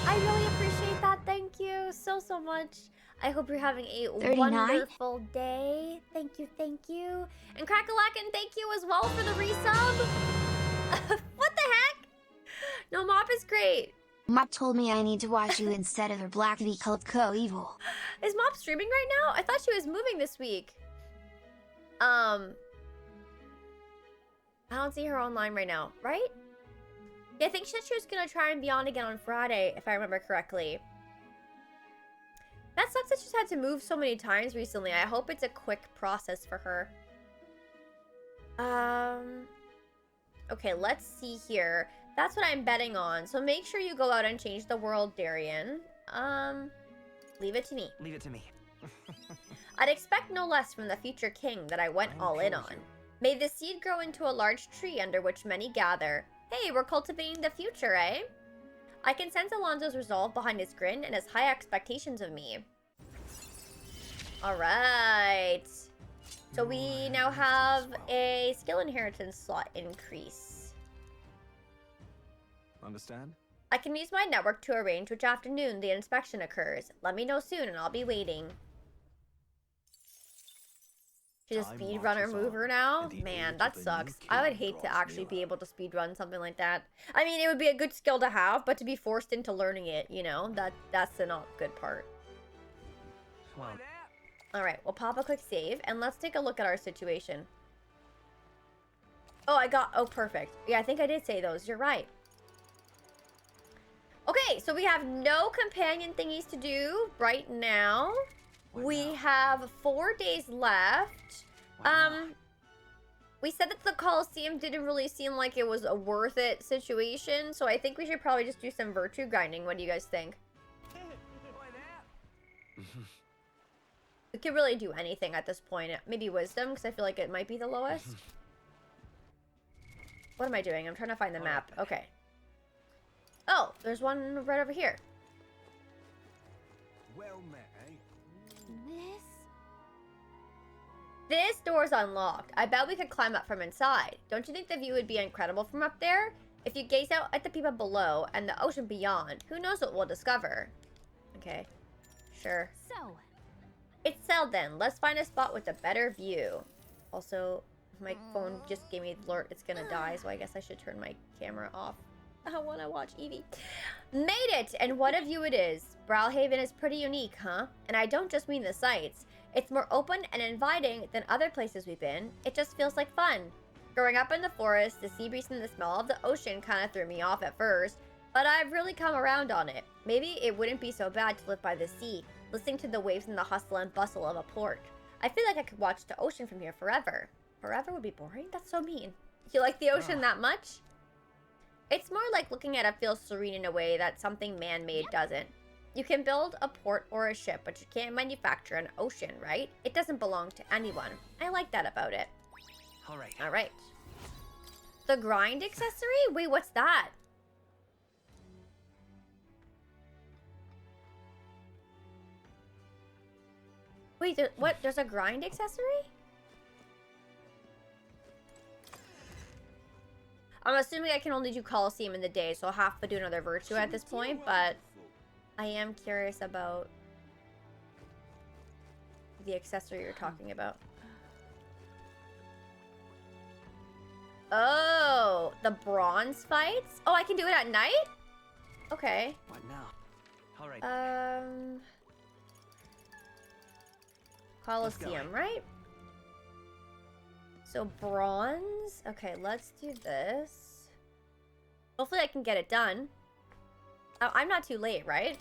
[SPEAKER 1] I really appreciate that. Thank you so much. I hope you're having a
[SPEAKER 5] 39?
[SPEAKER 1] wonderful day. Thank you, thank you. And Crackalakin, thank you as well for the resub. What the heck? No, Mop is great.
[SPEAKER 5] Mop told me I need to watch you instead of her Black V called Co-Evil.
[SPEAKER 1] Is Mop streaming right now? I thought she was moving this week. I don't see her online right now, right? Yeah, I think she said she was gonna try and be on again on Friday, if I remember correctly. That sucks that she's had to move so many times recently. I hope it's a quick process for her. Okay, let's see here. That's what I'm betting on. So make sure you go out and change the world, Darian. Leave it to me.
[SPEAKER 7] Leave it to me.
[SPEAKER 1] I'd expect no less from the future king that I went all in on. May the seed grow into a large tree under which many gather. Hey, we're cultivating the future, eh? I can sense Alonso's resolve behind his grin and his high expectations of me. Alright. So we now have a skill inheritance slot increase.
[SPEAKER 2] Understand?
[SPEAKER 1] I can use my network to arrange which afternoon the inspection occurs. Let me know soon and I'll be waiting. She's a speedrunner mover now? Man, that sucks. I would hate to actually be able to speedrun something like that. I mean, it would be a good skill to have, but to be forced into learning it, you know, that's the not good part.
[SPEAKER 7] Well,
[SPEAKER 1] Alright, we'll pop a quick save, and let's take a look at our situation. Oh, perfect. Yeah, I think I did say those. You're right. Okay, so we have no companion thingies to do right now. We have 4 days left. We said that the Coliseum didn't really seem like it was a worth it situation, so I think we should probably just do some virtue grinding. What do you guys think? We could really do anything at this point. Maybe wisdom, because I feel like it might be the lowest. What am I doing? I'm trying to find the map. Okay. Oh, there's one right over here.
[SPEAKER 2] Well met, eh?
[SPEAKER 1] This door's unlocked. I bet we could climb up from inside. Don't you think the view would be incredible from up there? If you gaze out at the people below and the ocean beyond, who knows what we'll discover? Okay. Sure.
[SPEAKER 5] So,
[SPEAKER 1] It's settled then. Let's find a spot with a better view. Also, My phone just gave me an alert it's gonna die, so I guess I should turn my camera off. I want to watch Eevee. Made it! And what a view it is. Brawlhaven is pretty unique, huh? And I don't just mean the sights. It's more open and inviting than other places we've been. It just feels like fun. Growing up in the forest, the sea breeze and the smell of the ocean kind of threw me off at first, but I've really come around on it. Maybe it wouldn't be so bad to live by the sea, listening to the waves and the hustle and bustle of a port. I feel like I could watch the ocean from here forever. Forever would be boring? That's so mean. You like the ocean that much? It's more like looking at it feels serene in a way that something man-made doesn't. You can build a port or a ship, but you can't manufacture an ocean, right? It doesn't belong to anyone. I like that about it. Alright. The grind accessory? Wait, what's that? Wait, what? There's a grind accessory? I'm assuming I can only do Colosseum in the day, so I'll have to do another Virtue at this point, but I am curious about the accessory you're talking about. Oh, the bronze fights? Oh, I can do it at night? Okay.
[SPEAKER 7] What now? All right.
[SPEAKER 1] Colosseum, right? So bronze. Okay, let's do this. Hopefully I can get it done. Oh, I'm not too late, right?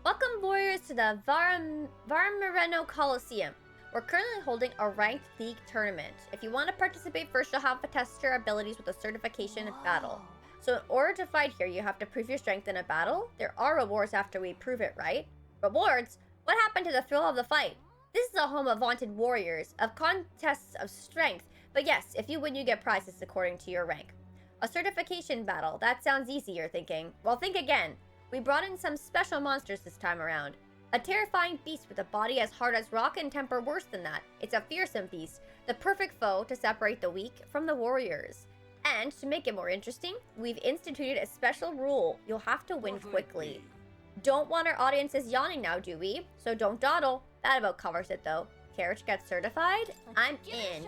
[SPEAKER 1] Welcome, warriors, to the Varmareno Coliseum. We're currently holding a ranked league tournament. If you want to participate first, you'll have to test your abilities with a certification battle. So in order to fight here, you have to prove your strength in a battle. There are rewards after we prove it, right? Rewards? What happened to the thrill of the fight? This is a home of vaunted warriors, of contests of strength. But yes, if you win, you get prizes according to your rank. A certification battle. That sounds easy, you're thinking. Well, think again. We brought in some special monsters this time around. A terrifying beast with a body as hard as rock and temper worse than that. It's a fearsome beast, the perfect foe to separate the weak from the warriors. And to make it more interesting, we've instituted a special rule. You'll have to win quickly. Don't want our audiences yawning now, do we? So don't dawdle. That about covers it, though. Carriage gets certified? I'm in.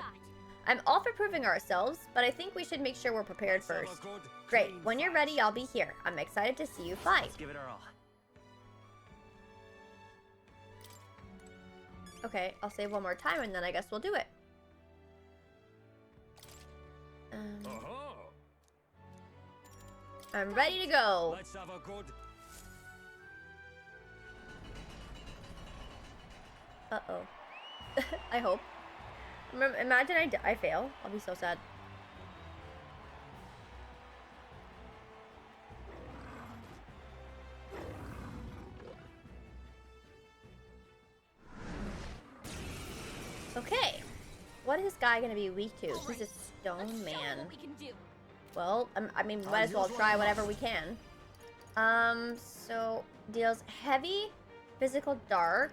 [SPEAKER 1] I'm all for proving ourselves, but I think we should make sure we're prepared first. Great. When you're ready, I'll be here. I'm excited to see you fight.
[SPEAKER 7] Let's give it our all.
[SPEAKER 1] Okay, I'll save one more time, and then I guess we'll do it. I'm ready to go.
[SPEAKER 7] Let's have a good.
[SPEAKER 1] Uh-oh. I hope. Imagine I fail. I'll be so sad. Okay. What is this guy gonna be weak to? He's a stone man. Well, I mean, we might as well try whatever we can. So deals heavy, physical dark.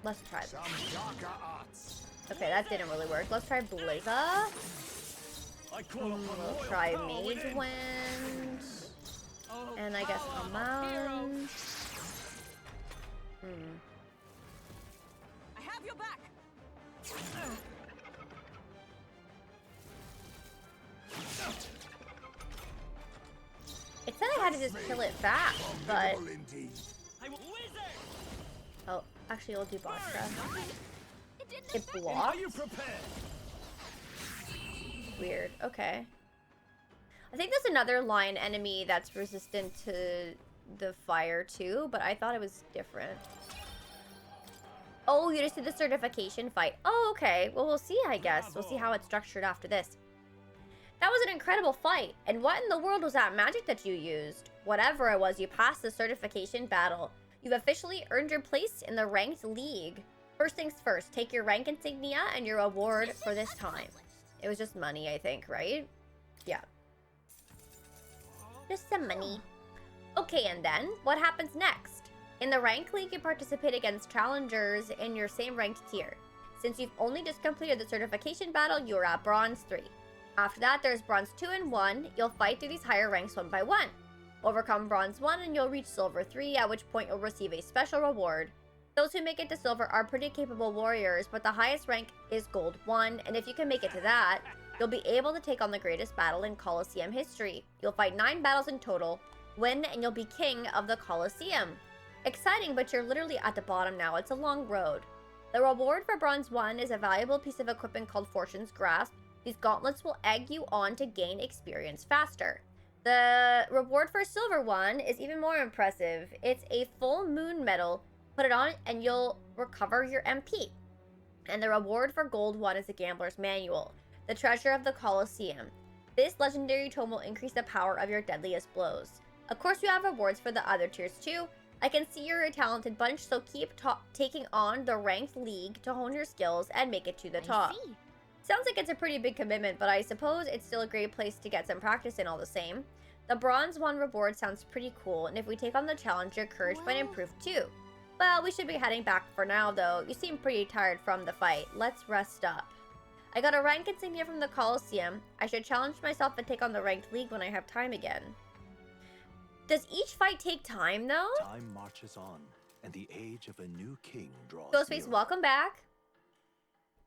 [SPEAKER 1] Let's try this. Okay, that didn't really work. Let's try Blizza. We'll try Mage Wind. And I guess Amount.
[SPEAKER 5] I have your back.
[SPEAKER 1] It said I had to just kill it fast, but... Oh, actually we'll do Bostra. It blocks? Weird, okay. I think there's another lion enemy that's resistant to the fire too, but I thought it was different. Oh, you just did the certification fight. Oh, okay. Well, we'll see, I guess. We'll see how it's structured after this. That was an incredible fight. And what in the world was that magic that you used? Whatever it was, you passed the certification battle. You've officially earned your place in the ranked league. First things first, take your rank insignia and your award for this time. It was just money, I think, right? Yeah. Just some money. Okay, and then, what happens next? In the rank league, you participate against challengers in your same ranked tier. Since you've only just completed the certification battle, you're at Bronze 3. After that, there's Bronze 2 and 1. You'll fight through these higher ranks one by one. Overcome Bronze 1 and you'll reach Silver 3, at which point you'll receive a special reward. Those who make it to Silver are pretty capable warriors, but the highest rank is Gold 1, and if you can make it to that, you'll be able to take on the greatest battle in Colosseum history. You'll fight 9 battles in total, win, and you'll be king of the Colosseum. Exciting, but you're literally at the bottom now. It's a long road. The reward for Bronze 1 is a valuable piece of equipment called Fortune's Grasp. These gauntlets will egg you on to gain experience faster. The reward for Silver 1 is even more impressive. It's a full moon medal. Put it on and you'll recover your MP. And the reward for Gold 1 is a Gambler's Manual, the treasure of the Colosseum. This legendary tome will increase the power of your deadliest blows. Of course, you have rewards for the other tiers too. I can see you're a talented bunch, so keep taking on the ranked league to hone your skills and make it to the top. Sounds like it's a pretty big commitment, but I suppose it's still a great place to get some practice in all the same. The Bronze 1 reward sounds pretty cool, and if we take on the challenge, your courage might improve too. Well, we should be heading back for now, though. You seem pretty tired from the fight. Let's rest up. I got a rank insignia from the Colosseum. I should challenge myself and take on the ranked league when I have time again. Does each fight take time, though?
[SPEAKER 10] Time marches on, and the age of a new king draws
[SPEAKER 1] Ghostface,
[SPEAKER 10] nearer.
[SPEAKER 1] welcome back.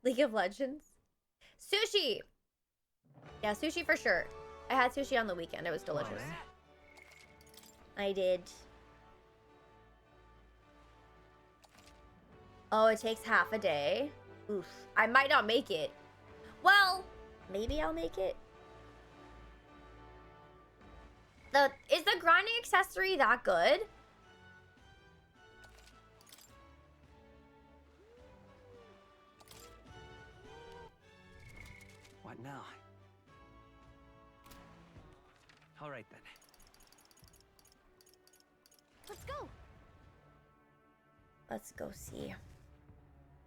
[SPEAKER 1] League of Legends. Sushi! Yeah, sushi for sure. I had sushi on the weekend. It was delicious. I did. Oh, it takes half a day. Oof. I might not make it. Well, maybe I'll make it. Is the grinding accessory that good?
[SPEAKER 7] What now? All right then.
[SPEAKER 5] Let's go.
[SPEAKER 1] Let's go see.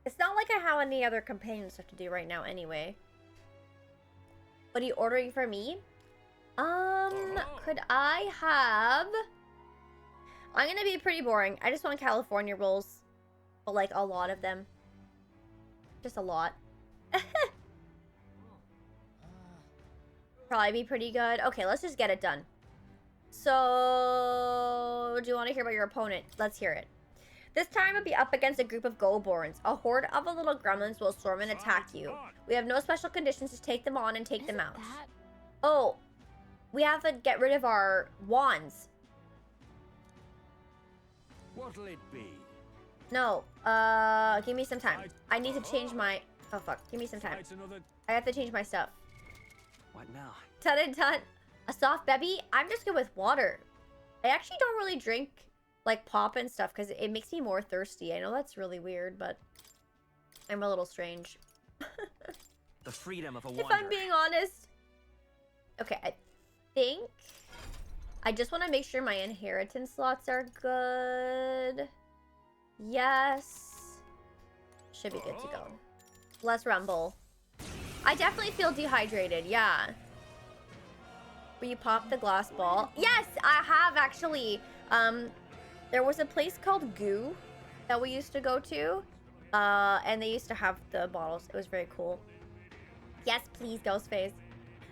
[SPEAKER 1] It's not like I have any other companion stuff to do right now anyway. What are you ordering for me? Could I have... I'm gonna be pretty boring. I just want California rolls. But like a lot of them. Just a lot. Probably be pretty good. Okay, let's just get it done. So... do you want to hear about your opponent? Let's hear it. This time it'll be up against a group of Goborns. A horde of the little gremlins will storm and attack you. We have no special conditions to take them on and take them out. Oh, we have to get rid of our wands.
[SPEAKER 7] What'll it be?
[SPEAKER 1] No, give me some time. I need to change my... oh, fuck. Give me some time. I have to change my stuff.
[SPEAKER 7] What now?
[SPEAKER 1] Tut and tut. A soft baby? I'm just good with water. I actually don't really drink, like, pop and stuff because it makes me more thirsty. I know that's really weird, but I'm a little strange.
[SPEAKER 7] The freedom of a
[SPEAKER 1] If
[SPEAKER 7] wanderer.
[SPEAKER 1] I'm being honest. Okay, I think I just want to make sure my inheritance slots are good. Yes. Should be good to go. Let's rumble. I definitely feel dehydrated, yeah. Will you pop the glass ball? Yes, I have actually. There was a place called Goo that we used to go to. And they used to have the bottles. It was very cool. Yes, please, Ghostface.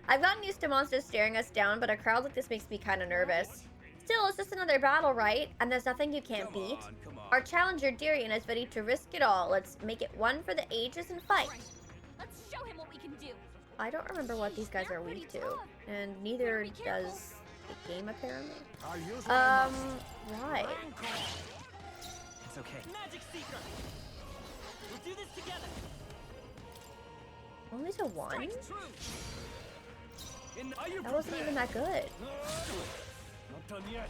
[SPEAKER 1] I've gotten used to monsters staring us down, but a crowd like this makes me kind of nervous. Still, it's just another battle, right? And there's nothing you can't beat.
[SPEAKER 7] Come on.
[SPEAKER 1] Our challenger, Darian, is ready to risk it all. Let's make it one for the ages and fight.
[SPEAKER 5] Right. Let's show him what we can do.
[SPEAKER 1] I don't remember what these guys are weak to. And neither does the game, apparently.
[SPEAKER 6] I'll use my
[SPEAKER 1] Right.
[SPEAKER 7] It's okay.
[SPEAKER 3] Magic Seeker! We'll do this together!
[SPEAKER 1] Only to one?
[SPEAKER 3] Strike true! Are you
[SPEAKER 1] That wasn't even that good.
[SPEAKER 3] Not done yet.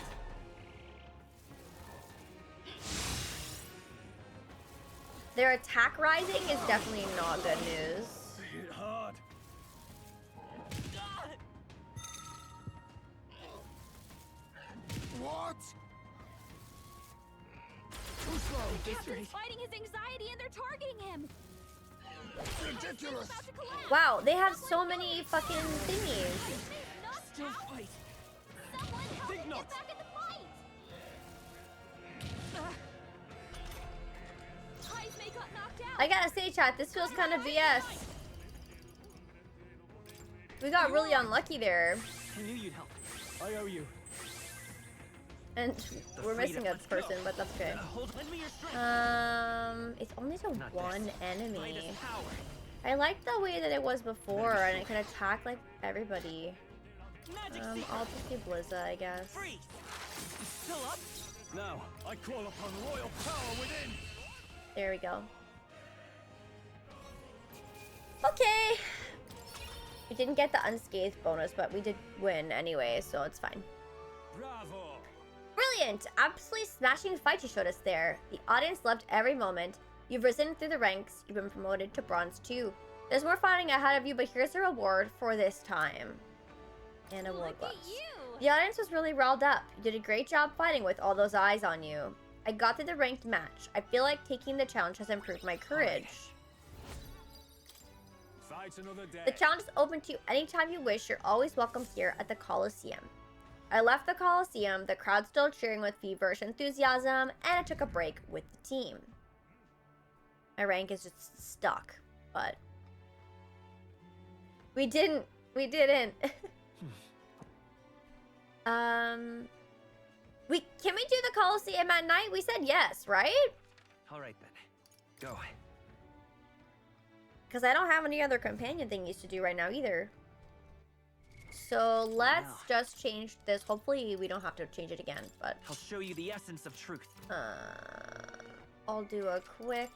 [SPEAKER 1] Their attack rising is definitely not good news.
[SPEAKER 3] Hit hard.
[SPEAKER 6] What? Too slow.
[SPEAKER 5] Captain's fighting his anxiety and they're targeting him.
[SPEAKER 6] Ridiculous.
[SPEAKER 5] About to collapse.
[SPEAKER 1] Wow, they have so many fucking thingies.
[SPEAKER 5] Still fight. Someone help
[SPEAKER 3] Think
[SPEAKER 5] him
[SPEAKER 3] not.
[SPEAKER 5] get back in the fight. Heismay got knocked out.
[SPEAKER 1] I gotta say, chat, this feels kind of BS. We got really unlucky there.
[SPEAKER 7] I knew you'd help.
[SPEAKER 3] I owe you.
[SPEAKER 1] And we're missing a person, but that's okay.
[SPEAKER 3] Lend me your strength.
[SPEAKER 1] It's only to
[SPEAKER 7] Not
[SPEAKER 1] one
[SPEAKER 7] this.
[SPEAKER 1] enemy.
[SPEAKER 7] Greatest power.
[SPEAKER 1] I like the way that it was before, and it could attack like everybody.
[SPEAKER 3] Magic
[SPEAKER 1] I'll just do Blizza, I guess.
[SPEAKER 3] freeze. You still up? Now I call upon royal power within.
[SPEAKER 1] There we go. Okay. We didn't get the unscathed bonus, but we did win anyway, so it's fine.
[SPEAKER 3] Bravo.
[SPEAKER 1] Brilliant! Absolutely smashing fight you showed us there. The audience loved every moment. You've risen through the ranks. You've been promoted to Bronze 2. There's more fighting ahead of you, but here's a reward for this time. And a war
[SPEAKER 5] Look
[SPEAKER 1] glass.
[SPEAKER 5] at you!
[SPEAKER 1] The audience was really riled up. You did a great job fighting with all those eyes on you. I got through the ranked match. I feel like taking the challenge has improved my courage.
[SPEAKER 3] Fight another day.
[SPEAKER 1] The challenge is open to you anytime you wish. You're always welcome here at the Coliseum. I left the Coliseum, the crowd still cheering with feverish enthusiasm, and I took a break with the team. My rank is just stuck, but we didn't. Can we do the Coliseum at night? We said yes, right?
[SPEAKER 7] All right then. Go.
[SPEAKER 1] Because I don't have any other companion thingies to do right now either. So let's just change this. Hopefully we don't have to change it again, but
[SPEAKER 7] I'll show you the essence of truth.
[SPEAKER 1] I'll do a quick...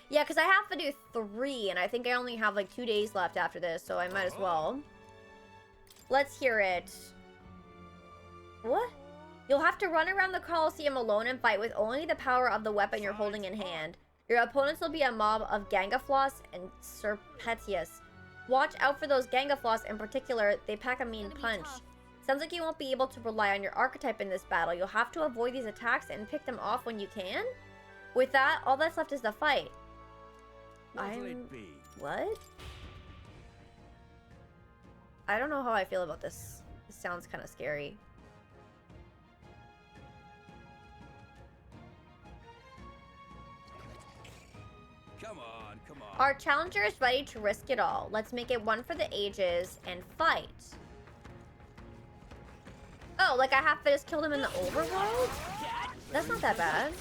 [SPEAKER 1] Yeah, because I have to do 3, and I think I only have like 2 days left after this, so I might as well. Let's hear it. What? You'll have to run around the Coliseum alone and fight with only the power of the weapon you're holding in hand. Your opponents will be a mob of Gangafloss and Serpentius. Watch out for those Gangafloss in particular, they pack a mean punch. Sounds like you won't be able to rely on your archetype in this battle. You'll have to avoid these attacks and pick them off when you can. With that, all that's left is the fight.
[SPEAKER 3] What'll it be?
[SPEAKER 1] What? I don't know how I feel about this. This sounds kind of scary.
[SPEAKER 3] Come on, come on.
[SPEAKER 1] Our challenger is ready to risk it all. Let's make it one for the ages and fight. Oh, like I have to just kill him in the overworld? That's not that bad.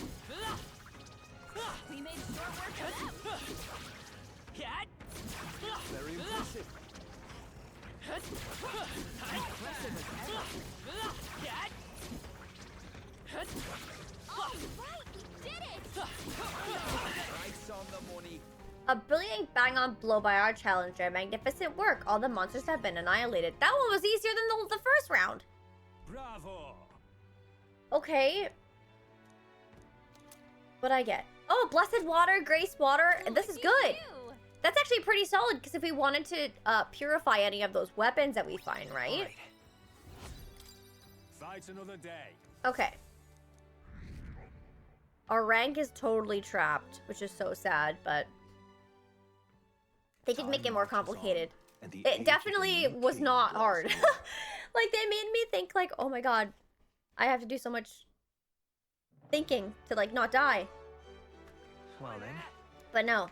[SPEAKER 5] We made short work of them!
[SPEAKER 3] Very impressive.
[SPEAKER 5] All right, we did it!
[SPEAKER 3] Price on the money.
[SPEAKER 1] A brilliant bang-on blow by our challenger. Magnificent work. All the monsters have been annihilated. That one was easier than the first round.
[SPEAKER 3] Bravo.
[SPEAKER 1] Okay. What'd I get? Oh, Blessed Water, Grace Water. And this is good. That's actually pretty solid, because if we wanted to purify any of those weapons that we find, right?
[SPEAKER 3] Fight another day.
[SPEAKER 1] Okay. Our rank is totally trapped, which is so sad, but they could make it more complicated. It definitely was not hard. Like, they made me think, like, oh my god, I have to do so much thinking to, like, not die.
[SPEAKER 7] Well then.
[SPEAKER 1] But no.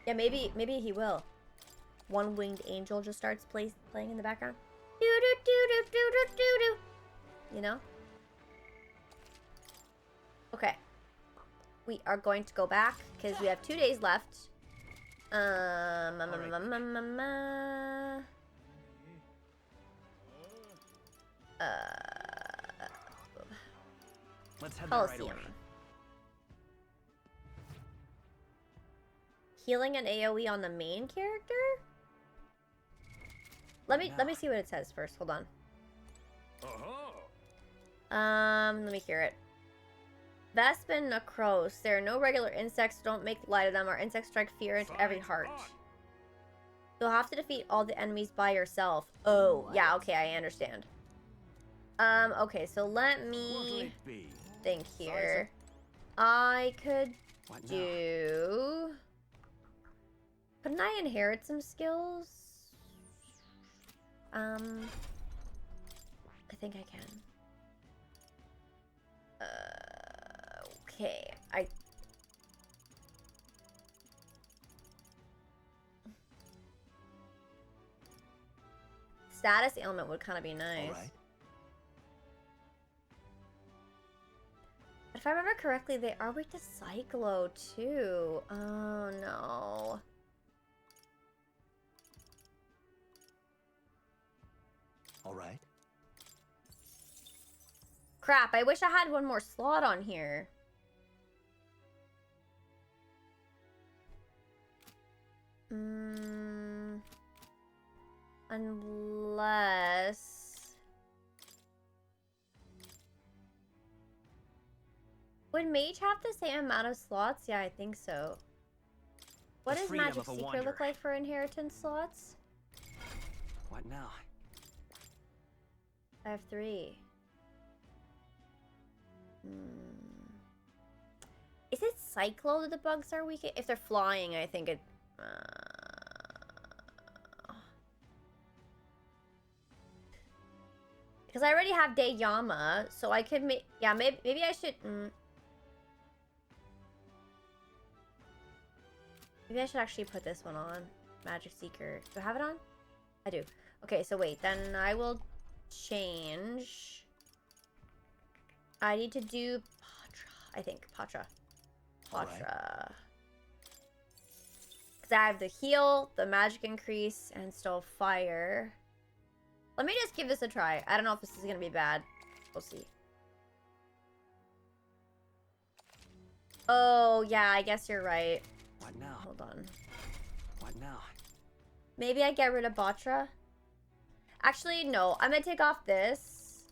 [SPEAKER 1] Yeah, maybe he will. One-winged angel just starts playing in the background. Do-do-do-do-do-do-do-do. You know? Okay. We are going to go back, because we have 2 days left.
[SPEAKER 7] Let's head
[SPEAKER 1] Coliseum. Healing an AoE on the main character? Let me see what it says first. Hold on. Let me hear it. Vespin Necros. There are no regular insects. Don't make light of them. Our insects strike fear into every heart. You'll have to defeat all the enemies by yourself. Oh, yeah, okay, I understand. Okay, so let me think here. I could do... Couldn't I inherit some skills? I think I can. Okay, Status ailment would kind of be nice. If I remember correctly, they are weak to Cyclo too. Oh no.
[SPEAKER 10] All right.
[SPEAKER 1] Crap, I wish I had one more slot on here. Unless... Would Mage have the same amount of slots? Yeah, I think so. What
[SPEAKER 7] The
[SPEAKER 1] does
[SPEAKER 7] freedom
[SPEAKER 1] Magic
[SPEAKER 7] of a
[SPEAKER 1] Seeker
[SPEAKER 7] wanderer.
[SPEAKER 1] look like for inheritance slots?
[SPEAKER 7] What now?
[SPEAKER 1] I have 3. Is it Cyclo that the bugs are weak? If they're flying, I think it... Because I already have Dayama, so I could make... Yeah, maybe I should... Maybe I should actually put this one on. Magic Seeker. Do I have it on? I do. Okay, so wait. Then I will change... I need to do Patra, I think. Patra. Because I have the heal, the magic increase, and still fire. Let me just give this a try. I don't know if this is going to be bad. We'll see. Oh, yeah, I guess you're right.
[SPEAKER 7] What now?
[SPEAKER 1] Hold on.
[SPEAKER 7] What now?
[SPEAKER 1] Maybe I get rid of Batra. Actually, no. I'm going to take off this.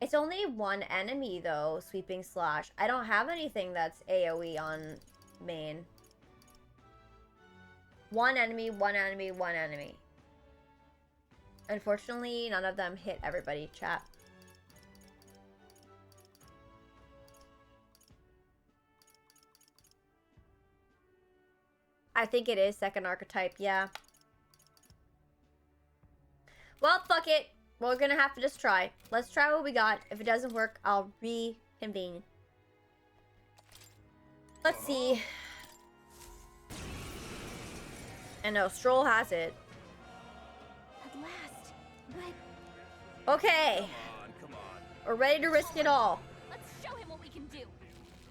[SPEAKER 1] It's only one enemy, though, Sweeping Slash. I don't have anything that's AoE on main. One enemy, one enemy, one enemy. Unfortunately, none of them hit everybody, chat. I think it is second archetype, yeah. Well, fuck it. We're gonna have to just try. Let's try what we got. If it doesn't work, I'll reconvene. Let's see. And no, Stroll has it.
[SPEAKER 5] At last. But
[SPEAKER 1] Okay.
[SPEAKER 3] Come on.
[SPEAKER 1] We're ready to risk it all.
[SPEAKER 5] let's show him what we can do.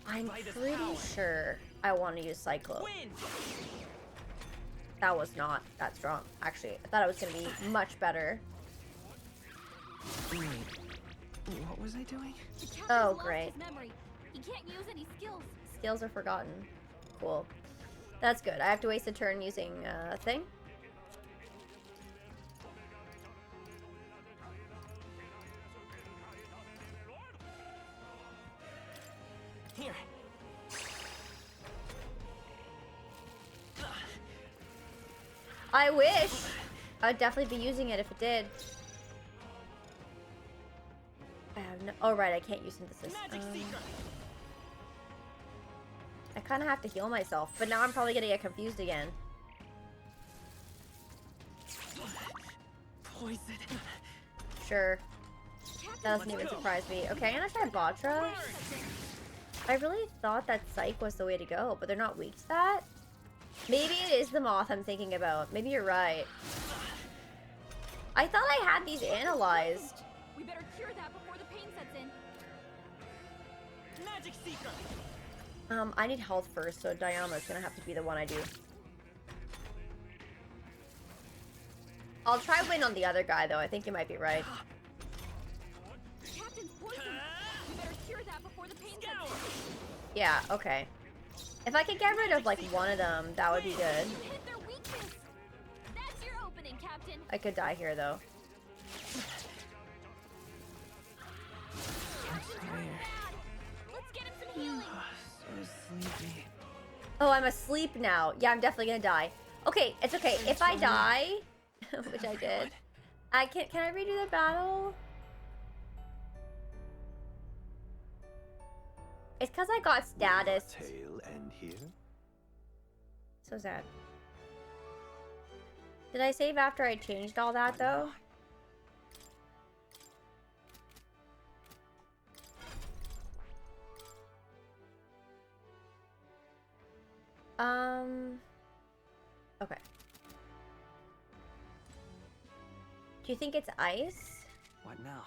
[SPEAKER 1] I'm pretty sure I want to use Cyclo.
[SPEAKER 7] Win!
[SPEAKER 1] That was not that strong. Actually, I thought it was going to be much better.
[SPEAKER 7] Wait, what was I doing?
[SPEAKER 5] The captain's
[SPEAKER 1] Oh,
[SPEAKER 5] lost
[SPEAKER 1] great.
[SPEAKER 5] his memory. He can't use any skills.
[SPEAKER 1] Skills are forgotten. Cool. That's good. I have to waste a turn using a thing.
[SPEAKER 7] Here.
[SPEAKER 1] I wish. I would definitely be using it if it did. I have no... Oh, right. I can't use synthesis.
[SPEAKER 7] Magic Seeker.
[SPEAKER 1] I kind of have to heal myself, but now I'm probably going to get confused again.
[SPEAKER 7] Poison.
[SPEAKER 1] Sure. That doesn't even surprise me. Okay, I'm going to try Batra. I really thought that Psych was the way to go, but they're not weak to that. Maybe it is the moth I'm thinking about. Maybe you're right. I thought I had these analyzed.
[SPEAKER 5] We better cure that before the pain sets in.
[SPEAKER 7] Magic Seeker.
[SPEAKER 1] I need health first, so Diama's gonna have to be the one I do. I'll try win on the other guy, though. I think you might be right.
[SPEAKER 5] The captain's poisoned. We better cure that before the pain sets in.
[SPEAKER 1] Yeah, okay. If I could get rid of, like, one of them, that would be good.
[SPEAKER 5] You hit their weakness. That's your opening, Captain.
[SPEAKER 1] I could die here, though.
[SPEAKER 5] Let's get him some healing.
[SPEAKER 7] So sleepy.
[SPEAKER 1] Oh, I'm asleep now. Yeah, I'm definitely gonna die. Okay, it's okay. If I die, which I did, can I redo the battle? It's because I got status.
[SPEAKER 10] Will our tale end here?
[SPEAKER 1] So sad. Did I save after I changed all that, though? Okay. Do you think it's ice?
[SPEAKER 3] What now?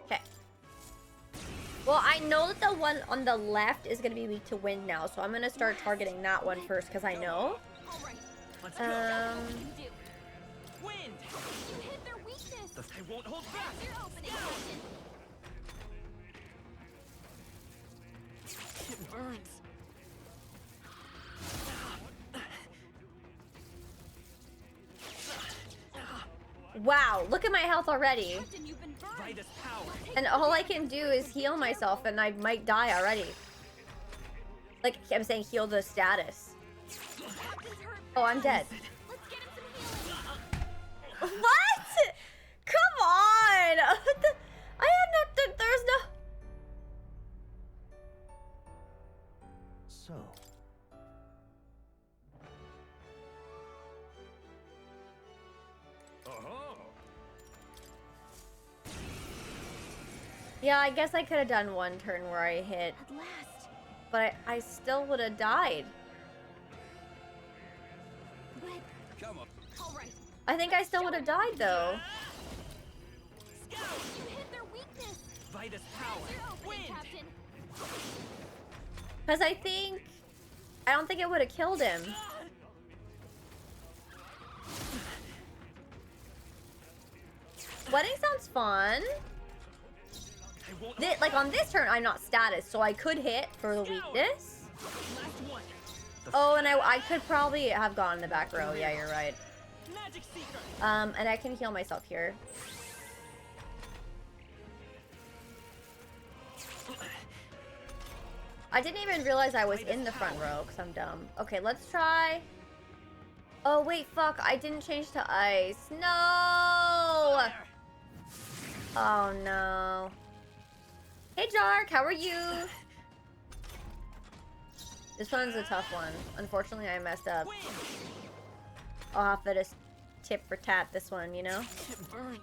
[SPEAKER 1] Okay. Well, I know that the one on the left is gonna be weak to wind now, so I'm gonna start targeting that one first because I know.
[SPEAKER 3] Let's go. Wind.
[SPEAKER 5] You hit their weakness.
[SPEAKER 3] I won't hold back.
[SPEAKER 5] Your opening, Captain.
[SPEAKER 3] It burns.
[SPEAKER 1] Wow, look at my health already.
[SPEAKER 5] Captain, you've been burned.
[SPEAKER 3] By this power.
[SPEAKER 1] And all I can do is heal myself and I might die already. Like, I'm saying heal the status.
[SPEAKER 5] Captain's hurt.
[SPEAKER 1] Oh, I'm dead.
[SPEAKER 5] Let's get him some healing.
[SPEAKER 1] What? Come on! I have no... There's no...
[SPEAKER 10] So,
[SPEAKER 1] Yeah, I guess I could have done one turn where I hit,
[SPEAKER 5] At last.
[SPEAKER 1] but I still would have died.
[SPEAKER 5] But,
[SPEAKER 3] Come on.
[SPEAKER 5] all right.
[SPEAKER 1] I think I still would have died, though.
[SPEAKER 3] Scout.
[SPEAKER 5] You hit their weakness.
[SPEAKER 3] By this power.
[SPEAKER 5] Your opening,
[SPEAKER 3] Wind.
[SPEAKER 5] Captain.
[SPEAKER 1] Because I don't think it would have killed him. Wedding sounds fun.
[SPEAKER 3] I won't
[SPEAKER 1] Like, on this turn, I'm not status, so I could hit for the weakness.
[SPEAKER 3] Last one.
[SPEAKER 1] Oh, and I could probably have gone in the back row. Yeah, you're right.
[SPEAKER 3] Magic Seeker.
[SPEAKER 1] And I can heal myself here. I didn't even realize I was in the front row because I'm dumb. Okay, let's try. Oh, wait, fuck. I didn't change to ice. No! Oh, no. Hey, Jark. How are you? This one's a tough one. Unfortunately, I messed up.
[SPEAKER 3] Wind.
[SPEAKER 1] I'll have to just tip for tat this one, you know?
[SPEAKER 3] It burns.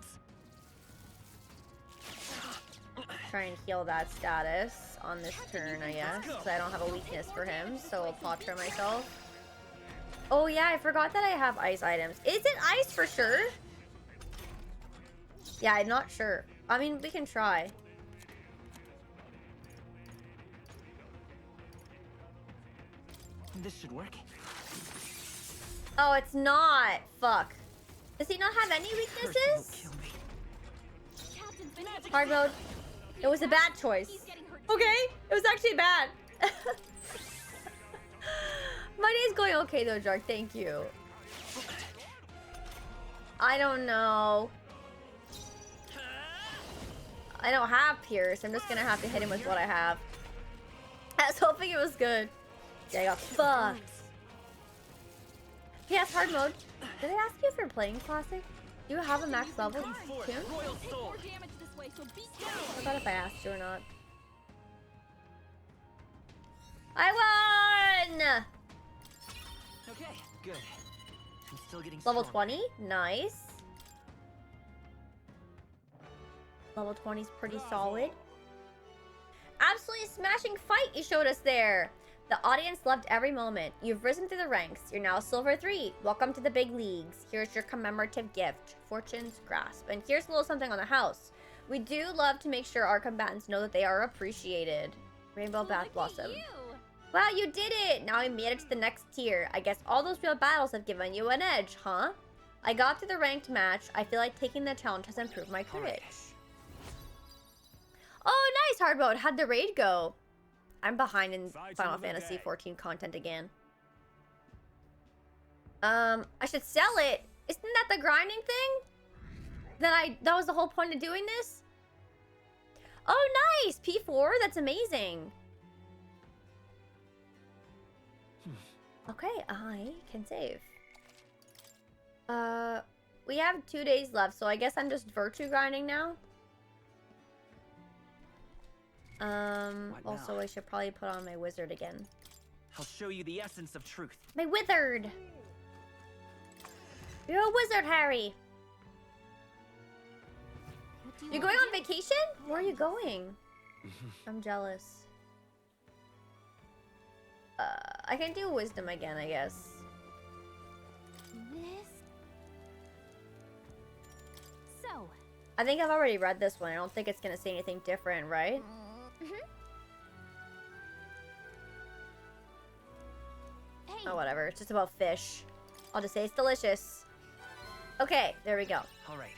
[SPEAKER 1] Try and heal that status on this turn, I guess. Because I don't have a weakness for him, so I'll potter myself. Oh yeah, I forgot that I have ice items. Is it ice for sure? Yeah, I'm not sure. I mean, we can try.
[SPEAKER 3] This should work.
[SPEAKER 1] Oh, it's not. Fuck. Does he not have any
[SPEAKER 3] Curse won't
[SPEAKER 1] weaknesses?
[SPEAKER 3] kill me.
[SPEAKER 5] Captain's been
[SPEAKER 1] Hard mode. It was a bad choice.
[SPEAKER 5] He's getting hurt.
[SPEAKER 1] Okay, it was actually bad. My day's going okay though, Jark. Thank you. I don't know. I don't have Pierce. I'm just gonna have to hit him with what I have. I was hoping it was good. Yeah, I got fucked. Yes, hard mode. Did I ask you if you're playing Classic? Do you have a max level tune?
[SPEAKER 3] Royal
[SPEAKER 5] Take
[SPEAKER 3] Soul.
[SPEAKER 5] more damage this way, so be
[SPEAKER 1] I
[SPEAKER 5] careful.
[SPEAKER 1] forgot if I asked you or not. I won!
[SPEAKER 3] Okay, good. I'm still getting
[SPEAKER 1] Level
[SPEAKER 3] stronger.
[SPEAKER 1] 20? Nice. Level 20 is pretty solid. Absolutely smashing fight you showed us there. The audience loved every moment. You've risen through the ranks. You're now Silver 3. Welcome to the big leagues. Here's your commemorative gift, Fortune's Grasp. And here's a little something on the house. We do love to make sure our combatants know that they are appreciated. Rainbow Bath
[SPEAKER 5] Look
[SPEAKER 1] Blossom.
[SPEAKER 5] at you.
[SPEAKER 1] Wow, you did it! Now we made it to the next tier. I guess all those real battles have given you an edge, huh? I got to the ranked match. I feel like taking the challenge has improved my courage. Oh, nice, hard mode. How'd the raid go? I'm behind in Final Fantasy 14 content again. I should sell it. Isn't that the grinding thing? That was the whole point of doing this? Oh, nice! P4? That's amazing. Okay, I can save. We have 2 days left, so I guess I'm just virtue grinding now. Also, I should probably put on my wizard again.
[SPEAKER 3] I'll show you the essence of truth.
[SPEAKER 1] My wizard! You're a wizard, Harry! You're going on vacation? Where are you going? I'm jealous. I can do wisdom again, I guess.
[SPEAKER 5] This. So.
[SPEAKER 1] I think I've already read this one. I don't think it's gonna say anything different, right?
[SPEAKER 5] Hey.
[SPEAKER 1] Oh, whatever. It's just about fish. I'll just say it's delicious. Okay, there we go.
[SPEAKER 7] All right.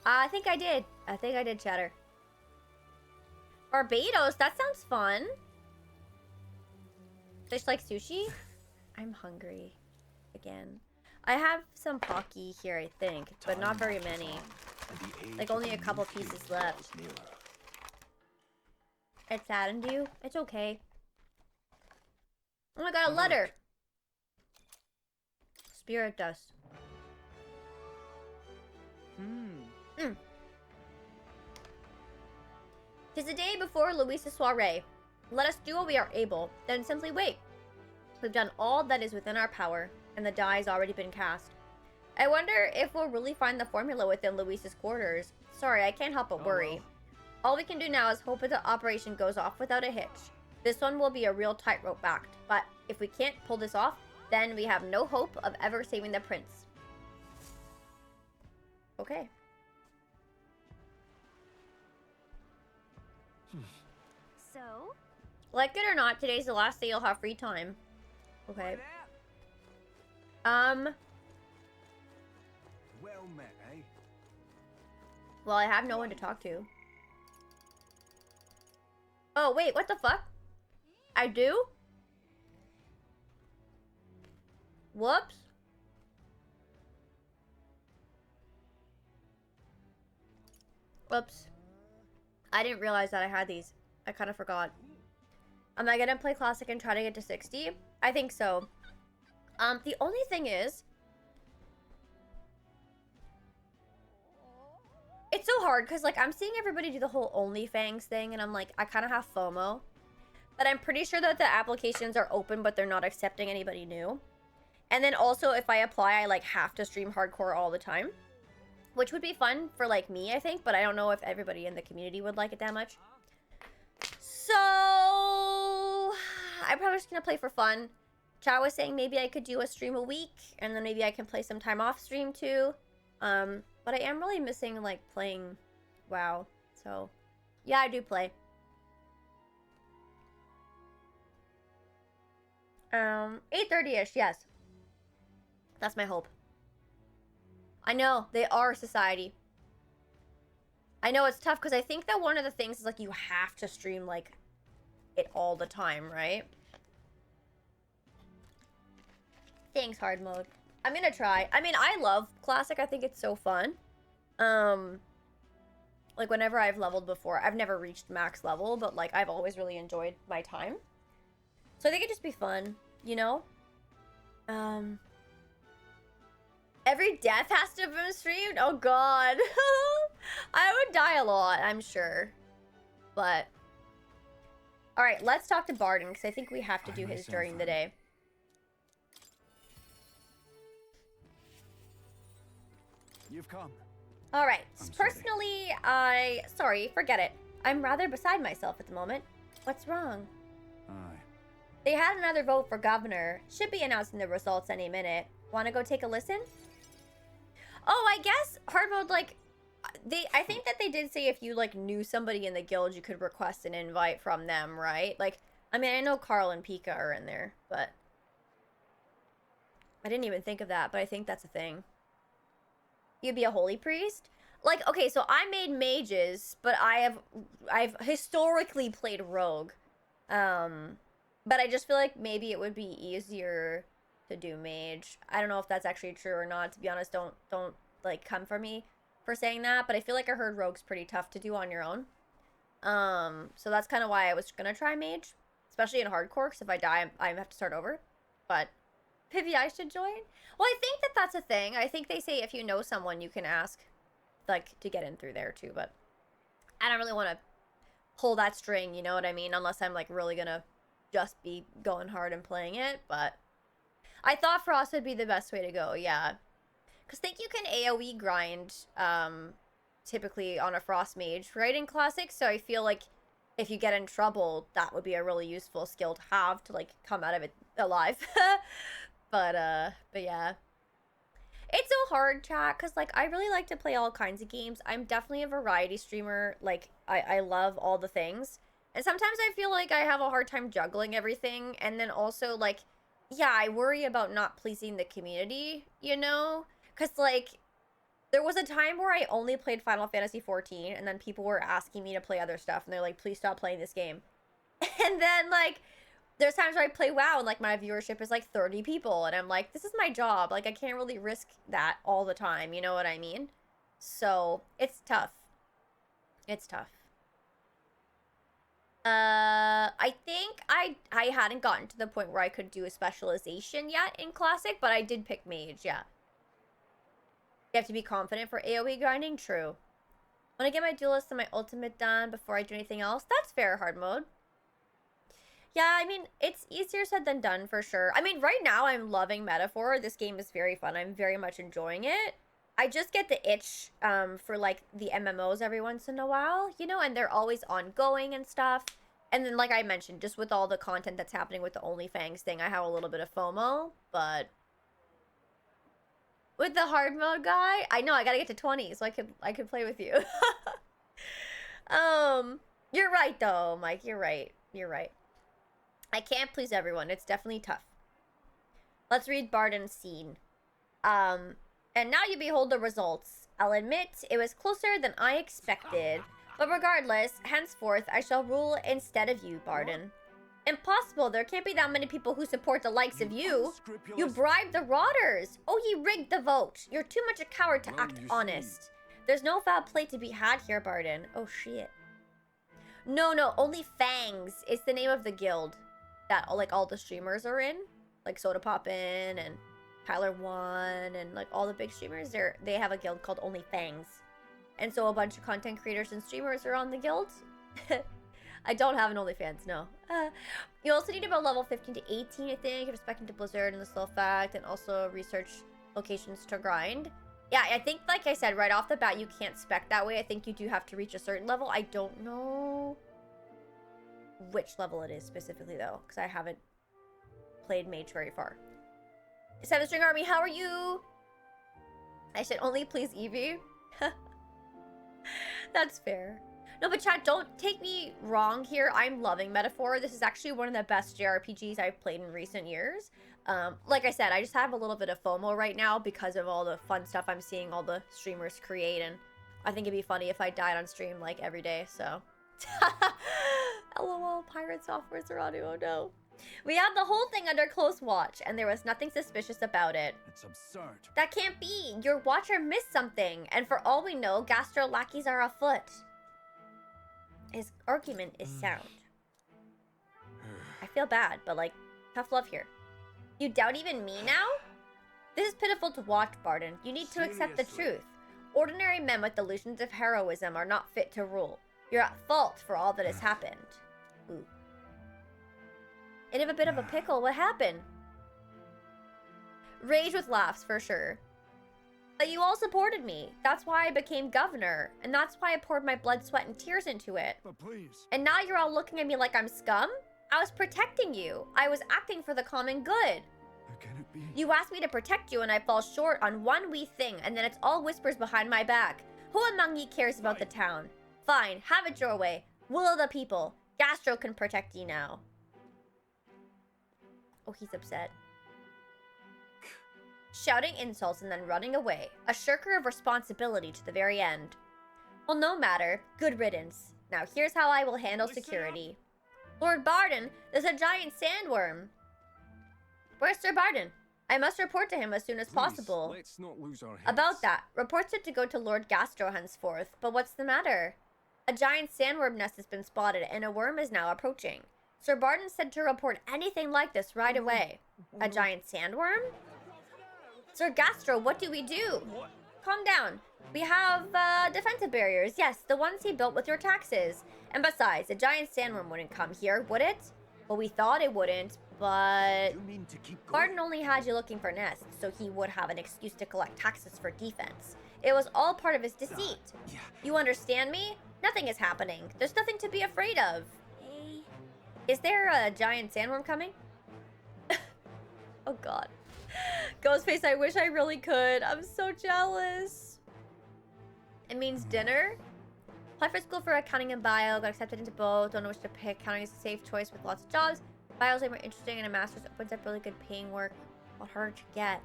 [SPEAKER 1] I think I did. I think I did, Chatter. Barbados, that sounds fun. Fish like sushi? I'm hungry. Again. I have some pocky here, I think, but not very many. Like only a couple pieces left. It saddened you? It's okay. Oh my god, a letter! Spirit dust. Tis the day before Louisa's soiree. Let us do what we are able, then simply wait. We've done all that is within our power, and the die has already been cast. I wonder if we'll really find the formula within Louisa's quarters. Sorry, I can't help but worry.
[SPEAKER 3] well.
[SPEAKER 1] All we can do now is hope that the operation goes off without a hitch. This one will be a real tightrope act, but if we can't pull this off, then we have no hope of ever saving the prince. Okay.
[SPEAKER 5] So.
[SPEAKER 1] Like it or not, today's the last day you'll have free time. Okay.
[SPEAKER 3] Well met, eh?
[SPEAKER 1] Well, I have no one to talk to. Oh, wait, what the fuck? I do? Whoops. Whoops. I didn't realize that I had these. I kind of forgot. Am I gonna play Classic and try to get to 60? I think so. The only thing is... It's so hard, because, like, I'm seeing everybody do the whole OnlyFans thing, and I'm like, I kind of have FOMO. But I'm pretty sure that the applications are open, but they're not accepting anybody new. And then also, if I apply, I, like, have to stream hardcore all the time. Which would be fun for, like, me, I think, but I don't know if everybody in the community would like it that much. So... I'm probably just gonna play for fun. Cha was saying maybe I could do a stream a week, and then maybe I can play some time off stream, too. But I am really missing, like, playing WoW. So, yeah, I do play. 8:30-ish, yes. That's my hope. I know, they are society. I know it's tough, because I think that one of the things is, like, you have to stream, like, it all the time, right? Thanks, hard mode. I'm gonna try. I mean, I love Classic. I think it's so fun. Like, whenever I've leveled before, I've never reached max level, but, like, I've always really enjoyed my time. So I think it'd just be fun, you know? Every death has to have been streamed? Oh, God. I would die a lot, I'm sure. But... Alright, let's talk to Barden, because I think we have to do his during the day.
[SPEAKER 3] You've come.
[SPEAKER 1] Alright,
[SPEAKER 3] I'm sorry.
[SPEAKER 1] personally, sorry, forget it. I'm rather beside myself at the moment. What's wrong?
[SPEAKER 3] Aye.
[SPEAKER 1] They had another vote for governor. Should be announcing the results any minute. Want to go take a listen? Oh, I guess hard mode, like, I think that they did say if you, like, knew somebody in the guild, you could request an invite from them, right? Like, I mean, I know Carl and Pika are in there, but I didn't even think of that, but I think that's a thing. You'd be a holy priest? Like, okay, so I made mages, but I've historically played rogue. But I just feel like maybe it would be easier to do mage. I don't know if that's actually true or not. To be honest, don't like come for me for saying that, but I feel like I heard rogue's pretty tough to do on your own. So that's kind of why I was gonna try mage, especially in hardcore, because if I die, I have to start over. But maybe I should join? Well, I think that that's a thing. I think they say if you know someone, you can ask, like, to get in through there, too. But I don't really want to pull that string, you know what I mean? Unless I'm, like, really gonna just be going hard and playing it. But I thought Frost would be the best way to go, yeah. Because I think you can AoE grind typically on a frost mage, right, in Classic, so I feel like if you get in trouble, that would be a really useful skill to have to, like, come out of it alive. But yeah. It's so hard, chat, because, like, I really like to play all kinds of games. I'm definitely a variety streamer. Like, I love all the things. And sometimes I feel like I have a hard time juggling everything. And then also, like, yeah, I worry about not pleasing the community, you know? Because, like, there was a time where I only played Final Fantasy XIV, and then people were asking me to play other stuff, and they're like, please stop playing this game. And then, like, there's times where I play WoW, and, like, my viewership is, like, 30 people, and I'm like, this is my job. Like, I can't really risk that all the time, you know what I mean? So, it's tough. It's tough. I think I hadn't gotten to the point where I could do a specialization yet in Classic, but I did pick Mage, yeah. You have to be confident for AoE grinding? True. Want to get my duelist and my ultimate done before I do anything else? That's fair, hard mode. Yeah, I mean, it's easier said than done for sure. I mean, right now I'm loving Metaphor. This game is very fun. I'm very much enjoying it. I just get the itch for, like, the MMOs every once in a while, you know, and they're always ongoing and stuff. And then, like I mentioned, just with all the content that's happening with the OnlyFans thing, I have a little bit of FOMO, but with the hard mode guy, I know I gotta get to 20 so I could play with you. You're right though, Mike. You're right. You're right. I can't please everyone. It's definitely tough. Let's read Barden's scene. And now you behold the results. I'll admit it was closer than I expected. But regardless, henceforth, I shall rule instead of you, Barden. Impossible, there can't be that many people who support the likes of you. You bribed the Rotters. Oh, ye rigged the vote. You're too much a coward to act honest. There's no foul play to be had here, Barden. Oh, shit. No, only Fangs. It's the name of the guild that, like, all the streamers are in. Like, Soda Poppin' and Tyler One and, like, all the big streamers. They have a guild called Only Fangs. And so a bunch of content creators and streamers are on the guild. I don't have an OnlyFans, no. You also need about level 15 to 18, I think, respecting to Blizzard and the slow fact, and also research locations to grind. Yeah, I think, like I said, right off the bat, you can't spec that way. I think you do have to reach a certain level. I don't know which level it is specifically, though, because I haven't played Mage very far. Seven String Army, how are you? I should only please Eevee. That's fair. No, but chat, don't take me wrong here. I'm loving Metaphor. This is actually one of the best JRPGs I've played in recent years. Like I said, I just have a little bit of FOMO right now because of all the fun stuff I'm seeing all the streamers create, and I think it'd be funny if I died on stream, like, every day, so. LOL, pirate software Serrano, oh no. We have the whole thing under close watch, and there was nothing suspicious about it.
[SPEAKER 3] It's absurd.
[SPEAKER 1] That can't be. Your watcher missed something, and for all we know, Gastro lackeys are afoot. His argument is sound. I feel bad, but, like, tough love here. You doubt even me now? This is pitiful to watch, Barden. You need to accept the truth. Ordinary men with delusions of heroism are not fit to rule. You're at fault for all that has happened. Ooh. In a bit of a pickle. What happened? Rage with laughs, for sure. But you all supported me. That's why I became governor. And that's why I poured my blood, sweat, and tears into it.
[SPEAKER 3] But please.
[SPEAKER 1] And now you're all looking at me like I'm scum? I was protecting you. I was acting for the common good.
[SPEAKER 3] How can it be?
[SPEAKER 1] You asked me to protect you and I fall short on one wee thing, and then it's all whispers behind my back. Who among ye cares about the town? Fine, have it your way. Will of the people. Gastro can protect ye now. Oh, he's upset. Shouting insults and then running away. A shirker of responsibility to the very end. Well, no matter. Good riddance. Now, here's how I will handle security. Lord Barden, there's a giant sandworm. Where's Sir Barden? I must report to him as soon as possible.
[SPEAKER 4] Let's not lose our heads.
[SPEAKER 1] About that, reports are to go to Lord Gastro henceforth. But what's the matter? A giant sandworm nest has been spotted, and a worm is now approaching. Sir Barden said to report anything like this right away. A giant sandworm? Sir Gastro, what do we do?
[SPEAKER 3] What?
[SPEAKER 1] Calm down. We have defensive barriers. Yes, the ones he built with your taxes. And besides, a giant sandworm wouldn't come here, would it? Well, we thought it wouldn't, but
[SPEAKER 3] You mean to keep going?
[SPEAKER 1] Barden only had you looking for nests, so he would have an excuse to collect taxes for defense. It was all part of his deceit.
[SPEAKER 2] Yeah.
[SPEAKER 1] You understand me? Nothing is happening. There's nothing to be afraid of.
[SPEAKER 5] Hey.
[SPEAKER 1] Is there a giant sandworm coming? Oh god. Ghostface, I wish I really could. I'm so jealous. It means dinner. Applied for school for accounting and bio. Got accepted into both. Don't know which to pick. Accounting is a safe choice with lots of jobs. Bio is way more interesting, and a master's opens up really good paying work. A lot harder to get.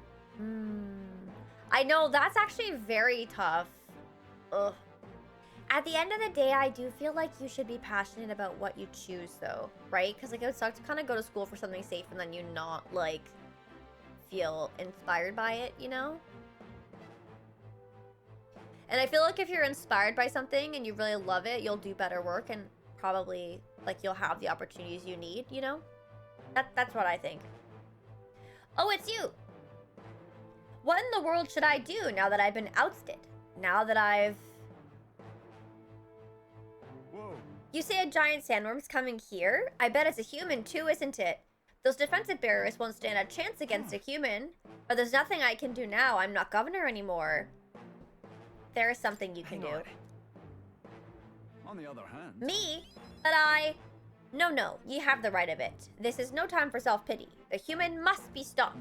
[SPEAKER 1] I know, that's actually very tough. Ugh. At the end of the day, I do feel like you should be passionate about what you choose, though, right? Because, like, it would suck to kind of go to school for something safe and then you not, like, feel inspired by it, you know? And I feel like if you're inspired by something and you really love it, you'll do better work and probably, like, you'll have the opportunities you need, you know? That's what I think. Oh, it's you! What in the world should I do now that I've been ousted? Now that I've...
[SPEAKER 3] Whoa.
[SPEAKER 1] You say a giant sandworm's coming here? I bet it's a human too, isn't it? Those defensive barriers won't stand a chance against a human. But there's nothing I can do now. I'm not governor anymore. There is something you can do.
[SPEAKER 3] On the other hand...
[SPEAKER 1] Me? But I... No, ye have the right of it. This is no time for self-pity. The human must be stopped.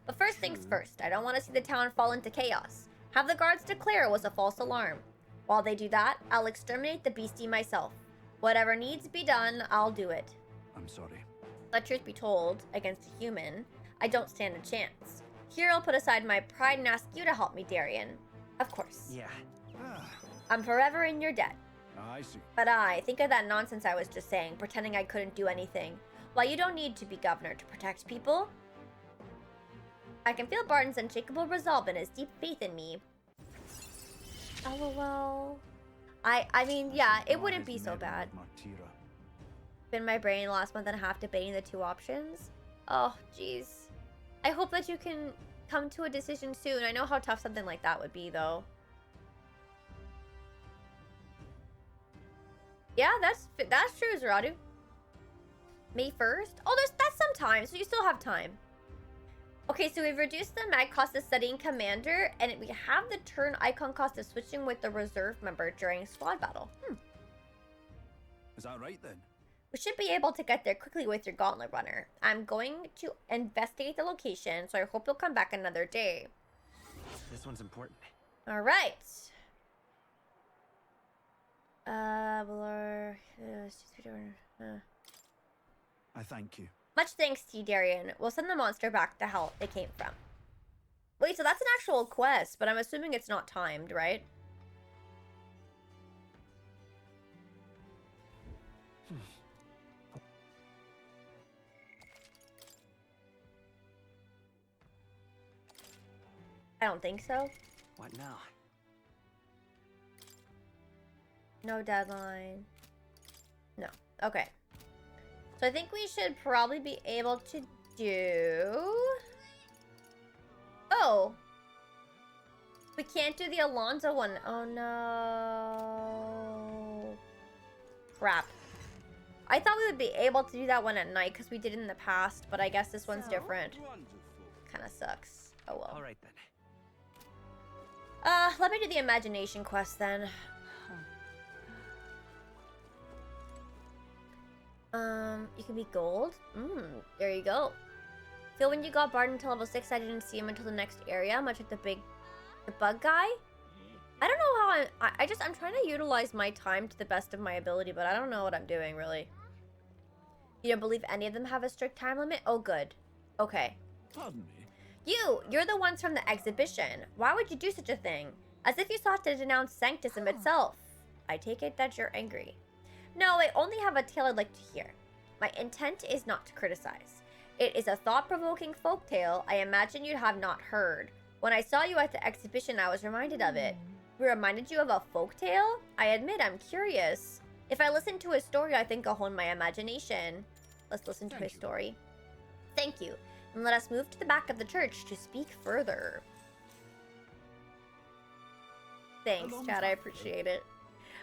[SPEAKER 1] But first things first, I don't want to see the town fall into chaos. Have the guards declare it was a false alarm. While they do that, I'll exterminate the beastie myself. Whatever needs to be done, I'll do it.
[SPEAKER 3] I'm sorry.
[SPEAKER 1] Let truth be told, against a human, I don't stand a chance. Here I'll put aside my pride and ask you to help me, Darian. Of course.
[SPEAKER 2] Yeah.
[SPEAKER 1] I'm forever in your debt.
[SPEAKER 3] I see.
[SPEAKER 1] But think of that nonsense I was just saying, pretending I couldn't do anything. Well, you don't need to be governor to protect people. I can feel Barton's unshakable resolve and his deep faith in me. LOL. I mean, yeah, it wouldn't be so bad. Been my brain the last month and a half debating the two options. Oh, jeez. I hope that you can come to a decision soon. I know how tough something like that would be, though. Yeah, that's true, Zaradu. May 1st? Oh, that's some time, so you still have time. Okay, so we've reduced the mag cost of studying commander, and we have the turn icon cost of switching with the reserve member during squad battle.
[SPEAKER 3] Is that right, then?
[SPEAKER 1] We should be able to get there quickly with your gauntlet runner. I'm going to investigate the location, so I hope you'll come back another day.
[SPEAKER 2] This one's important.
[SPEAKER 1] All right.
[SPEAKER 3] I thank you.
[SPEAKER 1] Much thanks to you, Darian. We'll send the monster back to hell it came from. Wait, so that's an actual quest, but I'm assuming it's not timed, right? I don't think so.
[SPEAKER 2] What now?
[SPEAKER 1] No deadline. No. Okay. So I think we should probably be able to do... Oh! We can't do the Alonzo one. Oh no. Crap. I thought we would be able to do that one at night because we did it in the past, but I guess this one's different. Kind of sucks. Oh well.
[SPEAKER 2] Alright then.
[SPEAKER 1] Let me do the imagination quest then. You can be gold. There you go. Feel when you got Barton to level 6, I didn't see him until the next area, much like the bug guy. I don't know how I'm trying to utilize my time to the best of my ability, but I don't know what I'm doing, really. You don't believe any of them have a strict time limit? Oh, good. Okay.
[SPEAKER 3] Pardon me?
[SPEAKER 1] You're the ones from the exhibition. Why would you do such a thing? As if you sought to denounce sanctism itself. I take it that you're angry. No, I only have a tale I'd like to hear. My intent is not to criticize. It is a thought-provoking folktale I imagine you have not heard. When I saw you at the exhibition, I was reminded of it. We reminded you of a folktale? I admit I'm curious. If I listen to his story, I think I'll hone my imagination. Let's listen to his story. Thank you. And let us move to the back of the church to speak further. Thanks, Chad. I appreciate it.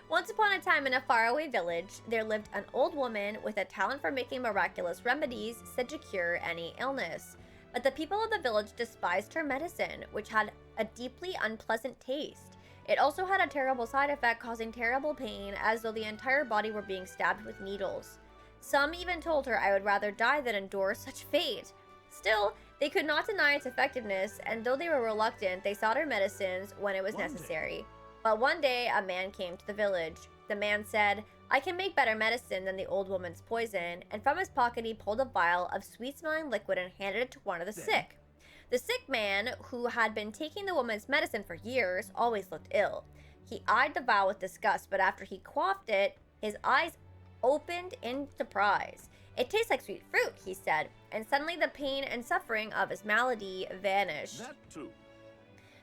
[SPEAKER 1] Once upon a time in a faraway village, there lived an old woman with a talent for making miraculous remedies said to cure any illness. But the people of the village despised her medicine, which had a deeply unpleasant taste. It also had a terrible side effect, causing terrible pain, as though the entire body were being stabbed with needles. Some even told her I would rather die than endure such fate. Still, they could not deny its effectiveness, and though they were reluctant, they sought her medicines when it was necessary. But one day, a man came to the village. The man said, I can make better medicine than the old woman's poison, and from his pocket he pulled a vial of sweet-smelling liquid and handed it to one of the sick. The sick man, who had been taking the woman's medicine for years, always looked ill. He eyed the vial with disgust, but after he quaffed it, his eyes opened in surprise. It tastes like sweet fruit, he said, and suddenly the pain and suffering of his malady vanished.
[SPEAKER 6] That too.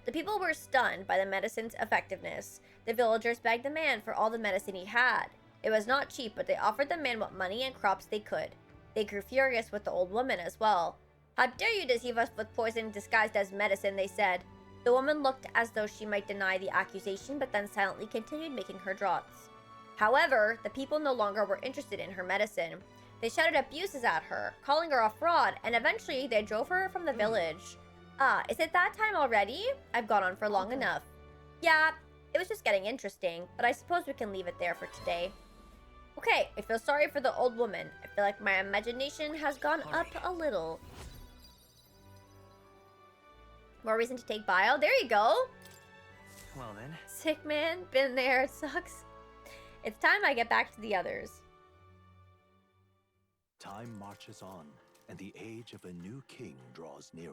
[SPEAKER 1] The people were stunned by the medicine's effectiveness. The villagers begged the man for all the medicine he had. It was not cheap, but they offered the man what money and crops they could. They grew furious with the old woman as well. How dare you deceive us with poison disguised as medicine, they said. The woman looked as though she might deny the accusation, but then silently continued making her draughts. However, the people no longer were interested in her medicine. They shouted abuses at her, calling her a fraud, and eventually they drove her from the village. Ah, is it that time already? I've gone on for long enough. Yeah, it was just getting interesting, but I suppose we can leave it there for today. Okay, I feel sorry for the old woman. I feel like my imagination has gone up a little. More reason to take bio? There you go!
[SPEAKER 7] Well then.
[SPEAKER 1] Sick man, been there, it sucks. It's time I get back to the others.
[SPEAKER 10] Time marches on, and the age of a new king draws nearer.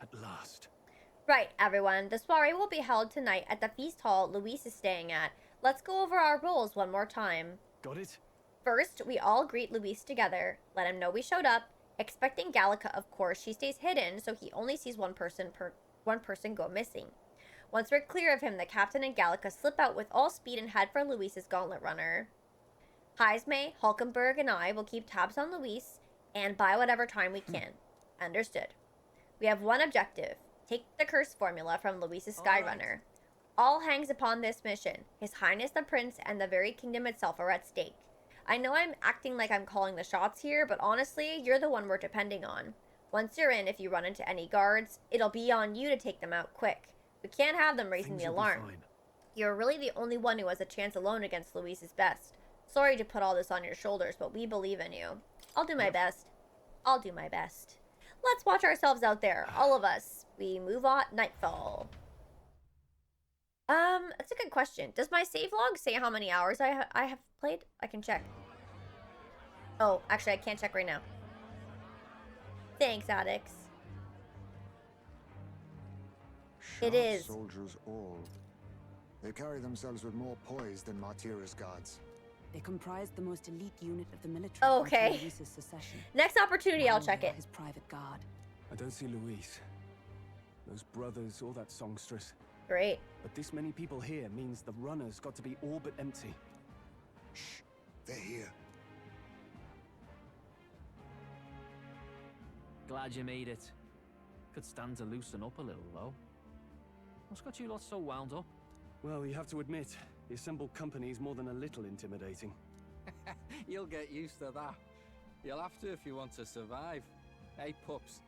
[SPEAKER 2] At last.
[SPEAKER 1] Right, everyone. The soiree will be held tonight at the feast hall Luis is staying at. Let's go over our roles one more time.
[SPEAKER 2] Got it?
[SPEAKER 1] First, we all greet Luis together, let him know we showed up, expecting Gallica, of course. She stays hidden, so he only sees one person go missing. Once we're clear of him, the captain and Gallica slip out with all speed and head for Luis's gauntlet runner. Heisme, Hulkenberg, and I will keep tabs on Luis and buy whatever time we can. Understood. We have one objective. Take the curse formula from Luis's Skyrunner. All hangs upon this mission. His Highness the Prince and the very kingdom itself are at stake. I know I'm acting like I'm calling the shots here, but honestly, you're the one we're depending on. Once you're in, if you run into any guards, it'll be on you to take them out quick. We can't have them raising the alarm. You're really the only one who has a chance alone against Luis's best. Sorry to put all this on your shoulders, but we believe in you. I'll do my best. I'll do my best. Let's watch ourselves out there, all of us. We move on nightfall. That's a good question. Does my save log say how many hours I have played? I can check. Oh, actually, I can't check right now. Thanks, Addix. It is.
[SPEAKER 6] Soldiers all. They carry themselves with more poise than Martyrus guards.
[SPEAKER 8] They comprise the most elite unit of the military.
[SPEAKER 1] Oh, okay.
[SPEAKER 8] until Luis's secession.
[SPEAKER 1] Next opportunity, I'll check it.
[SPEAKER 8] His private guard.
[SPEAKER 2] I don't see Luis. Those brothers, all that songstress.
[SPEAKER 1] Great.
[SPEAKER 2] But this many people here means the runner's got to be all but empty.
[SPEAKER 6] Shh, they're here.
[SPEAKER 3] Glad you made it. Could stand to loosen up a little, though. What's got you lot so wound up?
[SPEAKER 2] Well, you have to admit, the assembled company is more than a little intimidating.
[SPEAKER 11] You'll get used to that. You'll have to if you want to survive. Hey, pups.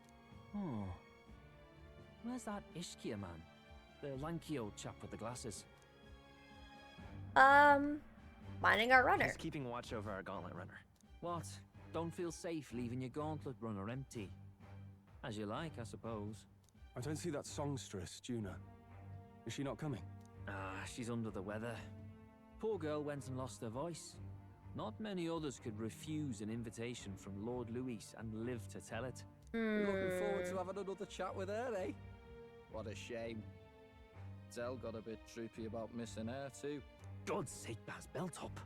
[SPEAKER 3] Oh. Where's that Ishkia man? The lanky old chap with the glasses.
[SPEAKER 1] Minding our runner.
[SPEAKER 7] He's keeping watch over our gauntlet runner.
[SPEAKER 3] What? Don't feel safe leaving your gauntlet runner empty? As you like, I suppose.
[SPEAKER 2] I don't see that songstress, Juna. Is she not coming?
[SPEAKER 3] Ah, she's under the weather. Poor girl went and lost her voice. Not many others could refuse an invitation from Lord Luis and live to tell it.
[SPEAKER 11] Looking forward to having another chat with her, eh? What a shame. Zell got a bit droopy about missing her, too.
[SPEAKER 3] God's sake, Baz, belt up.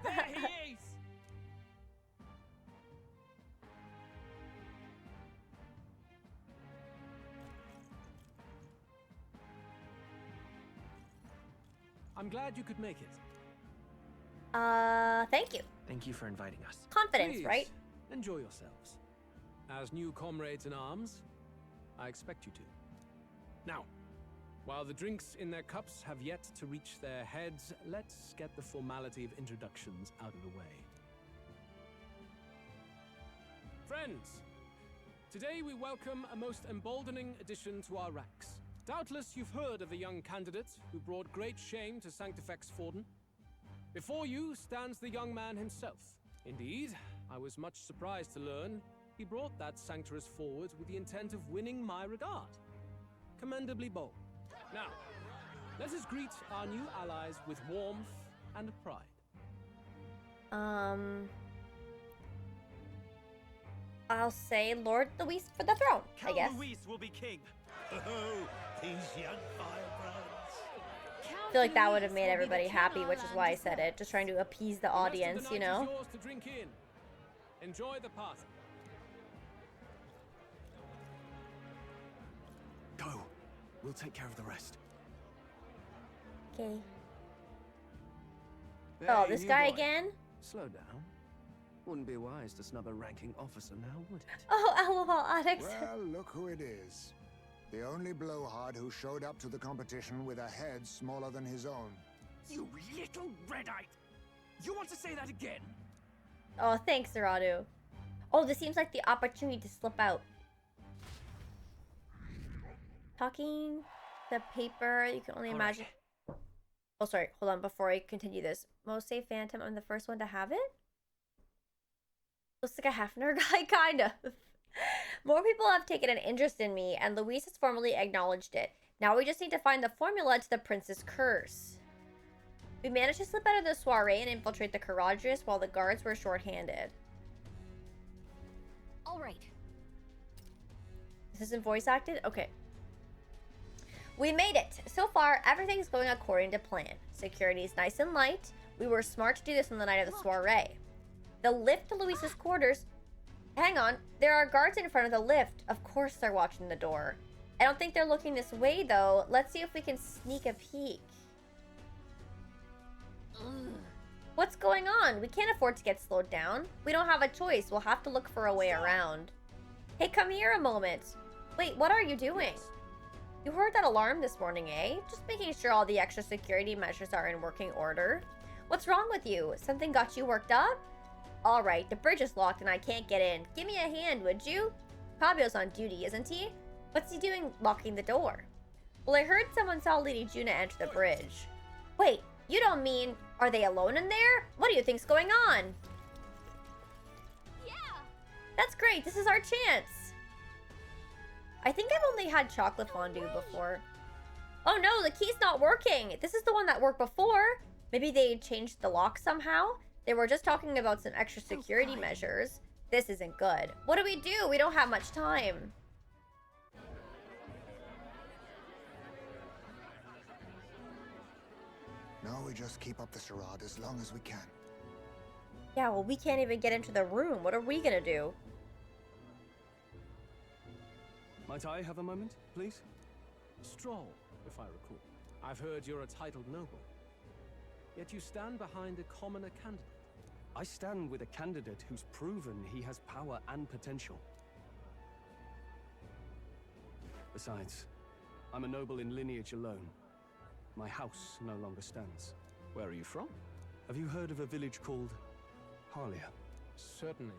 [SPEAKER 11] There he is!
[SPEAKER 3] I'm glad you could make it.
[SPEAKER 1] Thank you.
[SPEAKER 7] Thank you for inviting us.
[SPEAKER 1] Confidence,
[SPEAKER 3] Please,
[SPEAKER 1] right?
[SPEAKER 3] enjoy yourselves. As new comrades in arms, I expect you to. Now, while the drinks in their cups have yet to reach their heads, let's get the formality of introductions out of the way.
[SPEAKER 12] Friends, today we welcome a most emboldening addition to our ranks. Doubtless you've heard of the young candidate who brought great shame to Sanctifex Forden. Before you stands the young man himself. Indeed, I was much surprised to learn he brought that Sanctorus forward with the intent of winning my regard. Commendably bold. Now, let us greet our new allies with warmth and pride.
[SPEAKER 1] I'll say Lord Luis for the throne, I guess.
[SPEAKER 7] Luis will be king. Oh, these young firebrands.
[SPEAKER 1] I feel like that would have made everybody happy, which is why I said it. Just trying to appease the audience, you know?
[SPEAKER 12] Yours to drink in. Enjoy the party.
[SPEAKER 2] Go. We'll take care of the rest.
[SPEAKER 1] Okay.
[SPEAKER 13] Hey,
[SPEAKER 1] Oh, this
[SPEAKER 13] new
[SPEAKER 1] guy
[SPEAKER 13] boy.
[SPEAKER 1] again?
[SPEAKER 13] Slow down. Wouldn't be wise to snub a ranking officer now, would it?
[SPEAKER 1] Oh, LOL, Alex.
[SPEAKER 6] Well, look who it is. The only blowhard who showed up to the competition with a head smaller than his own.
[SPEAKER 7] You little red-eyed! You want to say that again?
[SPEAKER 1] Oh, thanks, Zaradu. Oh, this seems like the opportunity to slip out. Talking the paper, you can only imagine. Oh, sorry. Hold on. Before I continue this. Most say Phantom. I'm the first one to have it? Looks like a Hefner guy, kind of. More people have taken an interest in me, and Luis has formally acknowledged it. Now we just need to find the formula to the Prince's Curse. We managed to slip out of the soiree and infiltrate the Charadrius while the guards were short-handed.
[SPEAKER 5] All right.
[SPEAKER 1] This isn't voice acted? Okay. We made it! So far, everything's going according to plan. Security is nice and light. We were smart to do this on the night of the soiree. The lift to Luis's quarters... Hang on. There are guards in front of the lift. Of course they're watching the door. I don't think they're looking this way, though. Let's see if we can sneak a peek. Ugh. What's going on? We can't afford to get slowed down. We don't have a choice. We'll have to look for a way around. Hey, come here a moment. Wait, what are you doing? You heard that alarm this morning, eh? Just making sure all the extra security measures are in working order. What's wrong with you? Something got you worked up? Alright, the bridge is locked and I can't get in. Give me a hand, would you? Fabio's on duty, isn't he? What's he doing locking the door? Well, I heard someone saw Lady Juna enter the bridge. Wait, you don't mean... Are they alone in there? What do you think's going on?
[SPEAKER 5] Yeah!
[SPEAKER 1] That's great, this is our chance. I think I've only had chocolate fondue before. Oh no, the key's not working. This is the one that worked before. Maybe they changed the lock somehow. They were just talking about some extra security measures. This isn't good. What do? We don't have much time.
[SPEAKER 6] No, we just keep up the charade as long as we can.
[SPEAKER 1] Yeah, well, we can't even get into the room. What are we gonna do?
[SPEAKER 2] Might I have a moment, please?
[SPEAKER 12] Stroll, if I recall. I've heard you're a titled noble. Yet you stand behind a commoner candidate.
[SPEAKER 2] I stand with a candidate who's proven he has power and potential. Besides, I'm a noble in lineage alone. My house no longer stands.
[SPEAKER 12] Where are you from?
[SPEAKER 2] Have you heard of a village called Harlia?
[SPEAKER 12] Certainly.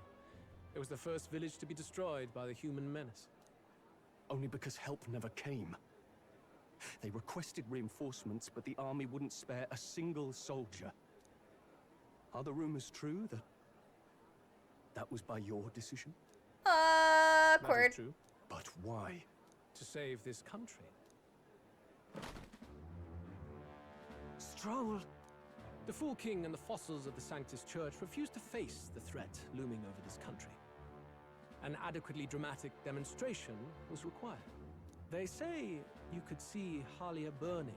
[SPEAKER 12] It was the first village to be destroyed by the human menace.
[SPEAKER 2] Only because help never came. They requested reinforcements, but the army wouldn't spare a single soldier. Are the rumors true that was by your decision?
[SPEAKER 1] Awkward.
[SPEAKER 12] That is true.
[SPEAKER 2] But why?
[SPEAKER 12] To save this country.
[SPEAKER 2] Stroll!
[SPEAKER 12] The Fool King and the fossils of the Sanctus Church refused to face the threat looming over this country. An adequately dramatic demonstration was required. They say you could see Harlia burning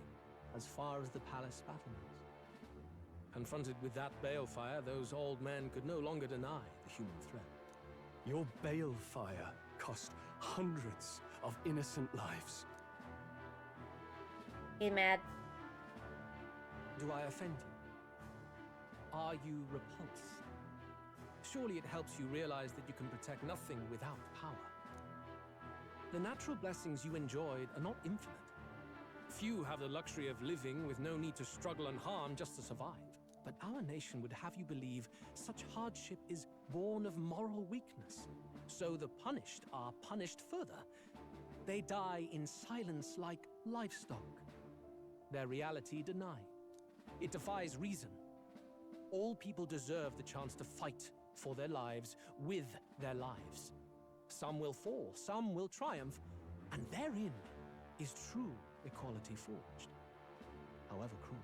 [SPEAKER 12] as far as the palace battlements. Confronted with that balefire, those old men could no longer deny the human threat.
[SPEAKER 2] Your balefire cost hundreds of innocent lives.
[SPEAKER 1] Get mad.
[SPEAKER 12] Do I offend you? Are you repulsed? Surely it helps you realize that you can protect nothing without power. The natural blessings you enjoyed are not infinite. Few have the luxury of living with no need to struggle and harm just to survive. But our nation would have you believe such hardship is born of moral weakness. so the punished are punished further. They die in silence like livestock. Their reality denied. It defies reason. All people deserve the chance to fight for their lives with their lives. Some will fall, some will triumph, and therein is true equality forged, however cruel.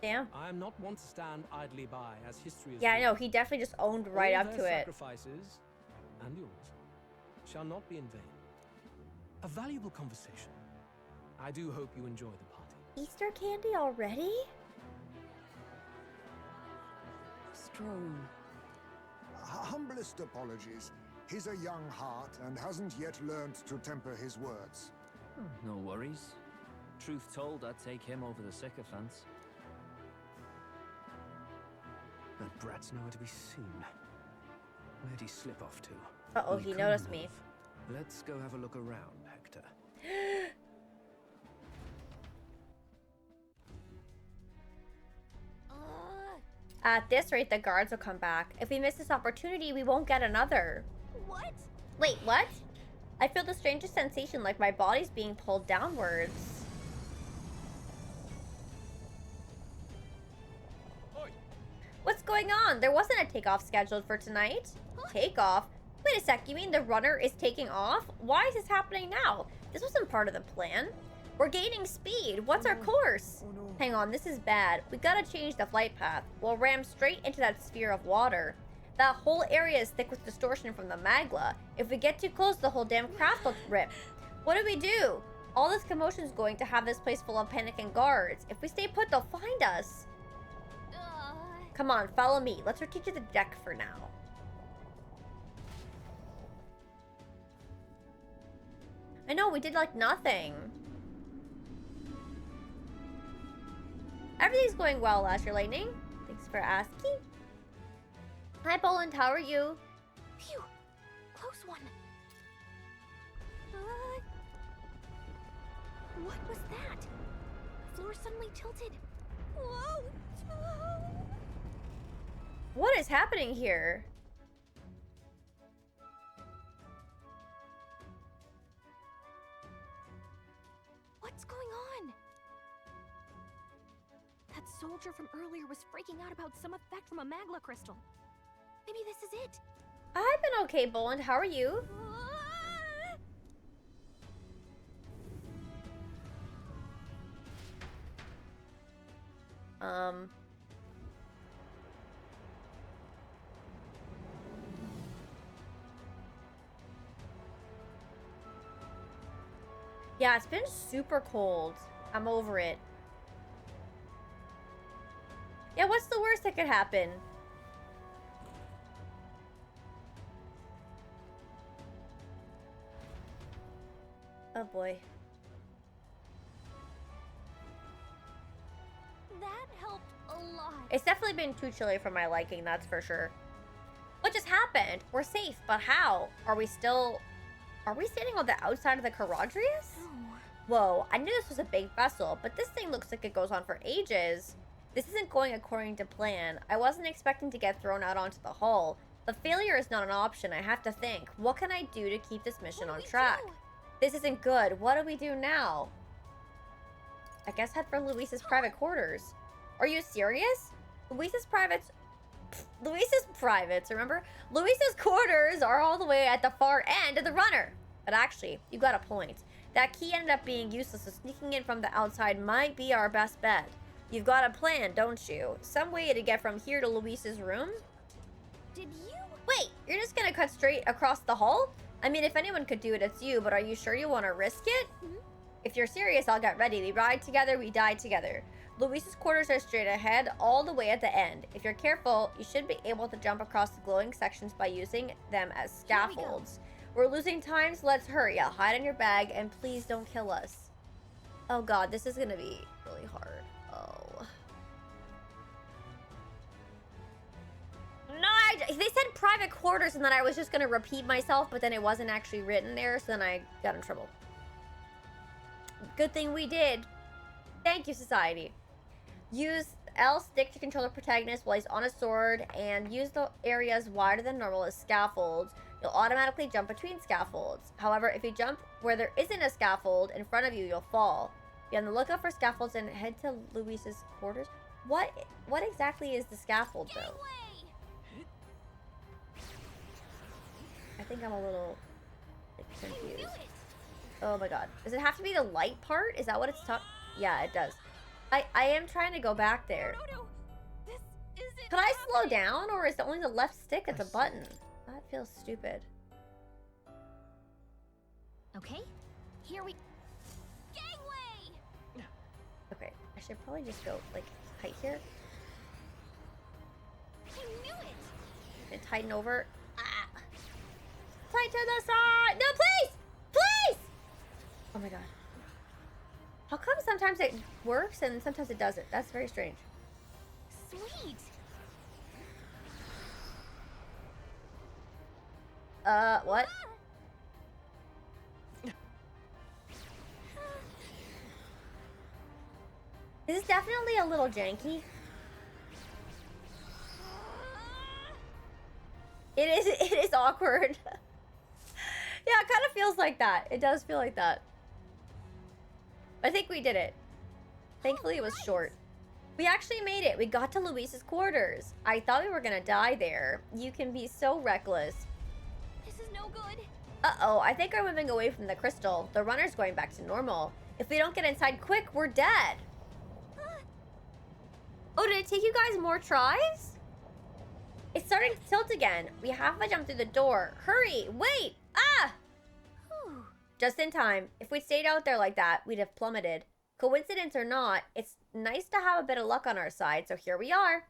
[SPEAKER 1] Damn.
[SPEAKER 12] I am not one to stand idly by as history is.
[SPEAKER 1] Yeah, I know. He definitely just owned right up to it.
[SPEAKER 12] Sacrifices and yours shall not be in vain. A valuable conversation. I do hope you enjoy the party.
[SPEAKER 1] Easter candy already?
[SPEAKER 8] Strong.
[SPEAKER 6] Humblest apologies. He's a young heart and hasn't yet learned to temper his words.
[SPEAKER 3] No worries. Truth told, I'd take him over the sycophants.
[SPEAKER 13] That brat's nowhere to be seen. Where'd he slip off to?
[SPEAKER 1] Uh-oh, he noticed me.
[SPEAKER 13] Let's go have a look around, Hector.
[SPEAKER 1] At this rate, the guards will come back. If we miss this opportunity, we won't get another.
[SPEAKER 5] What?
[SPEAKER 1] Wait, what? I feel the strangest sensation, like my body's being pulled downwards. What's going on? There wasn't a takeoff scheduled for tonight. Takeoff? Wait a sec, you mean the runner is taking off? Why is this happening now? This wasn't part of the plan. We're gaining speed. What's our course? Hang on, this is bad. We gotta change the flight path. We'll ram straight into that sphere of water. That whole area is thick with distortion from the magma. If we get too close, the whole damn craft will rip. What do we do? All this commotion's going to have this place full of panicking guards. If we stay put, they'll find us. Come on, follow me. Let's retreat to the deck for now. I know, we did like nothing. Everything's going well, Lasher Lightning. Thanks for asking. Hi, Poland. How are you?
[SPEAKER 5] Phew. Close one. What was that? The floor suddenly tilted. Whoa.
[SPEAKER 1] What is happening here?
[SPEAKER 5] What's going on? That soldier from earlier was freaking out about some effect from a magma crystal. Maybe this is it.
[SPEAKER 1] I've been okay, Boland. How are you? Yeah, it's been super cold. I'm over it. Yeah, what's the worst that could happen? Oh boy.
[SPEAKER 5] That helped a lot.
[SPEAKER 1] It's definitely been too chilly for my liking, that's for sure. What just happened? We're safe, but how? Are we standing on the outside of the Charadrius?
[SPEAKER 5] Oh.
[SPEAKER 1] Whoa, I knew this was a big vessel, but this thing looks like it goes on for ages. This isn't going according to plan. I wasn't expecting to get thrown out onto the hull. But failure is not an option. I have to think. What can I do to keep this mission on track? This isn't good. What do we do now? I guess head for Luis's private quarters. Are you serious? Luis's privates, remember? Luis's quarters are all the way at the far end of the runner. But actually, you got a point. That key ended up being useless, so sneaking in from the outside might be our best bet. You've got a plan, don't you? Some way to get from here to Luis's room?
[SPEAKER 5] Did you?
[SPEAKER 1] Wait, you're just gonna cut straight across the hall? I mean, if anyone could do it, it's you, but are you sure you want to risk it? If you're serious, I'll get ready. We ride together, we die together. Luis's quarters are straight ahead, all the way at the end. If you're careful, you should be able to jump across the glowing sections by using them as scaffolds. We're losing time, so let's hurry. I'll hide in your bag, and please don't kill us. Oh god, this is gonna be really hard. Oh. No, they said private quarters, and then I was just gonna repeat myself, but then it wasn't actually written there, so then I got in trouble. Good thing we did. Thank you, society. Use L stick to control the protagonist while he's on a sword, and use the areas wider than normal as scaffolds. You'll automatically jump between scaffolds. However, if you jump where there isn't a scaffold in front of you, you'll fall. Be on the lookout for scaffolds and head to Luis's quarters. What exactly is the scaffold, though? I think I'm a little confused. Oh my god. Does it have to be the light part? Is that what it's talking? Yeah, it does. I am trying to go back there.
[SPEAKER 5] No. This isn't.
[SPEAKER 1] Could I slow down, or is it only the left stick that's a button? That feels stupid.
[SPEAKER 5] Okay, here we. Gangway.
[SPEAKER 1] Okay, I should probably just go like height here
[SPEAKER 5] I knew it.
[SPEAKER 1] and tighten over. Ah. Tight to the side. No, please, please. Oh my god. How come sometimes it works and sometimes it doesn't? That's very strange.
[SPEAKER 5] Sweet.
[SPEAKER 1] What? This is definitely a little janky. It is awkward. Yeah, it kind of feels like that. It does feel like that. I think we did it. Thankfully, it was short. We actually made it. We got to Luis's quarters. I thought we were gonna die there. You can be so reckless.
[SPEAKER 5] This is no good.
[SPEAKER 1] Uh-oh, I think we're moving away from the crystal. The runner's going back to normal. If we don't get inside quick, we're dead. Oh, did it take you guys more tries? It's starting to tilt again. We have to jump through the door. Hurry, wait, ah!
[SPEAKER 5] Whew.
[SPEAKER 1] Just in time. If we'd stayed out there like that, we'd have plummeted. Coincidence or not, it's nice to have a bit of luck on our side, so here we are.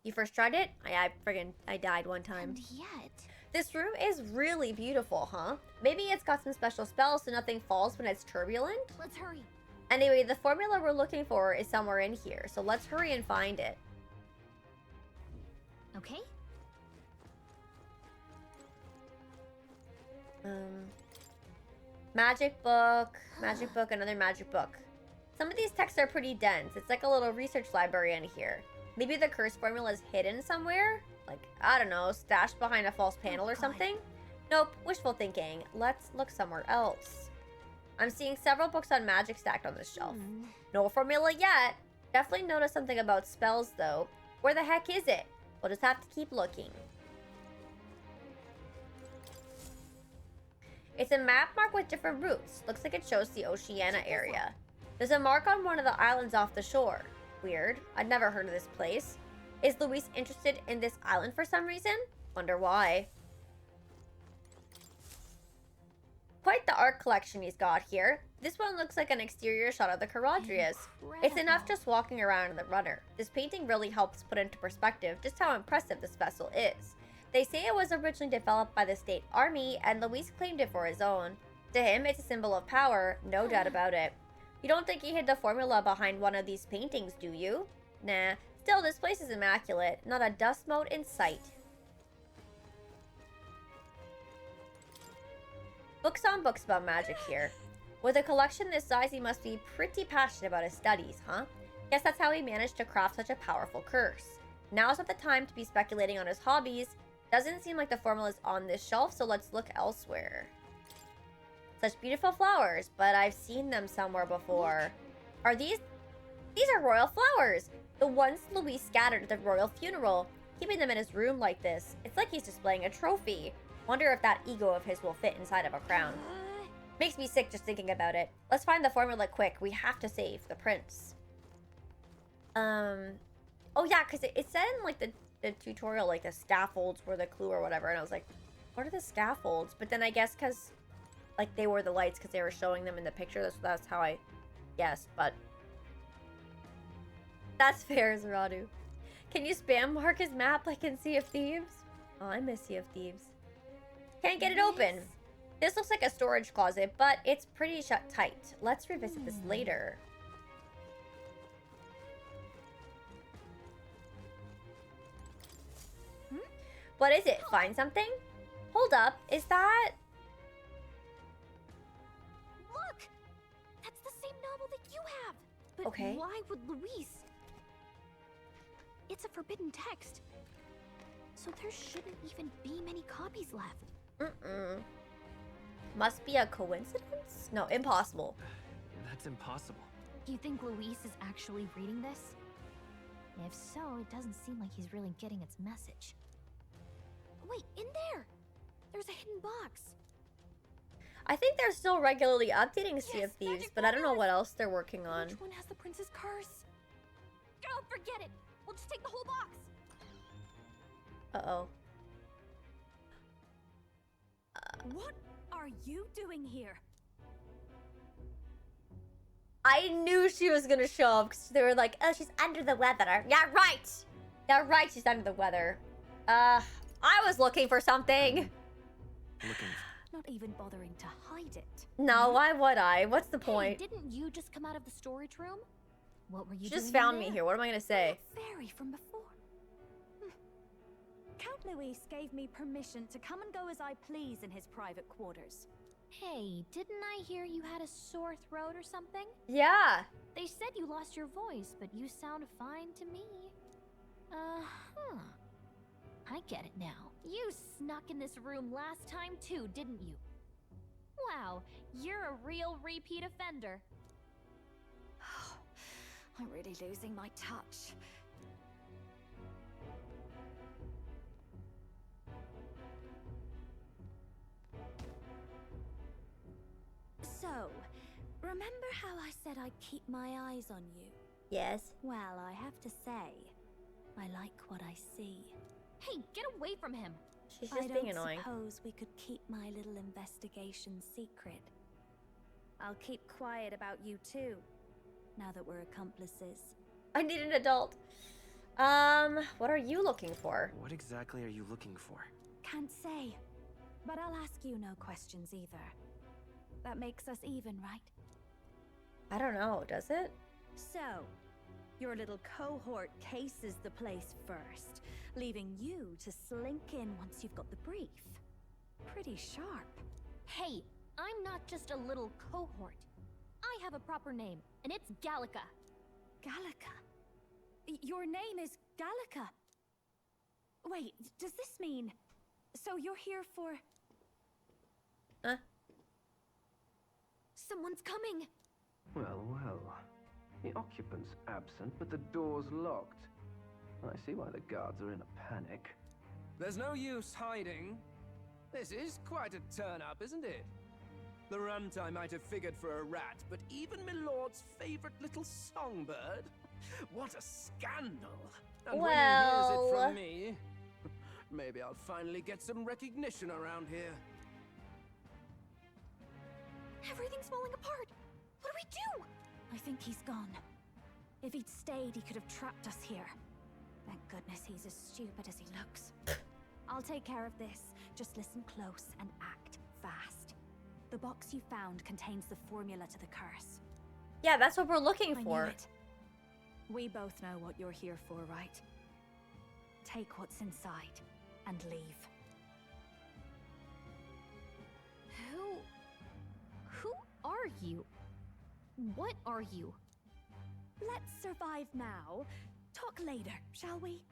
[SPEAKER 1] You first tried it? I died one time.
[SPEAKER 5] And yet.
[SPEAKER 1] This room is really beautiful, huh? Maybe it's got some special spells so nothing falls when it's turbulent?
[SPEAKER 5] Let's hurry.
[SPEAKER 1] Anyway, the formula we're looking for is somewhere in here, so let's hurry and find it.
[SPEAKER 5] Okay.
[SPEAKER 1] Magic book, another magic book. Some of these texts are pretty dense. It's like a little research library in here. Maybe the curse formula is hidden somewhere? Like, I don't know, stashed behind a false panel or something? Nope, wishful thinking. Let's look somewhere else. I'm seeing several books on magic stacked on this shelf. No formula yet. Definitely noticed something about spells, though. Where the heck is it? We'll just have to keep looking. It's a map marked with different routes. Looks like it shows the Oceania area. There's a mark on one of the islands off the shore. Weird. I'd never heard of this place. Is Luis interested in this island for some reason? Wonder why. Quite the art collection he's got here. This one looks like an exterior shot of the Charadrius. It's enough just walking around in the runner. This painting really helps put into perspective just how impressive this vessel is. They say it was originally developed by the state army, and Luis claimed it for his own. To him, it's a symbol of power, no doubt about it. You don't think he hid the formula behind one of these paintings, do you? Nah. Still, this place is immaculate. Not a dust mote in sight. Books on books about magic here. With a collection this size, he must be pretty passionate about his studies, huh? Guess that's how he managed to craft such a powerful curse. Now's not the time to be speculating on his hobbies. Doesn't seem like the formula's on this shelf, so let's look elsewhere. Such beautiful flowers, but I've seen them somewhere before. Are these? These are royal flowers! The ones Luis scattered at the royal funeral. Keeping them in his room like this, it's like he's displaying a trophy. Wonder if that ego of his will fit inside of a crown. Makes me sick just thinking about it. Let's find the formula quick. We have to save the prince. Oh yeah, because it said in like the tutorial, like the scaffolds were the clue or whatever, and I was like, what are the scaffolds? But then I guess because like they were the lights because they were showing them in the picture. That's how I guessed, but that's fair, Zaradu. Can you spam mark his map like in Sea of Thieves? Oh, I miss Sea of Thieves. Can't get it open. This looks like a storage closet, but it's pretty shut tight. Let's revisit this later. What is it? Find something? Hold up. Is that...
[SPEAKER 5] Look! That's the same novel that you have! But
[SPEAKER 1] okay.
[SPEAKER 5] why would Luis... It's a forbidden text. So there shouldn't even be many copies left.
[SPEAKER 1] Must be a coincidence? No, impossible.
[SPEAKER 3] That's impossible.
[SPEAKER 5] You think Luis is actually reading this? If so, it doesn't seem like he's really getting its message. Wait, in there! There's a hidden box.
[SPEAKER 1] I think they're still regularly updating Sea of Thieves, but I don't know what else they're working on.
[SPEAKER 5] Which one has the prince's curse? Oh, forget it! We'll just take the whole box!
[SPEAKER 1] Uh-oh.
[SPEAKER 5] What are you doing here?
[SPEAKER 1] I knew she was gonna show up because they were like, oh, she's under the weather. Yeah, right! Yeah, right, she's under the weather. I was looking for something.
[SPEAKER 5] Not even bothering to hide it.
[SPEAKER 1] No, why would I? What's the point?
[SPEAKER 5] Hey, didn't you just come out of the storage room? What were you
[SPEAKER 1] She
[SPEAKER 5] doing
[SPEAKER 1] just found
[SPEAKER 5] in
[SPEAKER 1] me
[SPEAKER 5] there?
[SPEAKER 1] here. What am I gonna say?
[SPEAKER 5] Fairy from before.
[SPEAKER 14] Count Luis gave me permission to come and go as I please in his private quarters.
[SPEAKER 5] Hey, didn't I hear you had a sore throat or something?
[SPEAKER 1] Yeah.
[SPEAKER 5] They said you lost your voice, but you sound fine to me. I get it now. You snuck in this room last time too, didn't you? Wow, you're a real repeat offender.
[SPEAKER 14] I'm really losing my touch. So, remember how I said I'd keep my eyes on you?
[SPEAKER 1] Yes.
[SPEAKER 14] Well, I have to say, I like what I see.
[SPEAKER 5] Hey, get away from him!
[SPEAKER 1] She's just being annoying.
[SPEAKER 14] I suppose we could keep my little investigation secret. I'll keep quiet about you too, now that we're accomplices.
[SPEAKER 1] I need an adult. What are you looking for?
[SPEAKER 13] What exactly are you looking for?
[SPEAKER 14] Can't say, but I'll ask you no questions either. That makes us even, right?
[SPEAKER 1] I don't know, does it?
[SPEAKER 14] So, your little cohort cases the place first, leaving you to slink in once you've got the brief. Pretty sharp.
[SPEAKER 5] Hey, I'm not just a little cohort. I have a proper name, and it's Gallica.
[SPEAKER 14] Gallica? Your name is Gallica? Wait, does this mean... So you're here for...
[SPEAKER 1] Huh?
[SPEAKER 5] Someone's coming!
[SPEAKER 13] Well, well. The occupant's absent, but the door's locked. I see why the guards are in a panic.
[SPEAKER 15] There's no use hiding. This is quite a turn-up, isn't it? The runtime might have figured for a rat, but even Milord's favorite little songbird? What a scandal! And when he hears it from me, maybe I'll finally get some recognition around here.
[SPEAKER 5] Everything's falling apart! What do we do?
[SPEAKER 14] I think he's gone. If he'd stayed, he could have trapped us here. Thank goodness he's as stupid as he looks. I'll take care of this. Just listen close and act fast. The box you found contains the formula to the curse.
[SPEAKER 1] Yeah, that's what we're looking
[SPEAKER 14] I
[SPEAKER 1] for.
[SPEAKER 14] knew it. We both know what you're here for, right? Take what's inside and leave.
[SPEAKER 5] Who are you? What are you?
[SPEAKER 14] Let's survive now. Talk later, shall we?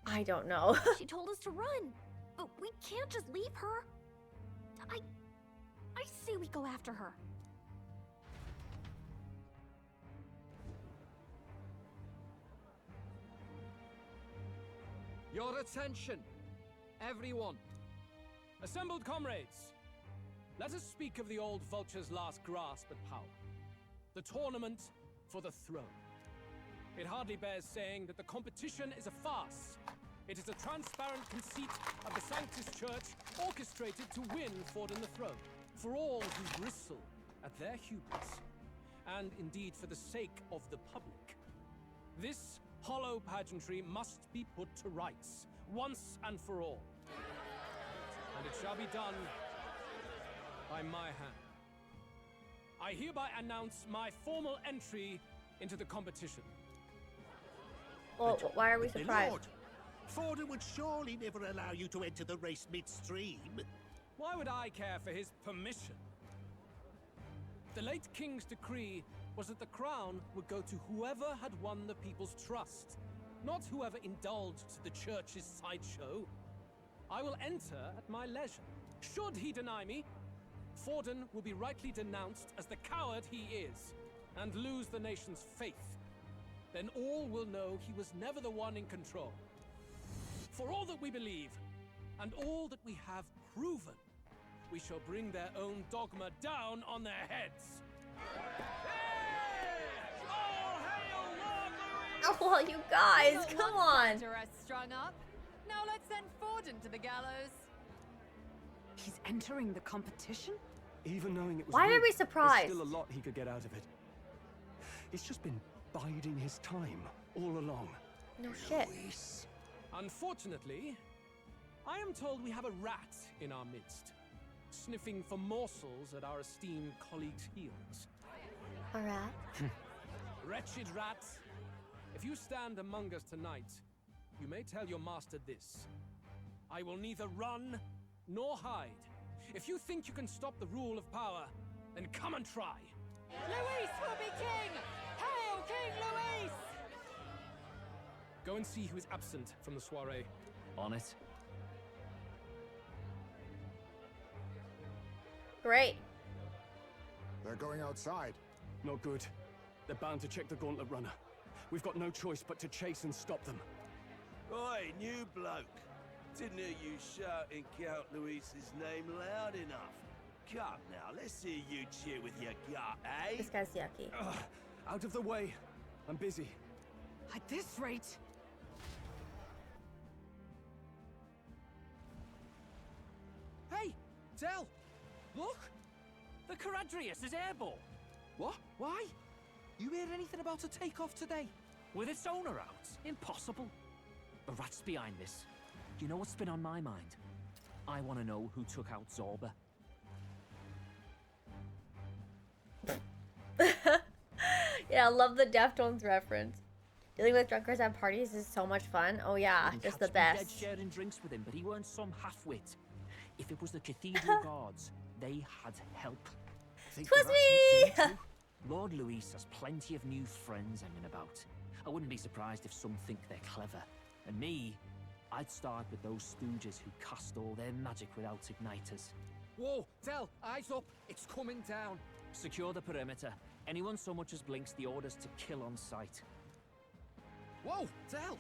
[SPEAKER 1] I don't know.
[SPEAKER 5] She told us to run, but we can't just leave her. I say we go after her.
[SPEAKER 12] Your attention, everyone. Assembled comrades, let us speak of the old vulture's last grasp at power. The tournament for the throne. It hardly bears saying that the competition is a farce. It is a transparent conceit of the Sanctus Church orchestrated to win Forden the throne. For all who bristle at their hubris, and indeed for the sake of the public. This hollow pageantry must be put to rights, once and for all. And it shall be done by my hand. I hereby announce my formal entry into the competition.
[SPEAKER 1] Well, why are we surprised?
[SPEAKER 7] Lord, Forden would surely never allow you to enter the race midstream.
[SPEAKER 12] Why would I care for his permission? The late king's decree was that the crown would go to whoever had won the people's trust, not whoever indulged the church's sideshow. I will enter at my leisure. Should he deny me, Forden will be rightly denounced as the coward he is, and lose the nation's faith. Then all will know he was never the one in control. For all that we believe, and all that we have proven, we shall bring their own dogma down on their heads.
[SPEAKER 1] Oh, you guys, come on.
[SPEAKER 8] Strung up. Now let's send Forden to the gallows. He's entering the competition?
[SPEAKER 2] Even knowing it was
[SPEAKER 1] Why are
[SPEAKER 2] rigged,
[SPEAKER 1] we surprised?
[SPEAKER 2] There's still a lot he could get out of it. He's just been biding his time all along.
[SPEAKER 1] No shit.
[SPEAKER 12] Unfortunately, I am told we have a rat in our midst, sniffing for morsels at our esteemed colleagues' heels.
[SPEAKER 1] A rat?
[SPEAKER 12] Wretched rat, if you stand among us tonight, you may tell your master this. I will neither run nor hide. If you think you can stop the rule of power, then come and try.
[SPEAKER 8] Luis will be king! Hail King Luis!
[SPEAKER 12] Go and see who is absent from the soiree.
[SPEAKER 3] On it.
[SPEAKER 1] Great.
[SPEAKER 6] They're going outside.
[SPEAKER 2] Not good. They're bound to check the gauntlet runner. We've got no choice but to chase and stop them.
[SPEAKER 7] Oi, new bloke. Didn't hear you shouting Count Luis's name loud enough. Come now, let's hear you cheer with your gut, eh?
[SPEAKER 1] This guy's yucky.
[SPEAKER 2] Out of the way. I'm busy.
[SPEAKER 8] At this rate...
[SPEAKER 3] Hey, Del! Look! The Charadrius is airborne!
[SPEAKER 11] What? Why? You hear anything about a takeoff today?
[SPEAKER 3] With its owner out? Impossible. The rat's behind this. Do you know what's been on my mind? I want to know who took out Zorba.
[SPEAKER 1] Yeah, I love the Deftones reference. Dealing with drunkards at parties is so much fun. Oh yeah, just the
[SPEAKER 3] Dead
[SPEAKER 1] best.
[SPEAKER 3] sharing drinks with him, but he weren't some half-wit. If it was the cathedral guards, they had help. Think
[SPEAKER 1] Twas
[SPEAKER 3] the rats
[SPEAKER 1] me!
[SPEAKER 3] nipped in too. Lord Luis has plenty of new friends hanging about. I wouldn't be surprised if some think they're clever. And me, I'd start with those stooges who cast all their magic without igniters.
[SPEAKER 11] Whoa, Del, eyes up. It's coming down.
[SPEAKER 3] Secure the perimeter. Anyone so much as blinks, the orders to kill on sight.
[SPEAKER 11] Whoa, Del!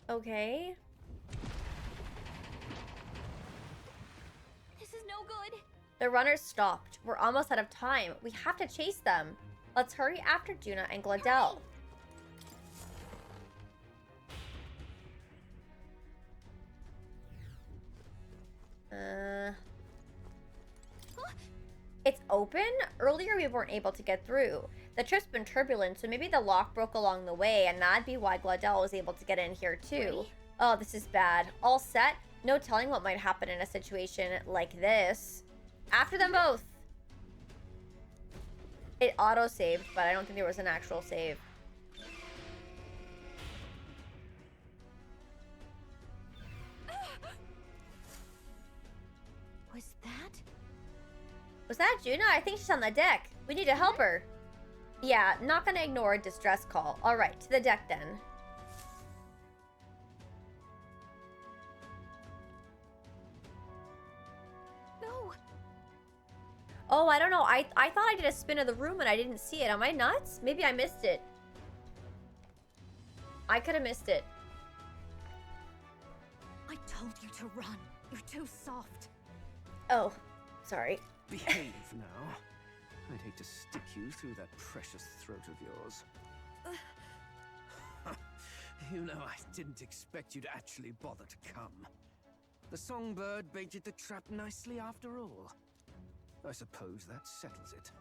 [SPEAKER 1] Okay.
[SPEAKER 14] This is no good.
[SPEAKER 1] The runners stopped. We're almost out of time. We have to chase them. Let's hurry after Juna and Gladel. It's open? Earlier we weren't able to get through. The trip's been turbulent, so maybe the lock broke along the way, and that'd be why Gladel was able to get in here too. Oh, this is bad. All set? No telling what might happen in a situation like this. After them both! It auto-saved, but I don't think there was an actual save.
[SPEAKER 14] Was that?
[SPEAKER 1] Was that Juna? I think she's on the deck. We need to help her. Yeah, not gonna ignore a distress call. Alright, to the deck then.
[SPEAKER 14] No.
[SPEAKER 1] Oh, I don't know. I thought I did a spin of the room and I didn't see it. Am I nuts? Maybe I missed it. I could have missed it.
[SPEAKER 14] I told you to run. You're too soft.
[SPEAKER 1] Oh, sorry.
[SPEAKER 15] Behave now. I'd hate to stick you through that precious throat of yours. You know, I didn't expect you to actually bother to come. The songbird baited the trap nicely after all. I suppose that settles it.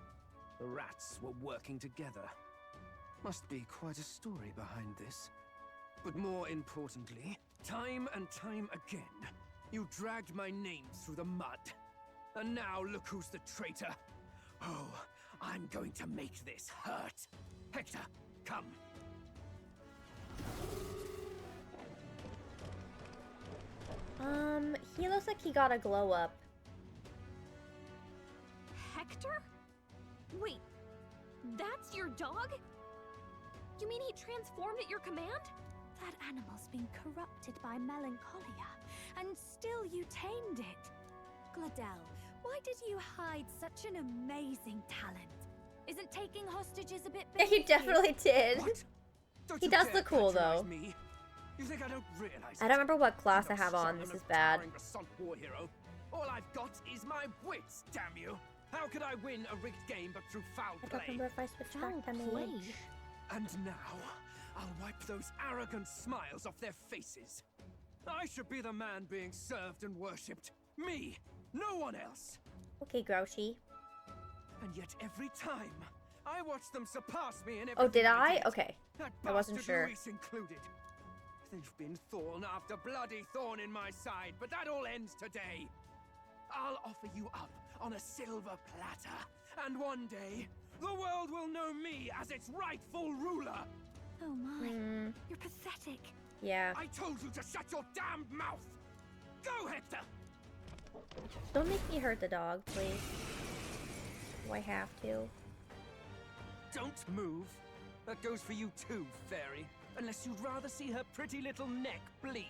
[SPEAKER 15] The rats were working together. Must be quite a story behind this. But more importantly, time and time again, you dragged my name through the mud. And now look who's the traitor. Oh, I'm going to make this hurt. Hector, come.
[SPEAKER 1] He looks like he got a glow up.
[SPEAKER 14] Hector? Wait, that's your dog? You mean he transformed at your command? That animal's been corrupted by melancholia, and still you tamed it. Gladel, why did you hide such an amazing talent? Isn't taking hostages a bit
[SPEAKER 1] Yeah,
[SPEAKER 14] big
[SPEAKER 1] he
[SPEAKER 14] for you?
[SPEAKER 1] definitely did.
[SPEAKER 15] Don't
[SPEAKER 1] He
[SPEAKER 15] you
[SPEAKER 1] does
[SPEAKER 15] dare
[SPEAKER 1] look cool
[SPEAKER 15] patronize
[SPEAKER 1] though.
[SPEAKER 15] Me. You think I don't realize
[SPEAKER 1] I don't remember what class I have on. This is bad.
[SPEAKER 15] War hero. All I've got is my wits, damn you. How could I win a rigged game but through foul
[SPEAKER 1] I
[SPEAKER 15] play?
[SPEAKER 1] don't remember if I switched back to mage.
[SPEAKER 15] And now, I'll wipe those arrogant smiles off their faces. I should be the man being served and worshipped. Me, no one else.
[SPEAKER 1] Okay, Grouchy.
[SPEAKER 15] And yet every time, I watch them surpass me in everything
[SPEAKER 1] Oh, did I?
[SPEAKER 15] did.
[SPEAKER 1] Okay.
[SPEAKER 15] That
[SPEAKER 1] I wasn't
[SPEAKER 15] bastard
[SPEAKER 1] sure.
[SPEAKER 15] Luis included. They've been thorn after bloody thorn in my side, but that all ends today. I'll offer you up on a silver platter, and one day, the world will know me as its rightful ruler.
[SPEAKER 14] Oh my, you're pathetic.
[SPEAKER 1] Yeah.
[SPEAKER 15] I told you to shut your damned mouth. Go, Hector.
[SPEAKER 1] Don't make me hurt the dog, please. Do I have to?
[SPEAKER 15] Don't move. That goes for you too, fairy. Unless you'd rather see her pretty little neck bleed.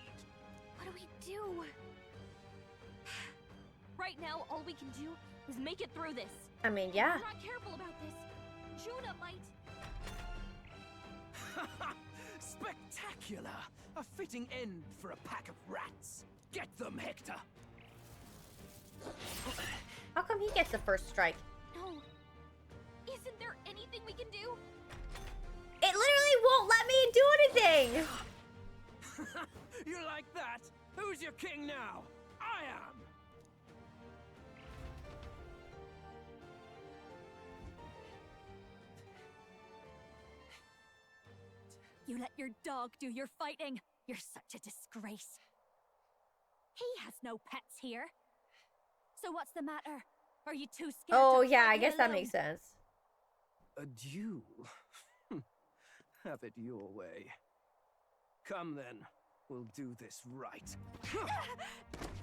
[SPEAKER 14] What do we do? Right now, all we can do is make it through this.
[SPEAKER 1] I mean, yeah.
[SPEAKER 14] If we're not careful about this, Juna might...
[SPEAKER 15] Spectacular! A fitting end for a pack of rats. Get them, Hector!
[SPEAKER 1] How come he gets the first strike?
[SPEAKER 14] No. Isn't there anything we can do?
[SPEAKER 1] It literally won't let me do anything!
[SPEAKER 15] You like that? Who's your king now? I am!
[SPEAKER 14] You let your dog do your fighting. You're such a disgrace. He has no pets here. So what's the matter? Are you too scared
[SPEAKER 1] Oh,
[SPEAKER 14] to
[SPEAKER 1] yeah,
[SPEAKER 14] fight
[SPEAKER 1] I guess that
[SPEAKER 14] alone?
[SPEAKER 1] makes sense.
[SPEAKER 15] A duel? Have it your way. Come then, we'll do this right.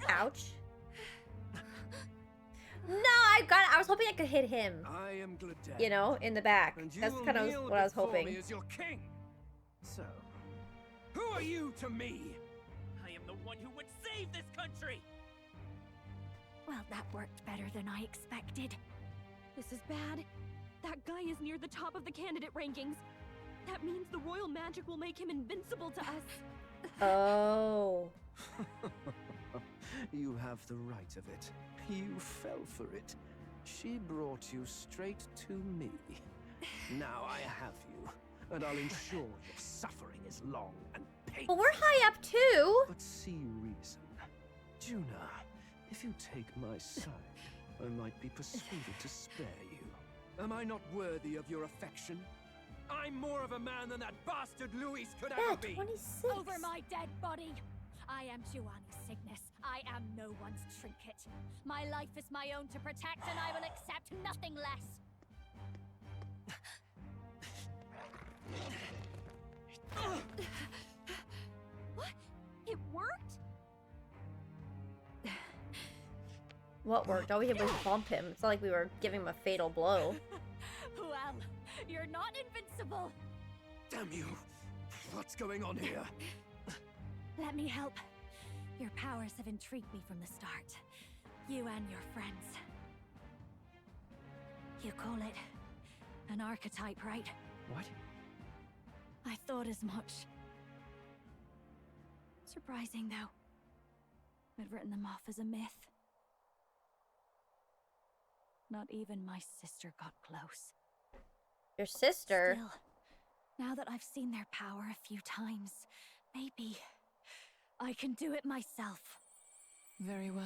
[SPEAKER 1] Ouch. No, I was hoping I could hit him.
[SPEAKER 15] I am Gladel.
[SPEAKER 1] You know, in the back.
[SPEAKER 15] And you
[SPEAKER 1] That's
[SPEAKER 15] will
[SPEAKER 1] kind of
[SPEAKER 15] kneel
[SPEAKER 1] what I was
[SPEAKER 15] before
[SPEAKER 1] hoping.
[SPEAKER 15] me as your king. So, who are you to me?
[SPEAKER 3] I am the one who would save this country!
[SPEAKER 14] Well, that worked better than I expected. This is bad. That guy is near the top of the candidate rankings. That means the royal magic will make him invincible to us.
[SPEAKER 1] Oh.
[SPEAKER 15] You have the right of it. You fell for it. She brought you straight to me. Now I have you, and I'll ensure your suffering is long and painful.
[SPEAKER 1] Well, we're high up too.
[SPEAKER 15] But see reason. Juna, if you take my side, I might be persuaded to spare you. Am I not worthy of your affection? I'm more of a man than that bastard Luis could ever be.
[SPEAKER 1] 26.
[SPEAKER 14] Over my dead body. I am Giovanni Cygnus. I am no one's trinket. My life is my own to protect, and I will accept nothing less. What? It worked?
[SPEAKER 1] What worked? All we did was bump him. It's not like we were giving him a fatal blow.
[SPEAKER 14] Well, you're not invincible.
[SPEAKER 15] Damn you! What's going on here?
[SPEAKER 14] Let me help. Your powers have intrigued me from the start. You and your friends. You call it an archetype, right?
[SPEAKER 15] What?
[SPEAKER 14] I thought as much. Surprising, though. I'd written them off as a myth. Not even my sister got close.
[SPEAKER 1] Your sister?
[SPEAKER 14] Still, now that I've seen their power a few times, maybe I can do it myself.
[SPEAKER 9] Very well.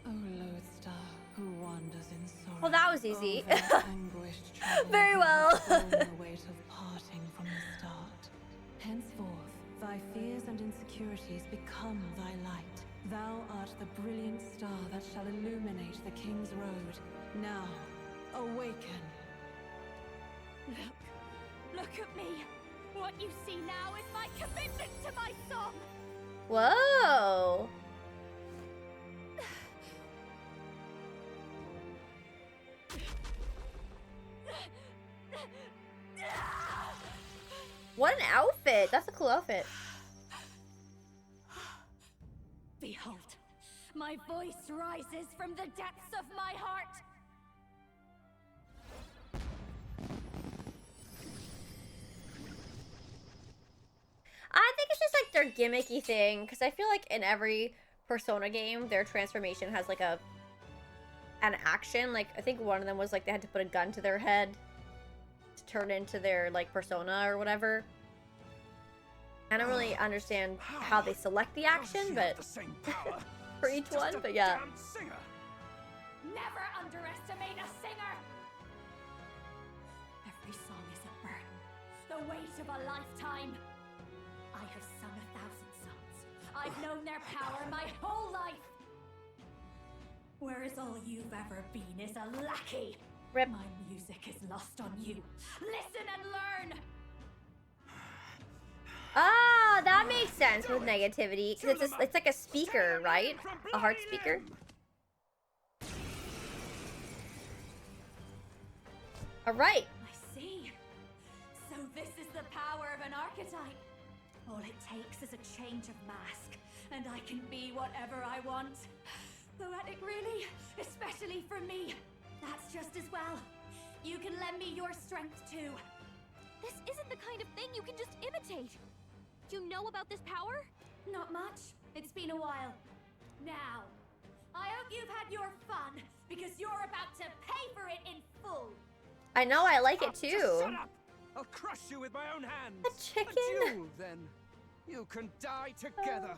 [SPEAKER 9] O lodestar who wanders in sorrow.
[SPEAKER 1] Well, that was easy.
[SPEAKER 9] O thou anguished traveler
[SPEAKER 1] Very
[SPEAKER 9] who
[SPEAKER 1] well.
[SPEAKER 9] hast borne the weight of parting from the start. Henceforth, thy fears and insecurities become thy light. Thou art the brilliant star that shall illuminate the King's Road. Now, awaken.
[SPEAKER 14] Look at me. What you see now is my commitment to my song.
[SPEAKER 1] Whoa. What an outfit! That's a cool outfit.
[SPEAKER 14] Behold, my voice rises from the depths of my heart.
[SPEAKER 1] I think it's just like their gimmicky thing, because I feel like in every Persona game, their transformation has like an action. Like I think one of them was like they had to put a gun to their head to turn into their like persona or whatever. I don't really understand how they select the action, but for each one, but yeah.
[SPEAKER 14] Never underestimate a singer. Every song is a burden, the weight of a lifetime. I have sung 1,000 songs. I've known their power my whole life. Whereas all you've ever been is a lackey.
[SPEAKER 1] Rip.
[SPEAKER 14] My music is lost on you. Listen and learn.
[SPEAKER 1] Ah, that makes sense with negativity, because it's like a speaker, right? A heart speaker. All right.
[SPEAKER 14] I see. So this is the power of an archetype. All it takes is a change of mask, and I can be whatever I want. Poetic, really, especially for me. That's just as well. You can lend me your strength too.
[SPEAKER 5] This isn't the kind of thing you can just imitate. You know about this power?
[SPEAKER 14] Not much. It's been a while. Now, I hope you've had your fun, because you're about to pay for it in full.
[SPEAKER 1] I know, I like it too.
[SPEAKER 7] Just shut up! I'll crush you with my own hands.
[SPEAKER 1] A chicken?
[SPEAKER 7] A duel, then. You can die together.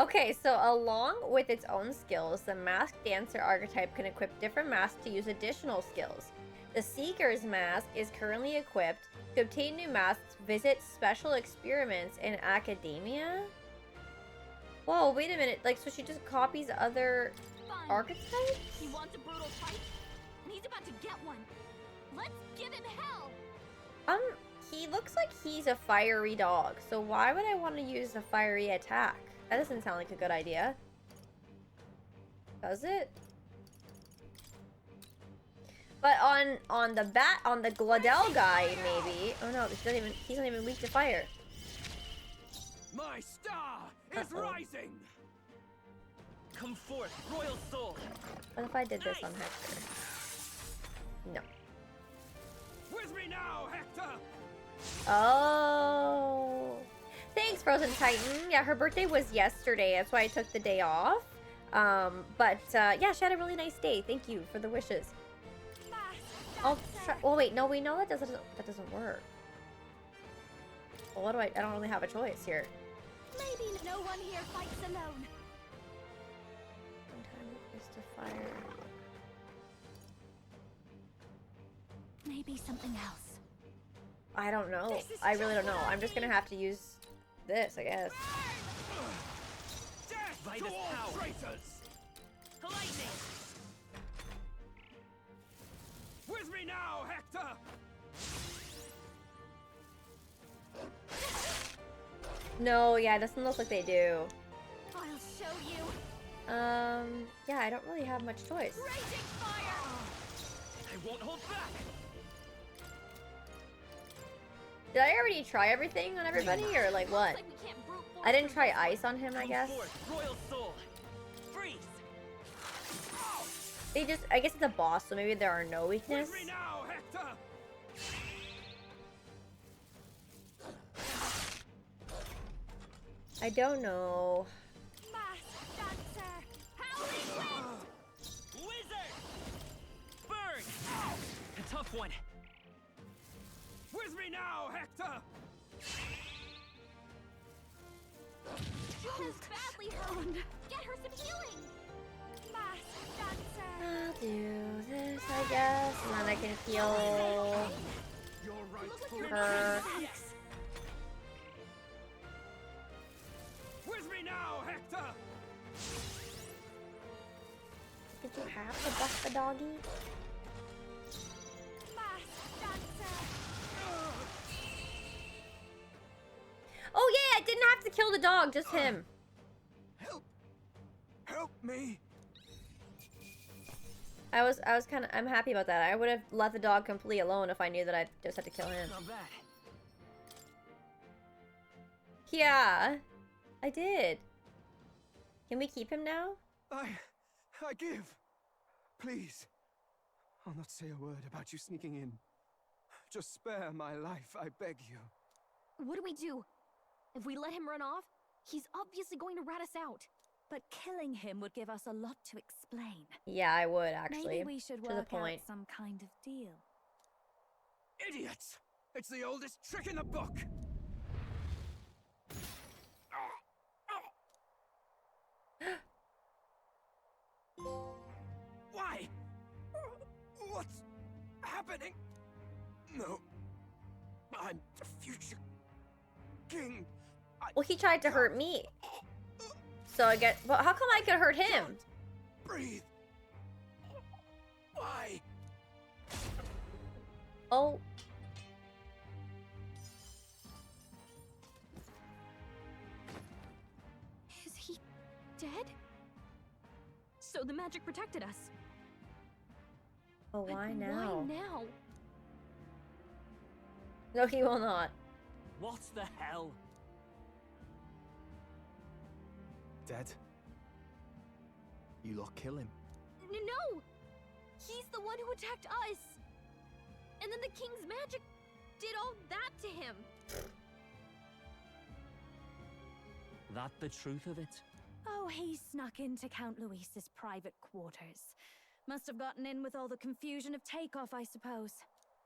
[SPEAKER 1] Okay, so along with its own skills, the masked dancer archetype can equip different masks to use additional skills. The Seeker's mask is currently equipped. To obtain new masks, visit special experiments in academia? Whoa, wait a minute. Like, so she just copies other archetypes?
[SPEAKER 5] He wants a brutal fight, and he's about to get one. Let's give him hell!
[SPEAKER 1] He looks like he's a fiery dog, so why would I want to use a fiery attack? That doesn't sound like a good idea. Does it? But on the Gladell guy, maybe. Oh no, he's not even weak to fire.
[SPEAKER 7] My star is rising.
[SPEAKER 3] Come forth, royal soul.
[SPEAKER 1] What if I did this on Hector? No.
[SPEAKER 7] With me now, Hector.
[SPEAKER 1] Oh. Thanks, Frozen Titan. Yeah, her birthday was yesterday. That's why I took the day off. Yeah, she had a really nice day. Thank you for the wishes. I'll try. Oh wait, no, we know that doesn't work. Well, what do I don't really have a choice here.
[SPEAKER 14] Maybe no one here fights alone.
[SPEAKER 1] One time is to fire.
[SPEAKER 14] Maybe something else.
[SPEAKER 1] I don't know. I really don't know. I'm just gonna have to use this, I guess.
[SPEAKER 7] Death to all traitors!
[SPEAKER 3] Lightning!
[SPEAKER 7] With me now, Hector!
[SPEAKER 1] No, yeah, it doesn't look like they do.
[SPEAKER 14] I'll show you.
[SPEAKER 1] Yeah, I don't really have much choice.
[SPEAKER 14] Raging fire!
[SPEAKER 3] I won't hold back!
[SPEAKER 1] Did I already try everything on everybody, or like what? I didn't try ice on him, I guess.
[SPEAKER 3] Royal soul. Freeze.
[SPEAKER 1] They just, I guess it's a boss, so maybe there are no weakness.
[SPEAKER 7] With me now, Hector!
[SPEAKER 1] I don't know.
[SPEAKER 14] Masked dancer, howling wind!
[SPEAKER 3] Wizard! Burn! A tough one.
[SPEAKER 7] With me now, Hector!
[SPEAKER 5] She is badly hurt. Get her some healing.
[SPEAKER 14] Masked dancer.
[SPEAKER 1] I'll do this, I guess, and then I can heal
[SPEAKER 7] You're right
[SPEAKER 1] her.
[SPEAKER 7] With me now, Hector!
[SPEAKER 1] Did you have to buff the doggy?
[SPEAKER 14] Masked dancer.
[SPEAKER 1] Oh yeah, I didn't have to kill the dog, just him.
[SPEAKER 7] Help me!
[SPEAKER 1] I'm happy about that. I would have let the dog completely alone if I knew that I just had to kill him.
[SPEAKER 3] Not bad.
[SPEAKER 1] Yeah, I did. Can we keep him now?
[SPEAKER 15] I give. Please. I'll not say a word about you sneaking in. Just spare my life, I beg you.
[SPEAKER 5] What do we do? If we let him run off, he's obviously going to rat us out.
[SPEAKER 14] But killing him would give us a lot to explain.
[SPEAKER 1] Yeah, I would actually.
[SPEAKER 14] Maybe we should work out some kind of deal.
[SPEAKER 15] Idiots! It's the oldest trick in the book! Why? What's happening? No. I'm the future king.
[SPEAKER 1] Well, he tried to hurt me. So I get. Well, how come I could hurt him?
[SPEAKER 15] Breathe. Why?
[SPEAKER 1] Oh.
[SPEAKER 5] Is he dead? So the magic protected us.
[SPEAKER 1] Oh, why
[SPEAKER 5] But
[SPEAKER 1] now?
[SPEAKER 5] Why now?
[SPEAKER 1] No, he will not.
[SPEAKER 3] What the hell?
[SPEAKER 11] Dead? You lot kill him.
[SPEAKER 5] No! He's the one who attacked us! And then the king's magic did all that to him!
[SPEAKER 3] That the truth of it?
[SPEAKER 14] Oh, he snuck into Count Luis's private quarters. Must have gotten in with all the confusion of takeoff, I suppose.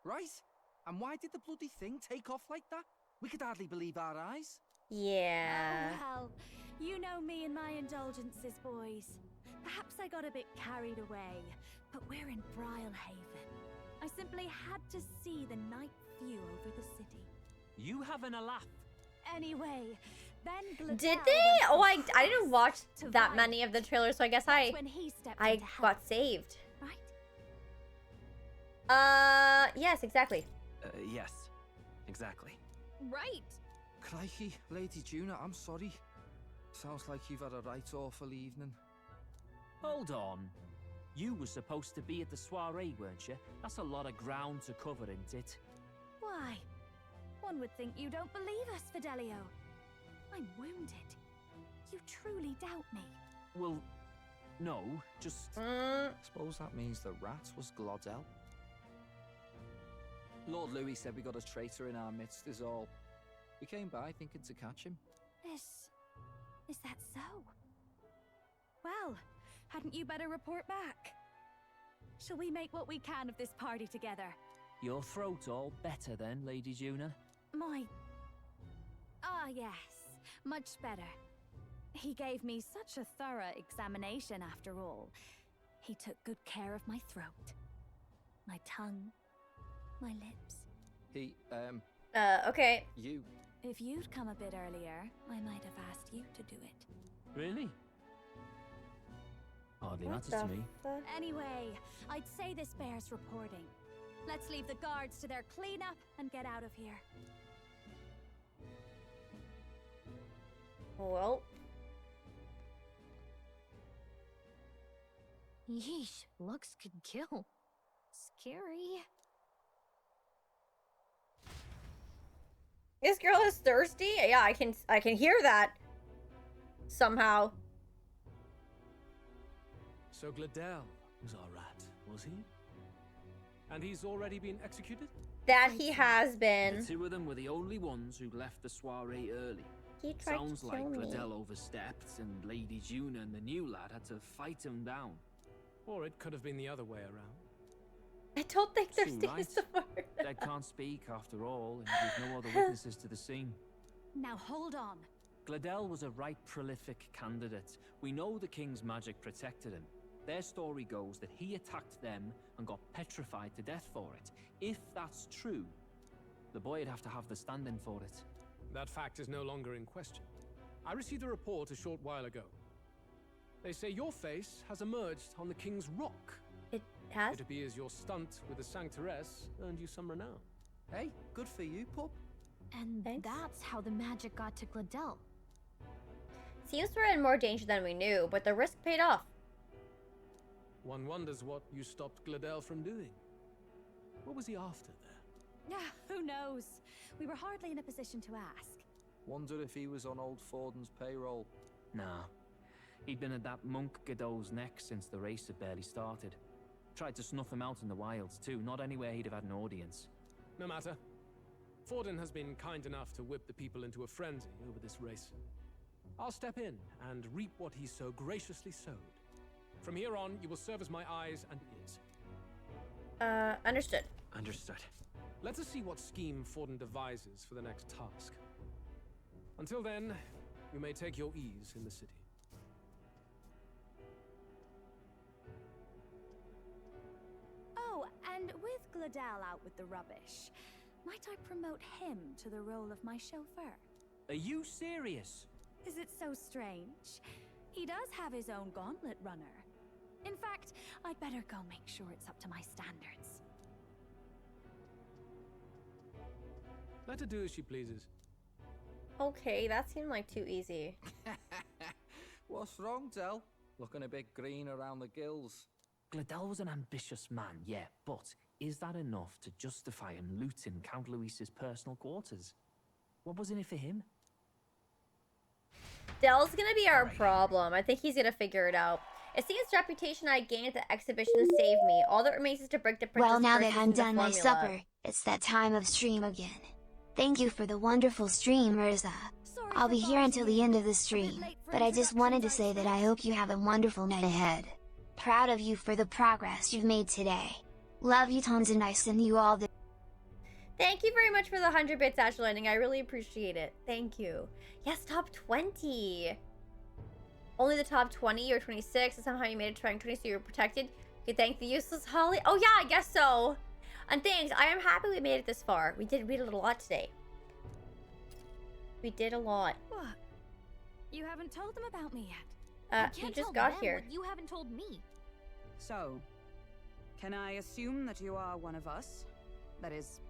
[SPEAKER 11] Right? And why did the bloody thing take off like that? We could hardly believe our eyes.
[SPEAKER 1] Yeah.
[SPEAKER 14] Oh, well, you know me and my indulgences, boys. Perhaps I got a bit carried away, but we're in Brilehaven. I simply had to see the night view over the city.
[SPEAKER 3] You having a laugh?
[SPEAKER 14] Anyway, then Gladel
[SPEAKER 1] Did they? Oh, I didn't watch that many of the trailers, so I guess I got saved.
[SPEAKER 14] Right?
[SPEAKER 1] Yes, exactly.
[SPEAKER 11] Yes. Exactly.
[SPEAKER 5] Right.
[SPEAKER 11] Crikey, Lady Juna, I'm sorry. Sounds like you've had a right awful evening.
[SPEAKER 3] Hold on. You were supposed to be at the soiree, weren't you? That's a lot of ground to cover, isn't it?
[SPEAKER 14] Why? One would think you don't believe us, Fidelio. I'm wounded. You truly doubt me.
[SPEAKER 3] Well, no, just...
[SPEAKER 11] Suppose that means the rat was Glodell. Lord Louis said we got a traitor in our midst is all. We came by thinking to catch him.
[SPEAKER 14] Is that so? Well, hadn't you better report back? Shall we make what we can of this party together?
[SPEAKER 3] Your throat all better then, Lady Juna?
[SPEAKER 14] Yes, much better. He gave me such a thorough examination after all. He took good care of my throat, my tongue, my lips.
[SPEAKER 1] Okay.
[SPEAKER 11] You.
[SPEAKER 14] If you'd come a bit earlier, I might have asked you to do it.
[SPEAKER 3] Really? Hardly matters to me.
[SPEAKER 14] Anyway, I'd say this bears reporting. Let's leave the guards to their cleanup and get out of here.
[SPEAKER 1] Well.
[SPEAKER 5] Yeesh, looks could kill. Scary.
[SPEAKER 1] This girl is thirsty? Yeah, I can hear that. Somehow.
[SPEAKER 12] So Gladel was our rat, was he? And he's already been executed?
[SPEAKER 1] That he has been.
[SPEAKER 3] The two of them were the only ones who left the soiree early.
[SPEAKER 1] He tried
[SPEAKER 3] Sounds
[SPEAKER 1] to
[SPEAKER 3] like
[SPEAKER 1] kill me.
[SPEAKER 3] Gladel overstepped and Lady Juna and the new lad had to fight him down.
[SPEAKER 12] Or it could have been the other way around.
[SPEAKER 1] I don't think
[SPEAKER 3] Too
[SPEAKER 1] thirsty
[SPEAKER 3] right.
[SPEAKER 1] is the word.
[SPEAKER 3] Dead can't speak after all, and we've no other witnesses to the scene.
[SPEAKER 14] Now hold on.
[SPEAKER 3] Gladel was a right prolific candidate. We know the king's magic protected him. Their story goes that he attacked them and got petrified to death for it. If that's true, the boy would have to have the stand-in for it.
[SPEAKER 12] That fact is no longer in question. I received a report a short while ago. They say your face has emerged on the King's Rock.
[SPEAKER 1] It has?
[SPEAKER 12] It appears your stunt with the Sanctoress earned you some renown.
[SPEAKER 11] Hey, good for you, pup.
[SPEAKER 5] And that's how the magic got to Gladel.
[SPEAKER 1] Seems we're in more danger than we knew, but the risk paid off.
[SPEAKER 12] One wonders what you stopped Gladel from doing. What was he after there?
[SPEAKER 14] Yeah, who knows? We were hardly in a position to ask.
[SPEAKER 11] Wonder if he was on old Forden's payroll.
[SPEAKER 3] Nah. He'd been at that monk Godot's neck since the race had barely started. Tried to snuff him out in the wilds too, not anywhere he'd have had an audience.
[SPEAKER 12] No matter. Forden has been kind enough to whip the people into a frenzy over this race. I'll step in and reap what he so graciously sowed. From here on, you will serve as my eyes and ears.
[SPEAKER 1] Understood.
[SPEAKER 3] Understood.
[SPEAKER 12] Let us see what scheme Forden devises for the next task. Until then, you may take your ease in the city.
[SPEAKER 14] Oh, and with Gladel out with the rubbish, might I promote him to the role of my chauffeur?
[SPEAKER 3] Are you serious?
[SPEAKER 14] Is it so strange? He does have his own gauntlet runner. In fact, I'd better go make sure it's up to my standards.
[SPEAKER 12] Let her do as she pleases.
[SPEAKER 1] Okay, that seemed like too easy.
[SPEAKER 11] What's wrong, Del? Looking a bit green around the gills.
[SPEAKER 3] Gladel was an ambitious man, yeah, but is that enough to justify him looting Count Luis's personal quarters? What was in it for him?
[SPEAKER 1] Dell's gonna be our problem. I think he's gonna figure it out. It seems the reputation I gained at the exhibition saved me. All that remains is to break the princess.
[SPEAKER 16] Well, now that I'm done my supper, it's that time of stream again. Thank you for the wonderful stream, Mirza. I'll be here until the end of the stream, but I just wanted to say that I hope you have a wonderful night ahead. Proud of you for the progress you've made today. Love you tons, and I send you all the...
[SPEAKER 1] Thank you very much for the 100 bits, Ash Landing. I really appreciate it. Thank you. Yes, top 20. Only the top 20 or 26, and somehow you made it to rank 20, so you were protected. You can thank the useless Holly. Oh yeah, I guess so. And thanks, I am happy we made it this far. We did read a lot today. We did a lot.
[SPEAKER 14] What? You haven't told them about me yet.
[SPEAKER 1] You just got here.
[SPEAKER 5] You haven't told me.
[SPEAKER 8] So, can I assume that you are one of us? That is,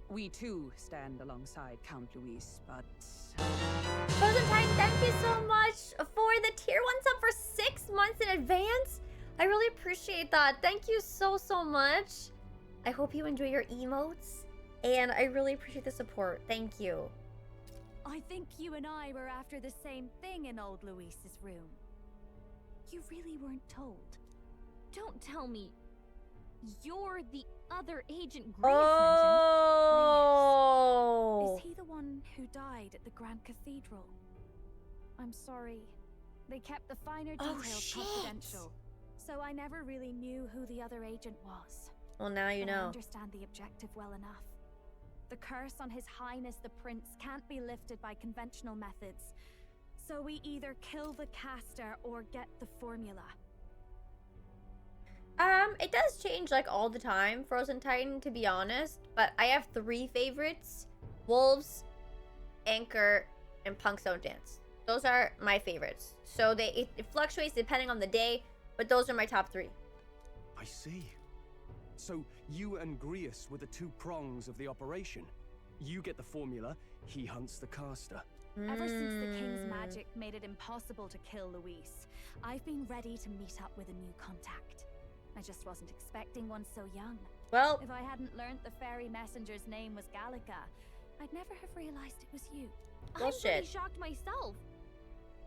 [SPEAKER 8] we too stand alongside Count Luis, but...
[SPEAKER 1] Frozen Titan, thank you so much for the tier 1 sub for 6 months in advance. I really appreciate that. Thank you so much. I hope you enjoy your emotes, and I really appreciate the support. Thank you.
[SPEAKER 14] I think you and I were after the same thing in old Luis's room. You really weren't told.
[SPEAKER 5] Don't tell me you're the other agent Grace
[SPEAKER 1] mentioned.
[SPEAKER 14] Is he the one who died at the Grand Cathedral? I'm sorry. They kept the finer details confidential, so I never really knew who the other agent was.
[SPEAKER 1] Well, now you know.
[SPEAKER 14] I understand the objective well enough. The curse on His Highness the Prince can't be lifted by conventional methods, so we either kill the caster or get the formula.
[SPEAKER 1] It does change like all the time, Frozen Titan, to be honest, but I have 3 favorites: Wolves, Anchor, and Punks Don't Dance. Those are my favorites. So it fluctuates depending on the day, but those are my top 3.
[SPEAKER 2] I see. So you and Grius were the 2 prongs of the operation. You get the formula, he hunts the caster.
[SPEAKER 14] Ever since the King's magic made it impossible to kill Luis, I've been ready to meet up with a new contact. I just wasn't expecting one so young.
[SPEAKER 1] Well,
[SPEAKER 14] if I hadn't learnt the fairy messenger's name was Gallica, I'd never have realized it was you.
[SPEAKER 5] I'm pretty shocked myself.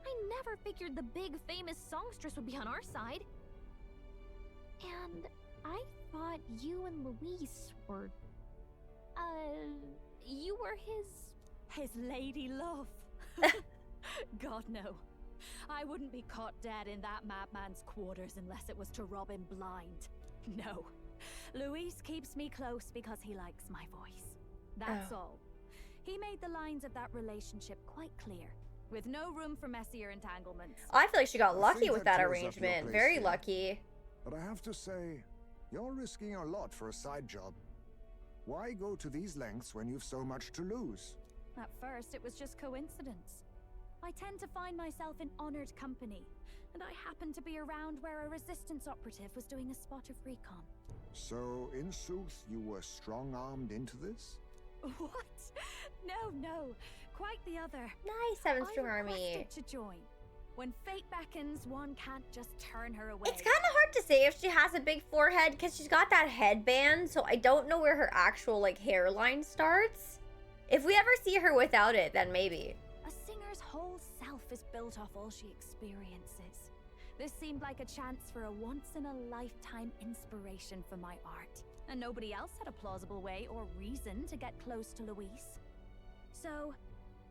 [SPEAKER 5] I never figured the big famous songstress would be on our side. And I thought you and Luis were... you were
[SPEAKER 14] his lady love. God, no. I wouldn't be caught dead in that madman's quarters unless it was to rob him blind. No. Luis keeps me close because he likes my voice. That's all. He made the lines of that relationship quite clear, with no room for messier entanglements.
[SPEAKER 1] I feel like she got lucky with that arrangement. Very lucky.
[SPEAKER 6] But I have to say, you're risking a lot for a side job. Why go to these lengths when you've so much to lose?
[SPEAKER 14] At first, it was just coincidence. I tend to find myself in honored company, and I happened to be around where a resistance operative was doing a spot of recon.
[SPEAKER 6] So, in sooth, you were strong-armed into this?
[SPEAKER 14] What? No. Quite the other.
[SPEAKER 1] Nice, 7 strong army.
[SPEAKER 14] I requested to join. When fate beckons, one can't just turn her away.
[SPEAKER 1] It's kind of hard to say if she has a big forehead because she's got that headband, so I don't know where her actual like hairline starts. If we ever see her without it, then maybe.
[SPEAKER 14] A singer's whole self is built off all she experiences. This seemed like a chance for a once-in-a-lifetime inspiration for my art. And nobody else had a plausible way or reason to get close to Louise. So,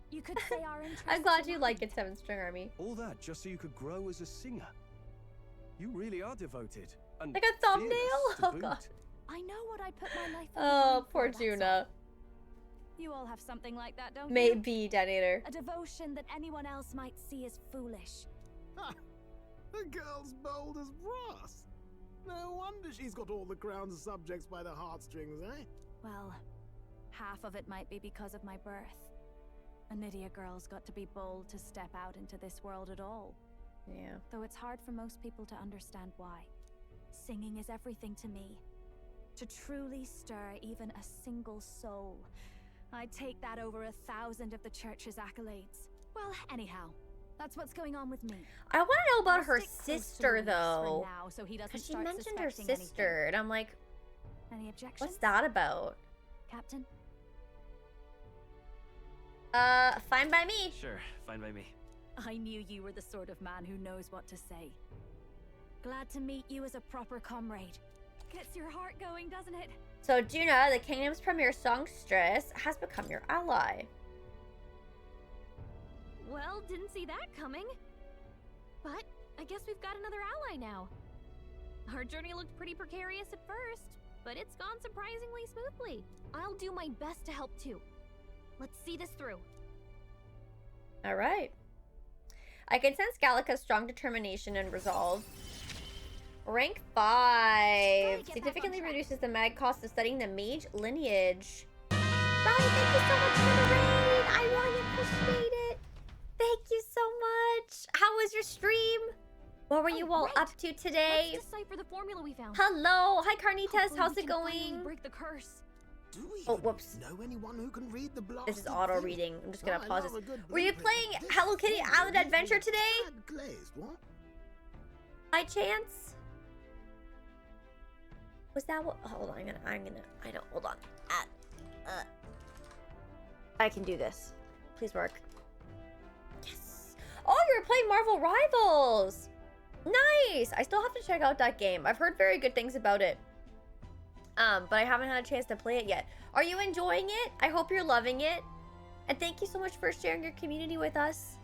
[SPEAKER 14] you could say our interest.
[SPEAKER 1] I'm glad you like it, 7 String Army.
[SPEAKER 2] All that just so you could grow as a singer. You really are devoted. And
[SPEAKER 1] like a thumbnail? Oh
[SPEAKER 2] boot.
[SPEAKER 1] god.
[SPEAKER 14] I know what I put my life on.
[SPEAKER 1] Oh, poor Juna.
[SPEAKER 14] You all have something like that, don't you?
[SPEAKER 1] Maybe, Detonator.
[SPEAKER 14] A devotion that anyone else might see as foolish.
[SPEAKER 17] Ha! The girl's bold as brass. No wonder she's got all the crown's subjects by the heartstrings, eh?
[SPEAKER 14] Well, half of it might be because of my birth. A Nydia girl's got to be bold to step out into this world at all.
[SPEAKER 1] Yeah.
[SPEAKER 14] Though it's hard for most people to understand why. Singing is everything to me. To truly stir even a single soul, I'd take that over 1,000 of the church's accolades. Well, anyhow, that's what's going on with me.
[SPEAKER 1] I want to know about her
[SPEAKER 14] Stick close to
[SPEAKER 1] sister,
[SPEAKER 14] Louise for
[SPEAKER 1] though.
[SPEAKER 14] now, so he doesn't
[SPEAKER 1] Because she
[SPEAKER 14] start
[SPEAKER 1] mentioned her
[SPEAKER 14] suspecting
[SPEAKER 1] sister,
[SPEAKER 14] anything.
[SPEAKER 1] and I'm like,
[SPEAKER 14] Any objections?
[SPEAKER 1] what's that about?
[SPEAKER 14] Captain?
[SPEAKER 1] Fine by me.
[SPEAKER 18] Sure, fine by me.
[SPEAKER 14] I knew you were the sort of man who knows what to say. Glad to meet you as a proper comrade. Gets your heart going, doesn't it?
[SPEAKER 1] So Juna, the kingdom's premier songstress, has become your ally.
[SPEAKER 5] Well, didn't see that coming. But I guess we've got another ally now. Our journey looked pretty precarious at first, but it's gone surprisingly smoothly. I'll do my best to help too. Let's see this through.
[SPEAKER 1] All right. I can sense Gallica's strong determination and resolve. Rank 5 significantly reduces the mag cost of studying the mage lineage. Riley, thank you so much for the raid. I really appreciate it. Thank you so much. How was your stream? What were you all up to today?
[SPEAKER 5] Let's decipher the formula we found.
[SPEAKER 1] Hello. Hi, Carnitas.
[SPEAKER 5] Hopefully
[SPEAKER 1] How's
[SPEAKER 5] we
[SPEAKER 1] it
[SPEAKER 5] can finally
[SPEAKER 1] going?
[SPEAKER 5] break the curse.
[SPEAKER 17] Do we
[SPEAKER 1] whoops.
[SPEAKER 17] know anyone who can read the blast?
[SPEAKER 1] This is auto reading. I'm just gonna
[SPEAKER 17] I
[SPEAKER 1] pause
[SPEAKER 17] love
[SPEAKER 1] this.
[SPEAKER 17] a good
[SPEAKER 1] Were you
[SPEAKER 17] blueprint,
[SPEAKER 1] playing
[SPEAKER 17] but this
[SPEAKER 1] Hello Kitty
[SPEAKER 17] thing
[SPEAKER 1] Island
[SPEAKER 17] leaves
[SPEAKER 1] Adventure
[SPEAKER 17] me
[SPEAKER 1] today?
[SPEAKER 17] sad glazed, what?
[SPEAKER 1] By chance? Was that what? Hold on, I don't, hold on. I can do this. Please work. Yes. Oh, you were playing Marvel Rivals. Nice. I still have to check out that game. I've heard very good things about it. But I haven't had a chance to play it yet. Are you enjoying it? I hope you're loving it. And thank you so much for sharing your community with us.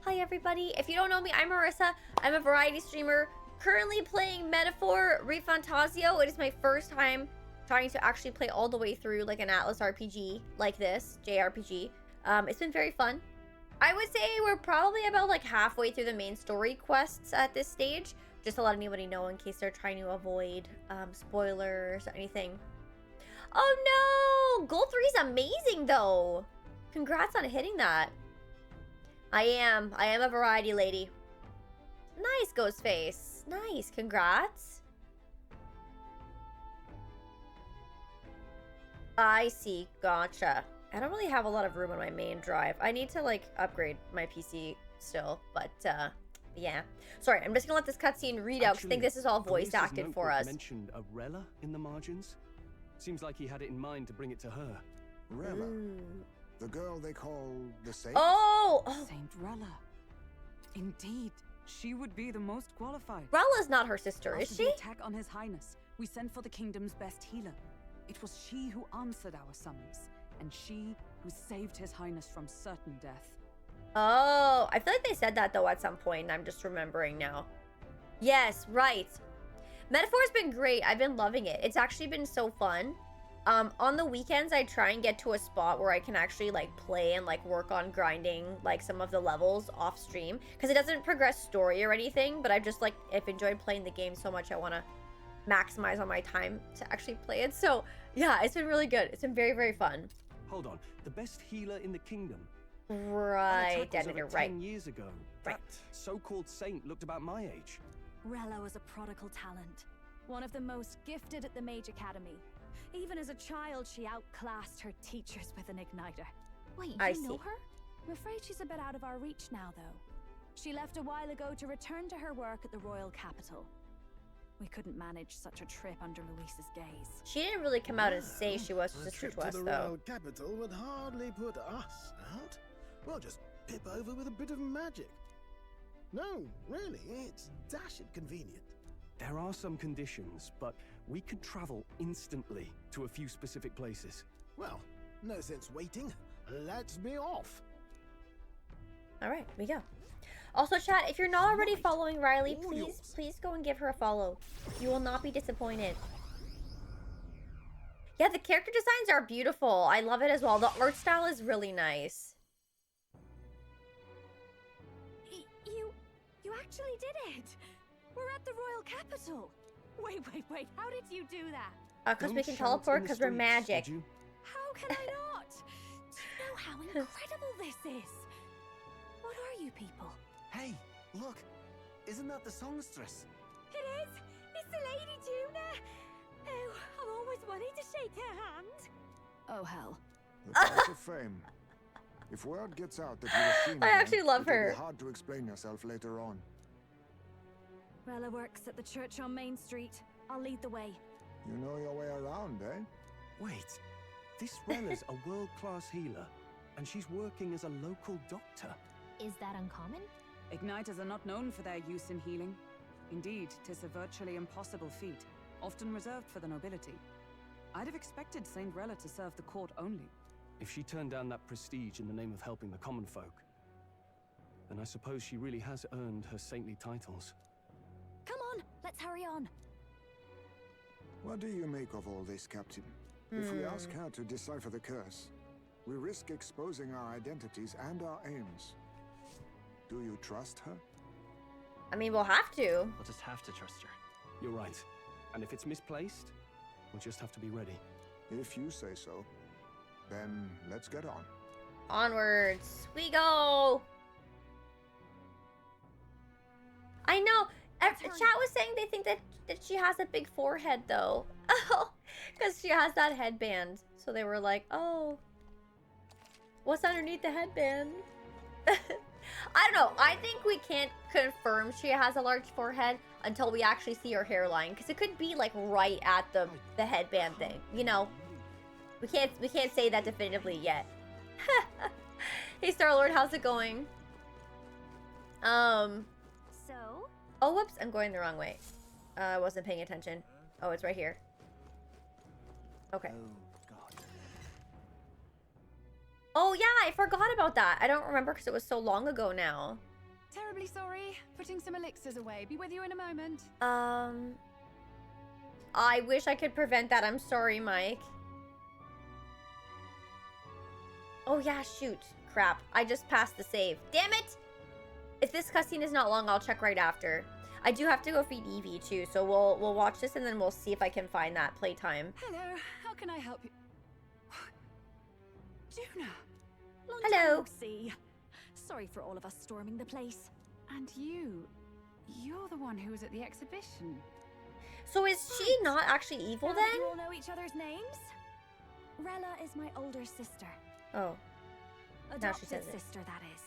[SPEAKER 1] Hi, everybody. If you don't know me, I'm Marissa. I'm a variety streamer. Currently playing Metaphor ReFantazio. It is my first time trying to actually play all the way through like an Atlas RPG like this, JRPG. It's been very fun. I would say we're probably about like halfway through the main story quests at this stage. Just to let anybody know in case they're trying to avoid spoilers or anything. Oh no! Goal 3 is amazing though. Congrats on hitting that. I am a variety lady. Nice, Ghostface. Nice, congrats. I see, gotcha. I don't really have a lot of room on my main drive. I need to like upgrade my PC still, but yeah. Sorry, I'm just gonna let this cutscene read out because I think this is all voice
[SPEAKER 2] Grace's
[SPEAKER 1] acted for
[SPEAKER 2] notebook
[SPEAKER 1] us.
[SPEAKER 2] Mentioned a Rella in the margins. Seems like he had it in mind to bring it to her.
[SPEAKER 6] Rella, the girl they call the Saint.
[SPEAKER 8] Saint Rella. Indeed, she would be the most qualified.
[SPEAKER 1] Rella's not her sister, is
[SPEAKER 8] After
[SPEAKER 1] she?
[SPEAKER 8] the attack on His Highness, we sent for the kingdom's best healer. It was she who answered our summons, and she who saved His Highness from certain death.
[SPEAKER 1] Oh, I feel like they said that though at some point, and I'm just remembering now. Yes, right. Metaphor's been great. I've been loving it. It's actually been so fun. On the weekends, I try and get to a spot where I can actually like play and like work on grinding like some of the levels off stream because it doesn't progress story or anything, but I've enjoyed playing the game so much I want to maximize on my time to actually play it. So yeah, it's been really good. It's been very, very fun.
[SPEAKER 2] Hold on, the best healer in the kingdom.
[SPEAKER 1] Right,
[SPEAKER 2] You're
[SPEAKER 1] right.
[SPEAKER 2] 10 years ago.
[SPEAKER 1] Right.
[SPEAKER 2] That so-called saint looked about my age.
[SPEAKER 14] Rella was a prodigal talent. One of the most gifted at the Mage Academy. Even as a child, she outclassed her teachers with an igniter.
[SPEAKER 5] Wait,
[SPEAKER 14] you know her? I'm afraid she's a bit out of our reach now, though. She left a while ago to return to her work at the royal capital. We couldn't manage such a trip under Luis's gaze.
[SPEAKER 1] She didn't really come out and say she was
[SPEAKER 17] A
[SPEAKER 1] sister
[SPEAKER 17] trip
[SPEAKER 1] to us,
[SPEAKER 17] the
[SPEAKER 1] though.
[SPEAKER 17] royal capital would hardly put us out. We'll just pip over with a bit of magic. No, really, it's dashed convenient.
[SPEAKER 2] There are some conditions, but we could travel instantly to a few specific places.
[SPEAKER 17] Well, no sense waiting. Let's be off.
[SPEAKER 1] All right, we go. Also, chat, if you're not already following Riley, please go and give her a follow. You will not be disappointed. Yeah, the character designs are beautiful. I love it as well. The art style is really nice.
[SPEAKER 14] You actually did it! We're at the royal capital! Wait, how did you do that?
[SPEAKER 1] Because we can teleport because we're magic.
[SPEAKER 14] How can I not? Do you know how incredible this is? What are you people?
[SPEAKER 11] Hey, look! Isn't that the songstress?
[SPEAKER 14] It is! It's the Lady Juna! Oh, I've always wanted to shake her hand. Oh, hell.
[SPEAKER 6] The price of fame. If word gets out that you were seen
[SPEAKER 1] I actually love
[SPEAKER 6] it'll
[SPEAKER 1] her.
[SPEAKER 6] be hard to explain yourself later on.
[SPEAKER 14] Rella works at the church on Main Street. I'll lead the way.
[SPEAKER 6] You know your way around, eh?
[SPEAKER 2] Wait, this Rella's a world-class healer, and she's working as a local doctor.
[SPEAKER 5] Is that uncommon?
[SPEAKER 8] Igniters are not known for their use in healing. Indeed, 'tis a virtually impossible feat, often reserved for the nobility. I'd have expected Saint Rella to serve the court only.
[SPEAKER 2] If she turned down that prestige in the name of helping the common folk, then I suppose she really has earned her saintly titles.
[SPEAKER 14] Come on, let's hurry on.
[SPEAKER 6] What do you make of all this, Captain? If we ask her to decipher the curse, we risk exposing our identities and our aims. Do you trust her?
[SPEAKER 1] I mean, we'll have to.
[SPEAKER 11] We'll just have to trust her.
[SPEAKER 2] You're right. And if it's misplaced, we'll just have to be ready.
[SPEAKER 6] If you say so, then let's get on.
[SPEAKER 1] Onwards we go. I know. Chat was saying they think that she has a big forehead, though. Oh, because she has that headband. So they were like, oh, what's underneath the headband? I don't know. I think we can't confirm she has a large forehead until we actually see her hairline, because it could be like right at the headband thing. You know, we can't say that definitively yet. Hey Star-Lord, how's it going?
[SPEAKER 14] So?
[SPEAKER 1] Oh, whoops! I'm going the wrong way. I wasn't paying attention. Oh, it's right here. Okay. Oh yeah, I forgot about that. I don't remember because it was so long ago now.
[SPEAKER 8] Terribly sorry. Putting some elixirs away. Be with you in a moment.
[SPEAKER 1] I wish I could prevent that. I'm sorry, Mike. Oh yeah, shoot. Crap. I just passed the save. Damn it! If this cutscene is not long, I'll check right after. I do have to go feed Evie too, so we'll watch this and then we'll see if I can find that playtime.
[SPEAKER 8] Hello, how can I help you? Juna!
[SPEAKER 14] Long
[SPEAKER 1] Hello.
[SPEAKER 14] time no see. Sorry for all of us storming the place.
[SPEAKER 8] And you're the one who was at the exhibition.
[SPEAKER 1] So is she not actually evil
[SPEAKER 14] Now
[SPEAKER 1] then?
[SPEAKER 14] that you all know each other's names? Rella is my older sister.
[SPEAKER 1] Oh. Now she
[SPEAKER 14] Adopted
[SPEAKER 1] says it.
[SPEAKER 14] sister, that is.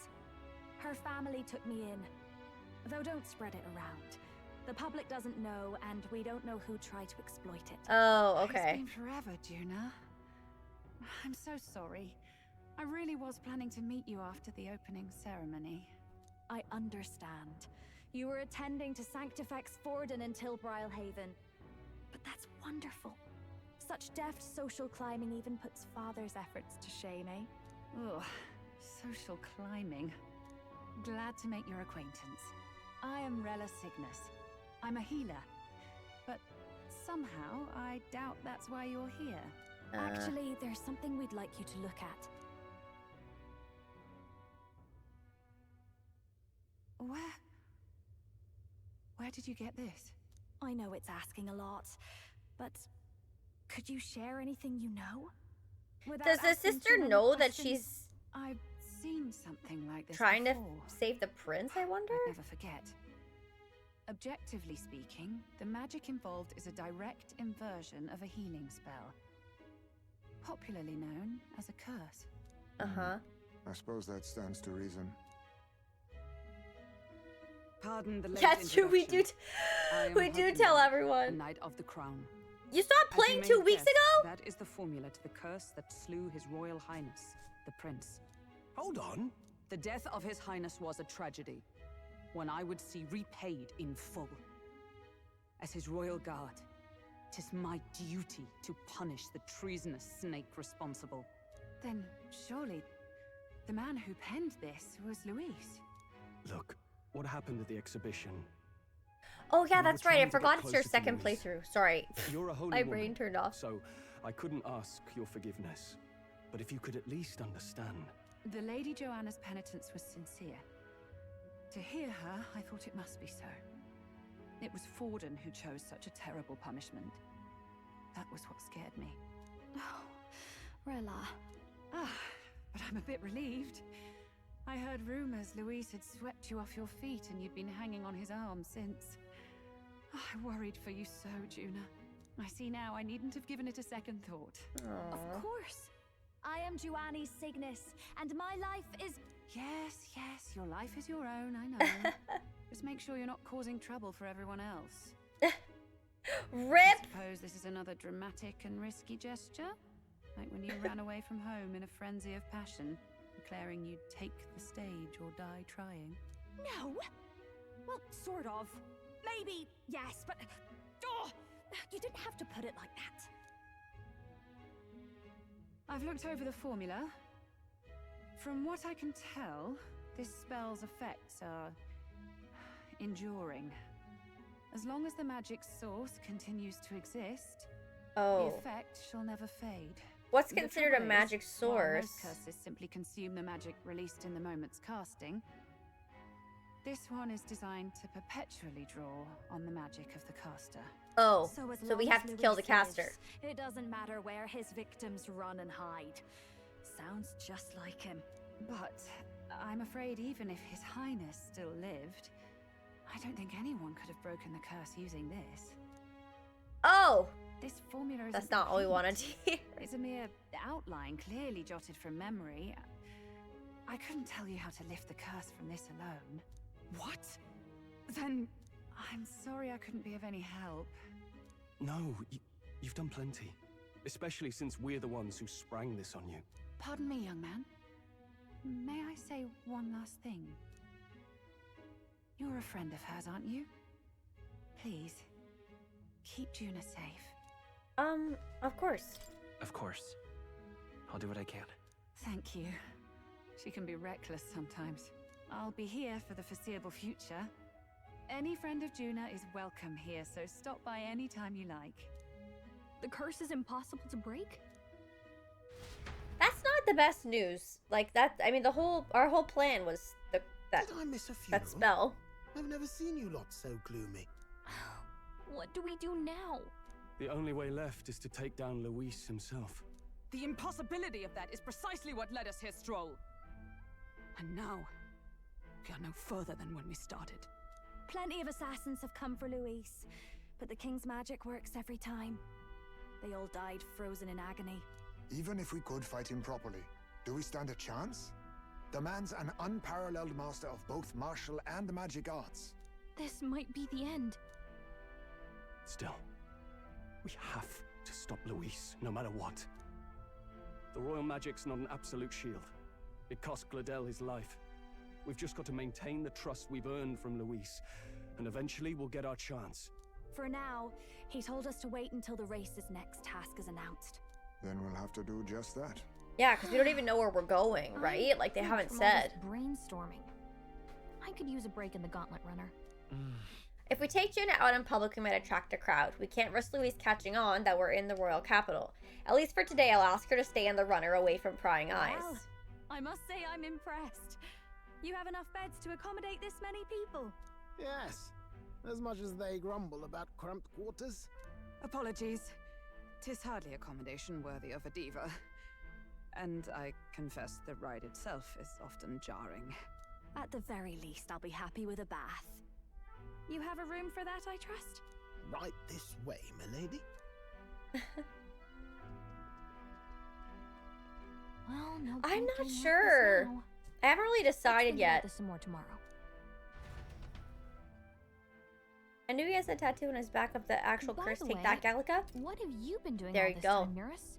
[SPEAKER 14] Her family took me in. Though don't spread it around. The public doesn't know, and we don't know who tried to exploit it.
[SPEAKER 1] Oh, okay.
[SPEAKER 8] It's been forever, Juna. I'm so sorry. I really was planning to meet you after the opening ceremony.
[SPEAKER 14] I understand. You were attending to Sanctifex Forden in Tilbrile Haven. But that's wonderful. Such deft social climbing even puts father's efforts to shame, eh?
[SPEAKER 8] Ugh, social climbing. Glad to make your acquaintance. I am Rella Cygnus. I'm a healer. But somehow, I doubt that's why you're here.
[SPEAKER 14] Actually, there's something we'd like you to look at.
[SPEAKER 8] Where did you get this?
[SPEAKER 14] I know it's asking a lot, but could you share anything you know?
[SPEAKER 1] Does the sister know that she's
[SPEAKER 8] I've seen something like this
[SPEAKER 1] trying
[SPEAKER 8] before.
[SPEAKER 1] to save the prince, I wonder?
[SPEAKER 8] I'd never forget. Objectively speaking, the magic involved is a direct inversion of a healing spell. Popularly known as a curse.
[SPEAKER 1] Uh-huh.
[SPEAKER 6] I suppose that stands to reason.
[SPEAKER 8] Pardon the late
[SPEAKER 1] That's true. We do tell everyone.
[SPEAKER 8] Knight of the Crown.
[SPEAKER 1] You stopped playing 2 weeks ago?
[SPEAKER 8] That is the formula to the curse that slew His Royal Highness, the Prince.
[SPEAKER 2] Hold on.
[SPEAKER 8] The death of His Highness was a tragedy, one I would see repaid in full. As His Royal Guard, 'tis my duty to punish the treasonous snake responsible. Then, surely, the man who penned this was Luis.
[SPEAKER 2] Look, what happened at the exhibition?
[SPEAKER 1] Oh yeah,
[SPEAKER 2] We
[SPEAKER 1] that's
[SPEAKER 2] were
[SPEAKER 1] right. I
[SPEAKER 2] trying to get
[SPEAKER 1] forgot it's your
[SPEAKER 2] closer to
[SPEAKER 1] second
[SPEAKER 2] Luis.
[SPEAKER 1] playthrough. Sorry.
[SPEAKER 2] You're a holy
[SPEAKER 1] My
[SPEAKER 2] woman,
[SPEAKER 1] brain turned off.
[SPEAKER 2] so I couldn't ask your forgiveness. But if you could at least understand.
[SPEAKER 8] The Lady Joanna's penitence was sincere. To hear her, I thought it must be so. It was Forden who chose such a terrible punishment. That was what scared me.
[SPEAKER 14] Oh, Rilla.
[SPEAKER 8] Ah, but I'm a bit relieved. I heard rumors Luis had swept you off your feet and you'd been hanging on his arm since. Oh, I worried for you so, Juna. I see now I needn't have given it a second thought.
[SPEAKER 14] Of course. I am Juani's Cygnus, and my life is...
[SPEAKER 8] Yes, your life is your own, I know. Just make sure you're not causing trouble for everyone else.
[SPEAKER 1] RIP!
[SPEAKER 8] I suppose this is another dramatic and risky gesture? Like when you ran away from home in a frenzy of passion, declaring you'd take the stage or die trying.
[SPEAKER 14] No! Well, sort of. Maybe, yes, but... Oh, you didn't have to put it like that.
[SPEAKER 8] I've looked over the formula. From what I can tell, this spell's effects are... enduring. As long as the magic source continues to exist, the effect shall never fade.
[SPEAKER 1] What's considered a magic
[SPEAKER 8] While
[SPEAKER 1] source?
[SPEAKER 8] most curses simply consume the magic released in the moment's casting, this one is designed to perpetually draw on the magic of the caster.
[SPEAKER 1] Oh,
[SPEAKER 14] So, as
[SPEAKER 1] so we
[SPEAKER 14] long
[SPEAKER 1] have
[SPEAKER 14] as
[SPEAKER 1] to kill the
[SPEAKER 14] Luis
[SPEAKER 1] caster.
[SPEAKER 14] lives, it doesn't matter where his victims run and hide. Sounds just like him.
[SPEAKER 8] But I'm afraid even if His Highness still lived, I don't think anyone could have broken the curse using this.
[SPEAKER 1] Oh!
[SPEAKER 8] This formula is
[SPEAKER 1] That's not all we wanted to hear.
[SPEAKER 8] It's a mere outline, clearly jotted from memory. I couldn't tell you how to lift the curse from this alone. What? Then I'm sorry I couldn't be of any help.
[SPEAKER 2] No, you've done plenty. Especially since we're the ones who sprang this on you.
[SPEAKER 8] Pardon me, young man. May I say one last thing? You're a friend of hers, aren't you? Please, keep Juna safe.
[SPEAKER 1] Of course.
[SPEAKER 13] Of course. I'll do what I can.
[SPEAKER 8] Thank you. She can be reckless sometimes. I'll be here for the foreseeable future. Any friend of Juna is welcome here, so stop by any time you like.
[SPEAKER 5] The curse is impossible to break?
[SPEAKER 1] That's not the best news. Like that. I mean, our whole plan was that
[SPEAKER 17] Did I miss a funeral?
[SPEAKER 1] that spell.
[SPEAKER 17] I've never seen you lot so gloomy.
[SPEAKER 5] What do we do now?
[SPEAKER 2] The only way left is to take down Luis himself.
[SPEAKER 8] The impossibility of that is precisely what led us here, Stroll. And now, we are no further than when we started.
[SPEAKER 14] Plenty of assassins have come for Luis, but the king's magic works every time. They all died frozen in agony.
[SPEAKER 6] Even if we could fight him properly, do we stand a chance? The man's an unparalleled master of both martial and magic arts.
[SPEAKER 5] This might be the end.
[SPEAKER 2] Still, we have to stop Luis, no matter what. The royal magic's not an absolute shield. It cost Gladel his life. We've just got to maintain the trust we've earned from Luis, and eventually we'll get our chance.
[SPEAKER 14] For now, he told us to wait until the race's next task is announced.
[SPEAKER 6] Then we'll have to do just that.
[SPEAKER 1] Yeah, because we don't even know where we're going, right? Like they haven't said.
[SPEAKER 5] Brainstorming. I could use a break in the gauntlet runner.
[SPEAKER 1] If we take Juna out in public, we might attract a crowd. We can't risk Luis catching on that we're in the royal capital. At least for today, I'll ask her to stay in the runner away from prying eyes.
[SPEAKER 14] Well, I must say I'm impressed. You have enough beds to accommodate this many people.
[SPEAKER 17] Yes, as much as they grumble about cramped quarters.
[SPEAKER 8] Apologies. 'Tis hardly accommodation worthy of a diva. And I confess the ride itself is often jarring.
[SPEAKER 14] At the very least, I'll be happy with a bath. You have a room for that, I trust?
[SPEAKER 17] Right this way, milady.
[SPEAKER 5] Well, no.
[SPEAKER 1] I'm not
[SPEAKER 5] thinking like
[SPEAKER 1] sure.
[SPEAKER 5] this now.
[SPEAKER 1] I haven't really decided
[SPEAKER 5] Let's think
[SPEAKER 1] yet.
[SPEAKER 5] about this some more tomorrow.
[SPEAKER 1] I knew he has a tattoo on his back of the actual
[SPEAKER 5] By
[SPEAKER 1] curse.
[SPEAKER 5] the
[SPEAKER 1] Take
[SPEAKER 5] way,
[SPEAKER 1] that, Gallica.
[SPEAKER 5] What have you been doing
[SPEAKER 1] There
[SPEAKER 5] all
[SPEAKER 1] you
[SPEAKER 5] this
[SPEAKER 1] go.
[SPEAKER 5] time, Nurse?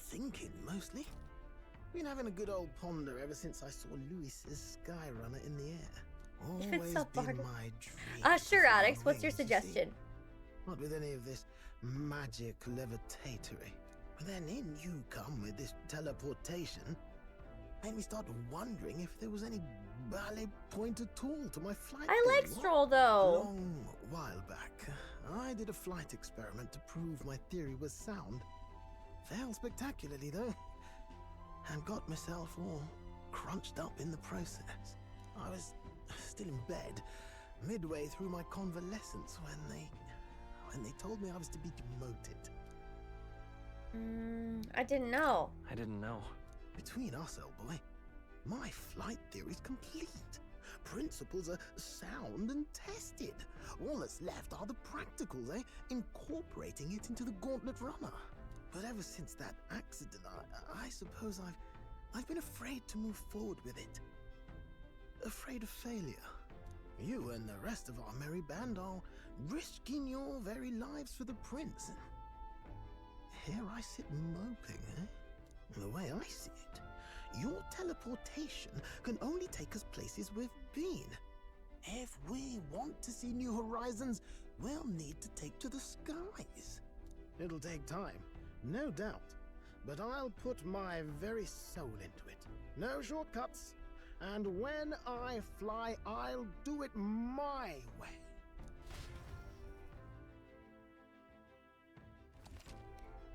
[SPEAKER 17] Thinking, mostly. Been having a good old ponder ever since I saw Lewis's Skyrunner in the air. Always
[SPEAKER 1] so
[SPEAKER 17] been
[SPEAKER 1] bored.
[SPEAKER 17] my dream.
[SPEAKER 1] Sure,
[SPEAKER 17] to fly
[SPEAKER 1] Alex. What's your
[SPEAKER 17] wings, you see.
[SPEAKER 1] suggestion?
[SPEAKER 17] Not with any of this magic levitatory. But then in you come with this teleportation. Made me start wondering if there was any ballet point at all to my flight.
[SPEAKER 1] I like
[SPEAKER 17] theory.
[SPEAKER 1] Stroll though.
[SPEAKER 17] Long while back, I did a flight experiment to prove my theory was sound. Failed spectacularly though, and got myself all crunched up in the process. I was still in bed, midway through my convalescence when they told me I was to be demoted.
[SPEAKER 1] I didn't know.
[SPEAKER 13] I didn't know.
[SPEAKER 17] Between us, old boy, my flight theory's complete. Principles are sound and tested. All that's left are the practicals, incorporating it into the Gauntlet Runner. But ever since that accident, I suppose I've been afraid to move forward with it. Afraid of failure. You and the rest of our merry band are risking your very lives for the prince. Here I sit moping, The way I see it, your teleportation can only take us places we've been. If we want to see new horizons, we'll need to take to the skies. It'll take time, no doubt, but I'll put my very soul into it. No shortcuts. And when I fly, I'll do it my way.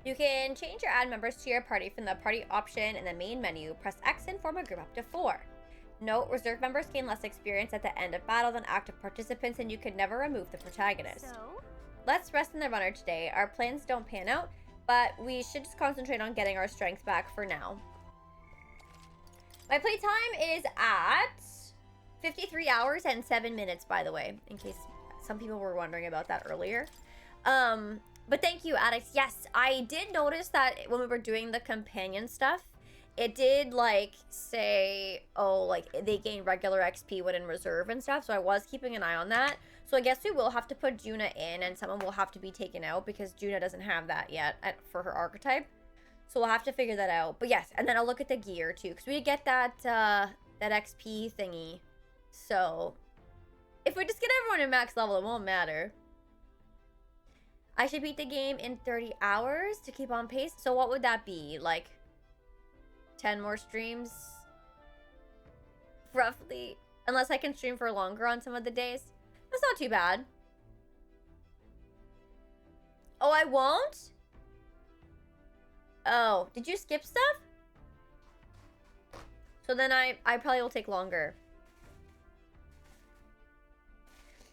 [SPEAKER 1] You can change your add members to your party from the party option in the main menu. Press X and form a group up to 4. Note, reserve members gain less experience at the end of battle than active participants, and you could never remove the protagonist.
[SPEAKER 5] So?
[SPEAKER 1] Let's rest in the runner today. Our plans don't pan out, but we should just concentrate on getting our strength back for now. My playtime is at 53 hours and 7 minutes, by the way, in case some people were wondering about that earlier. But thank you, Addicts. Yes, I did notice that when we were doing the companion stuff, it did, like, say, oh, like, they gain regular XP when in reserve and stuff, so I was keeping an eye on that. So I guess we will have to put Juna in, and someone will have to be taken out, because Juna doesn't have that yet for her archetype. So we'll have to figure that out. But yes, and then I'll look at the gear, too, because we get that, that XP thingy. So, if we just get everyone at max level, it won't matter. I should beat the game in 30 hours to keep on pace. So what would that be? Like 10 more streams? Roughly. Unless I can stream for longer on some of the days. That's not too bad. Oh, I won't? Oh, did you skip stuff? So then I probably will take longer.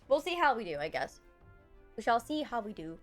[SPEAKER 1] We'll see how we do, I guess. We shall see how we do.